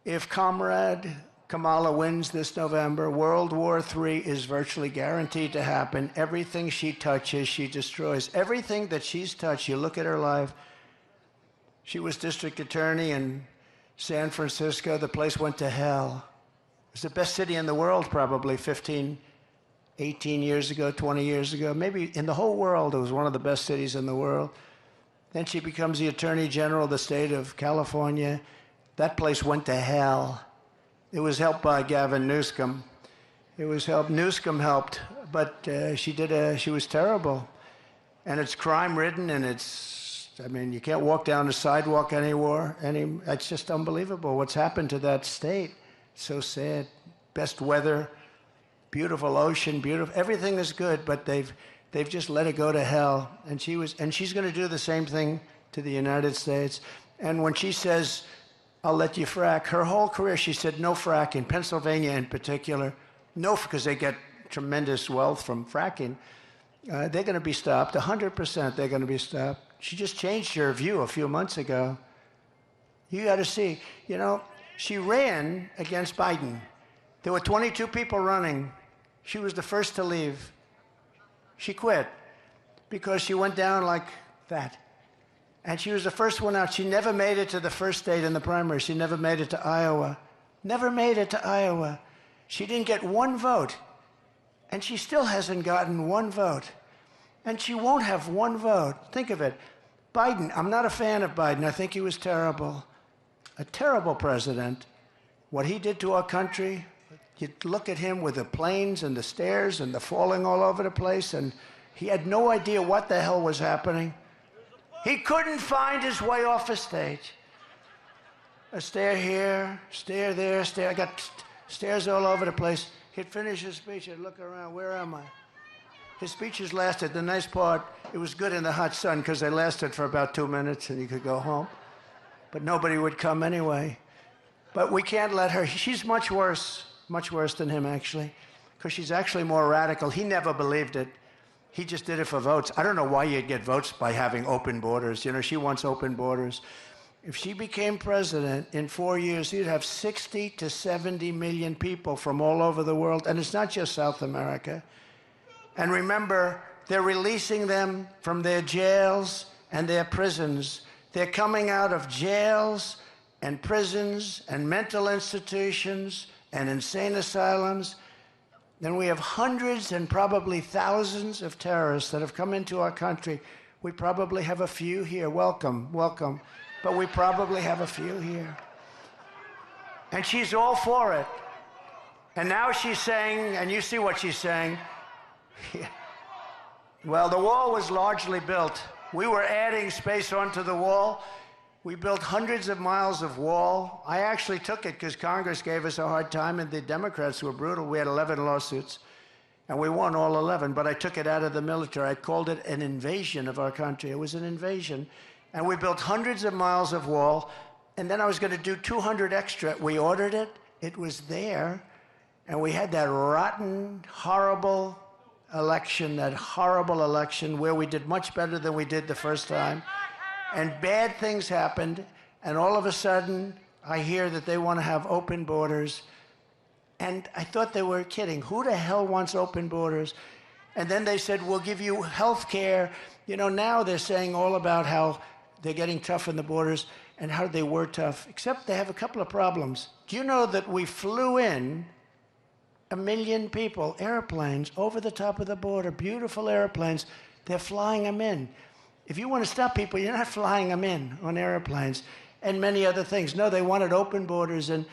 Speaker 10: if Comrade Kamala wins this November, World War III is virtually guaranteed to happen. Everything she touches, she destroys. Everything that she's touched, you look at her life. She was district attorney in San Francisco. The place went to hell. It was the best city in the world probably 15, 18 years ago, 20 years ago. Maybe in the whole world, it was one of the best cities in the world. Then she becomes the Attorney General of the state of California. That place went to hell. It was helped by Gavin Newsom. Newsom helped, but she was terrible. And it's crime-ridden, and I mean, you can't walk down the sidewalk anymore. It's just unbelievable what's happened to that state. So sad. Best weather, beautiful ocean, everything is good, but they've just let it go to hell. And she's going to do the same thing to the United States. And when she says, I'll let you frack. Her whole career, she said no frack, in Pennsylvania in particular. No, because they get tremendous wealth from fracking. They're going to be stopped. 100% they're going to be stopped. She just changed her view a few months ago. You got to see. You know, she ran against Biden. There were 22 people running. She was the first to leave. She quit because she went down like that. And she was the first one out. She never made it to the first state in the primary. She never made it to Iowa. Never made it to Iowa. She didn't get one vote. And she still hasn't gotten one vote. And she won't have one vote. Think of it. Biden, I'm not a fan of Biden. I think he was terrible. A terrible president. What he did to our country, you look at him with the planes and the stairs and the falling all over the place, and he had no idea what the hell was happening. He couldn't find his way off a stage. A stair here, stair there, stair. I got stairs all over the place. He'd finish his speech. I'd look around. Where am I? His speeches lasted. The nice part, it was good in the hot sun because they lasted for about 2 minutes and you could go home. But nobody would come anyway. But we can't let her. She's much worse than him, actually, because she's actually more radical. He never believed it. He just did it for votes. I don't know why you'd get votes by having open borders. You know, she wants open borders. If she became president in 4 years, you'd have 60 to 70 million people from all over the world. And it's not just South America. And remember, they're releasing them from their jails and their prisons. They're coming out of jails and prisons and mental institutions and insane asylums, then we have hundreds and probably thousands of terrorists that have come into our country. We probably have a few here. Welcome, welcome. But we probably have a few here. And she's all for it. And now she's saying, and you see what she's saying, well, the wall was largely built. We were adding space onto the wall. We built hundreds of miles of wall. I actually took it because Congress gave us a hard time and the Democrats were brutal. We had 11 lawsuits and we won all 11, but I took it out of the military. I called it an invasion of our country. It was an invasion. And we built hundreds of miles of wall, and then I was going to do 200 extra. We ordered it. It was there. And we had that rotten, horrible election where we did much better than we did the first time. And bad things happened, and all of a sudden, I hear that they want to have open borders. And I thought they were kidding. Who the hell wants open borders? And then they said, we'll give you health care. You know, now they're saying all about how they're getting tough in the borders and how they were tough, except they have a couple of problems. Do you know that we flew in 1 million people, airplanes, over the top of the border, beautiful airplanes. They're flying them in. If you want to stop people, you're not flying them in on airplanes and many other things. No, they wanted open borders, and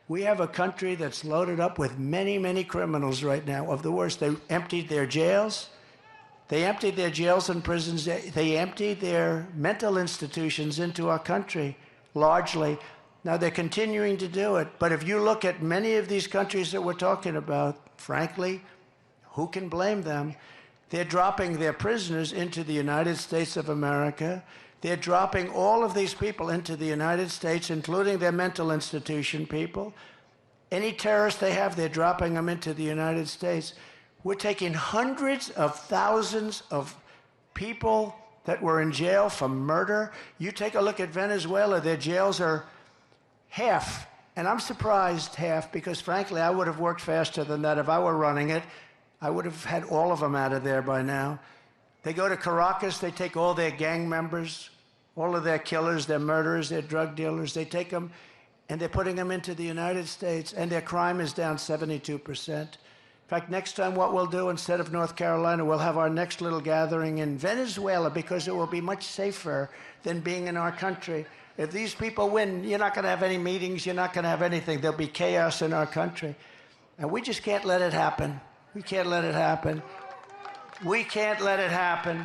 Speaker 10: we have a country that's loaded up with many, many criminals right now, of the worst. They emptied their jails. They emptied their jails and prisons. They emptied their mental institutions into our country, largely. Now, they're continuing to do it. But if you look at many of these countries that we're talking about, frankly, who can blame them? They're dropping their prisoners into the United States of America. They're dropping all of these people into the United States, including their mental institution people. Any terrorist they have, they're dropping them into the United States. We're taking hundreds of thousands of people that were in jail for murder. You take a look at Venezuela, their jails are half. And I'm surprised half, because frankly, I would have worked faster than that if I were running it. I would have had all of them out of there by now. They go to Caracas, they take all their gang members, all of their killers, their murderers, their drug dealers, they take them and they're putting them into the United States, and their crime is down 72%. In fact, next time what we'll do, instead of North Carolina, we'll have our next little gathering in Venezuela, because it will be much safer than being in our country. If these people win, you're not going to have any meetings, you're not going to have anything. There'll be chaos in our country. And we just can't let it happen. We can't let it happen. We can't let it happen.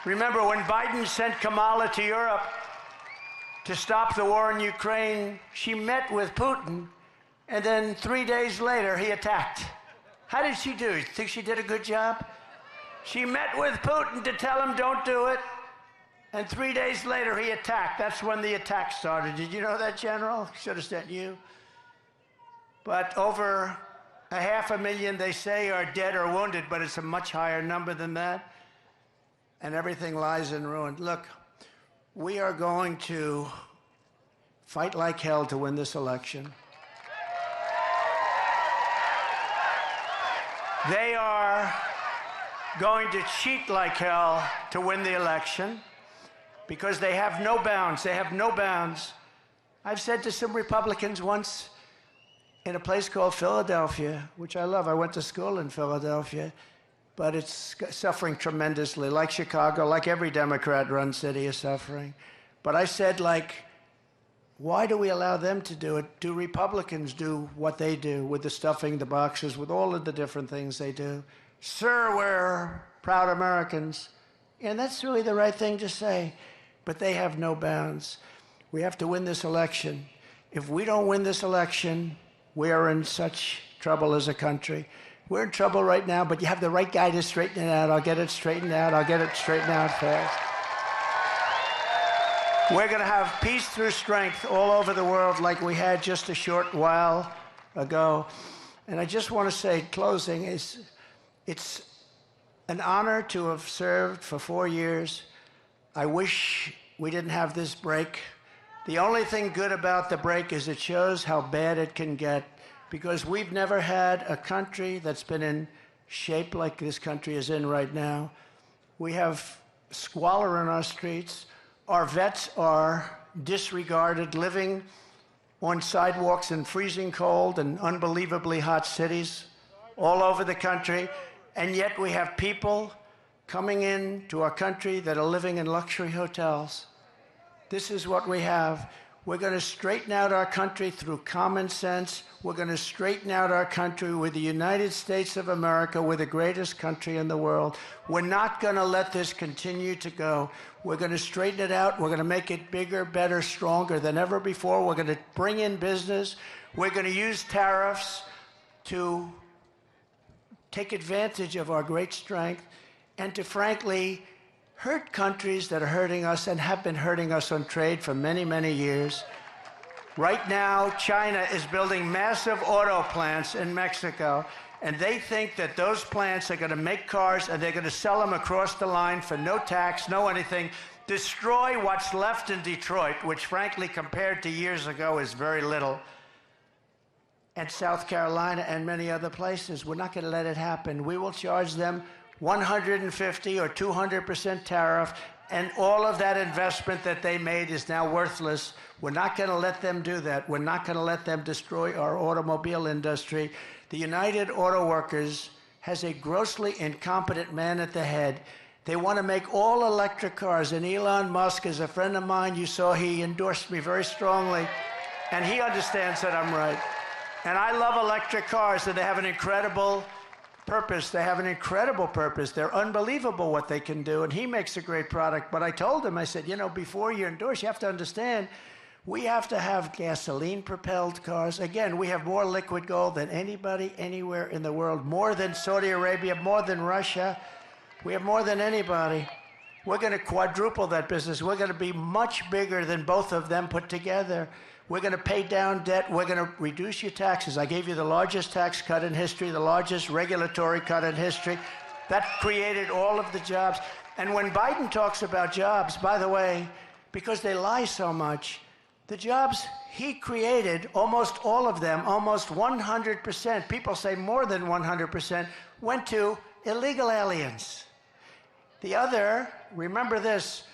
Speaker 10: Remember when Biden sent Kamala to Europe to stop the war in Ukraine, she met with Putin, and then 3 days later he attacked. How did she do? You think she did a good job? She met with Putin to tell him don't do it, and 3 days later he attacked. That's when the attack started. Did you know that, General? Should have sent you. But over 500,000, they say, are dead or wounded, but it's a much higher number than that. And everything lies in ruin. Look, we are going to fight like hell to win this election. They are going to cheat like hell to win the election, because they have no bounds. They have no bounds. I've said to some Republicans once, in a place called Philadelphia, which I love. I went to school in Philadelphia, but it's suffering tremendously, like Chicago, like every Democrat-run city is suffering. But I said, like, why do we allow them to do it? Do Republicans do what they do with the stuffing the boxes, with all of the different things they do? Sir, we're proud Americans. And that's really the right thing to say. But they have no bounds. We have to win this election. If we don't win this election, we are in such trouble as a country. We're in trouble right now, but you have the right guy to straighten it out. I'll get it straightened out. I'll get it straightened out fast. We're going to have peace through strength all over the world like we had just a short while ago. And I just want to say, closing, it's an honor to have served for 4 years. I wish we didn't have this break. The only thing good about the break is it shows how bad it can get, because we've never had a country that's been in shape like this country is in right now. We have squalor in our streets. Our vets are disregarded, living on sidewalks in freezing cold and unbelievably hot cities all over the country. And yet we have people coming in to our country that are living in luxury hotels. This is what we have. We're going to straighten out our country through common sense. We're going to straighten out our country with the United States of America. We're the greatest country in the world. We're not going to let this continue to go. We're going to straighten it out. We're going to make it bigger, better, stronger than ever before. We're going to bring in business. We're going to use tariffs to take advantage of our great strength and to, frankly, hurt countries that are hurting us and have been hurting us on trade for many, many years. Right now, China is building massive auto plants in Mexico, and they think that those plants are going to make cars and they're going to sell them across the line for no tax, no anything, destroy what's left in Detroit, which frankly, compared to years ago, is very little, and South Carolina and many other places. We're not going to let it happen. We will charge them 150 or 200% tariff, and all of that investment that they made is now worthless. We're not going to let them do that. We're not going to let them destroy our automobile industry. The United Auto Workers has a grossly incompetent man at the head. They want to make all electric cars, and Elon Musk is a friend of mine. You saw he endorsed me very strongly, and he understands that I'm right. And I love electric cars, and they have an incredible purpose. They have an incredible purpose. They're unbelievable what they can do, and he makes a great product. But I told him, I said, you know, before you endorse, you have to understand, we have to have gasoline-propelled cars. Again, we have more liquid gold than anybody anywhere in the world, more than Saudi Arabia, more than Russia. We have more than anybody. We're going to quadruple that business. We're going to be much bigger than both of them put together. We're going to pay down debt. We're going to reduce your taxes. I gave you the largest tax cut in history, the largest regulatory cut in history. That created all of the jobs. And when Biden talks about jobs, by the way, because they lie so much, the jobs he created, almost all of them, almost 100%, people say more than 100%, went to illegal aliens. The other, remember this,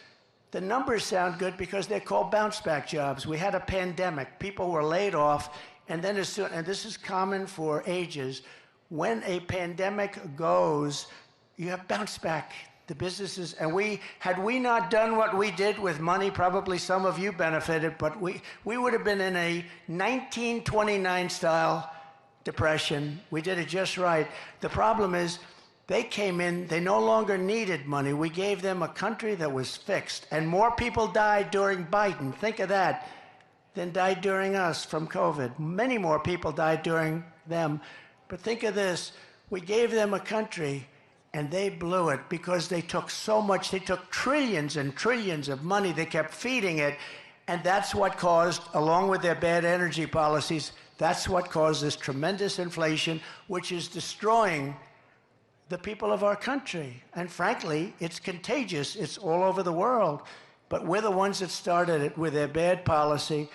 Speaker 10: the numbers sound good because they're called bounce-back jobs. We had a pandemic. People were laid off, and then as soon, and this is common for ages, when a pandemic goes, you have bounce-back. The businesses, and had we not done what we did with money, probably some of you benefited, but we would have been in a 1929-style depression. We did it just right. The problem is, they came in, they no longer needed money. We gave them a country that was fixed. And more people died during Biden, think of that, than died during us from COVID. Many more people died during them. But think of this, we gave them a country and they blew it because they took so much, they took trillions and trillions of money, they kept feeding it. And that's what caused, along with their bad energy policies, that's what caused this tremendous inflation, which is destroying the people of our country. And frankly, it's contagious. It's all over the world. But we're the ones that started it with their bad policy.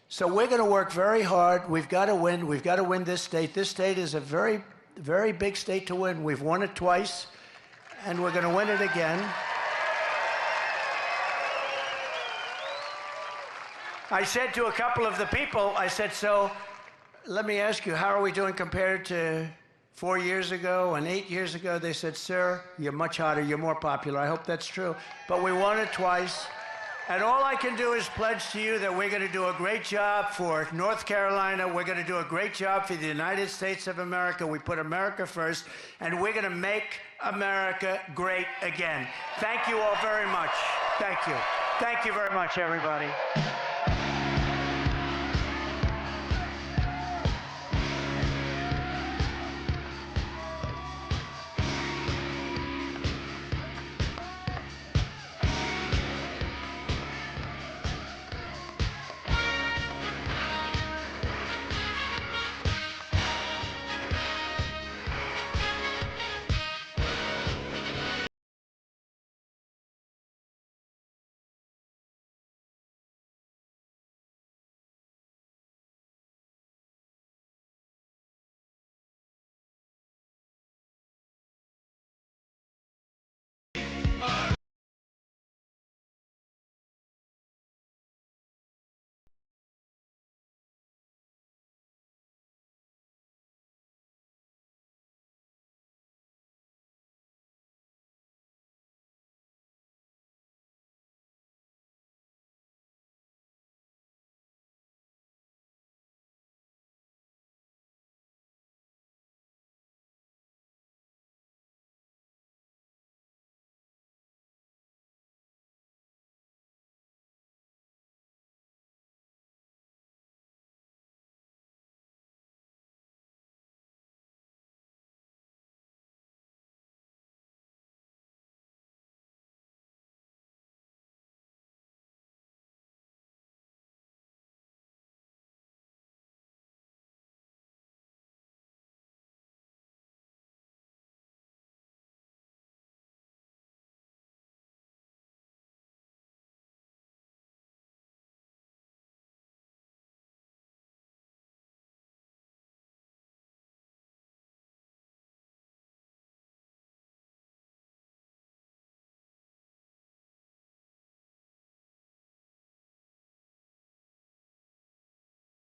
Speaker 10: So we're going to work very hard. We've got to win. We've got to win this state. This state is a very, very big state to win. We've won it twice, and we're going to win it again. I said to a couple of the people, I said, so let me ask you, how are we doing compared to 4 years ago and 8 years ago? They said, sir, you're much hotter, you're more popular. I hope that's true. But we won it twice. And all I can do is pledge to you that we're going to do a great job for North Carolina. We're going to do a great job for the United States of America. We put America first, and we're going to make America great again. Thank you all very much. Thank you. Thank you very much, everybody.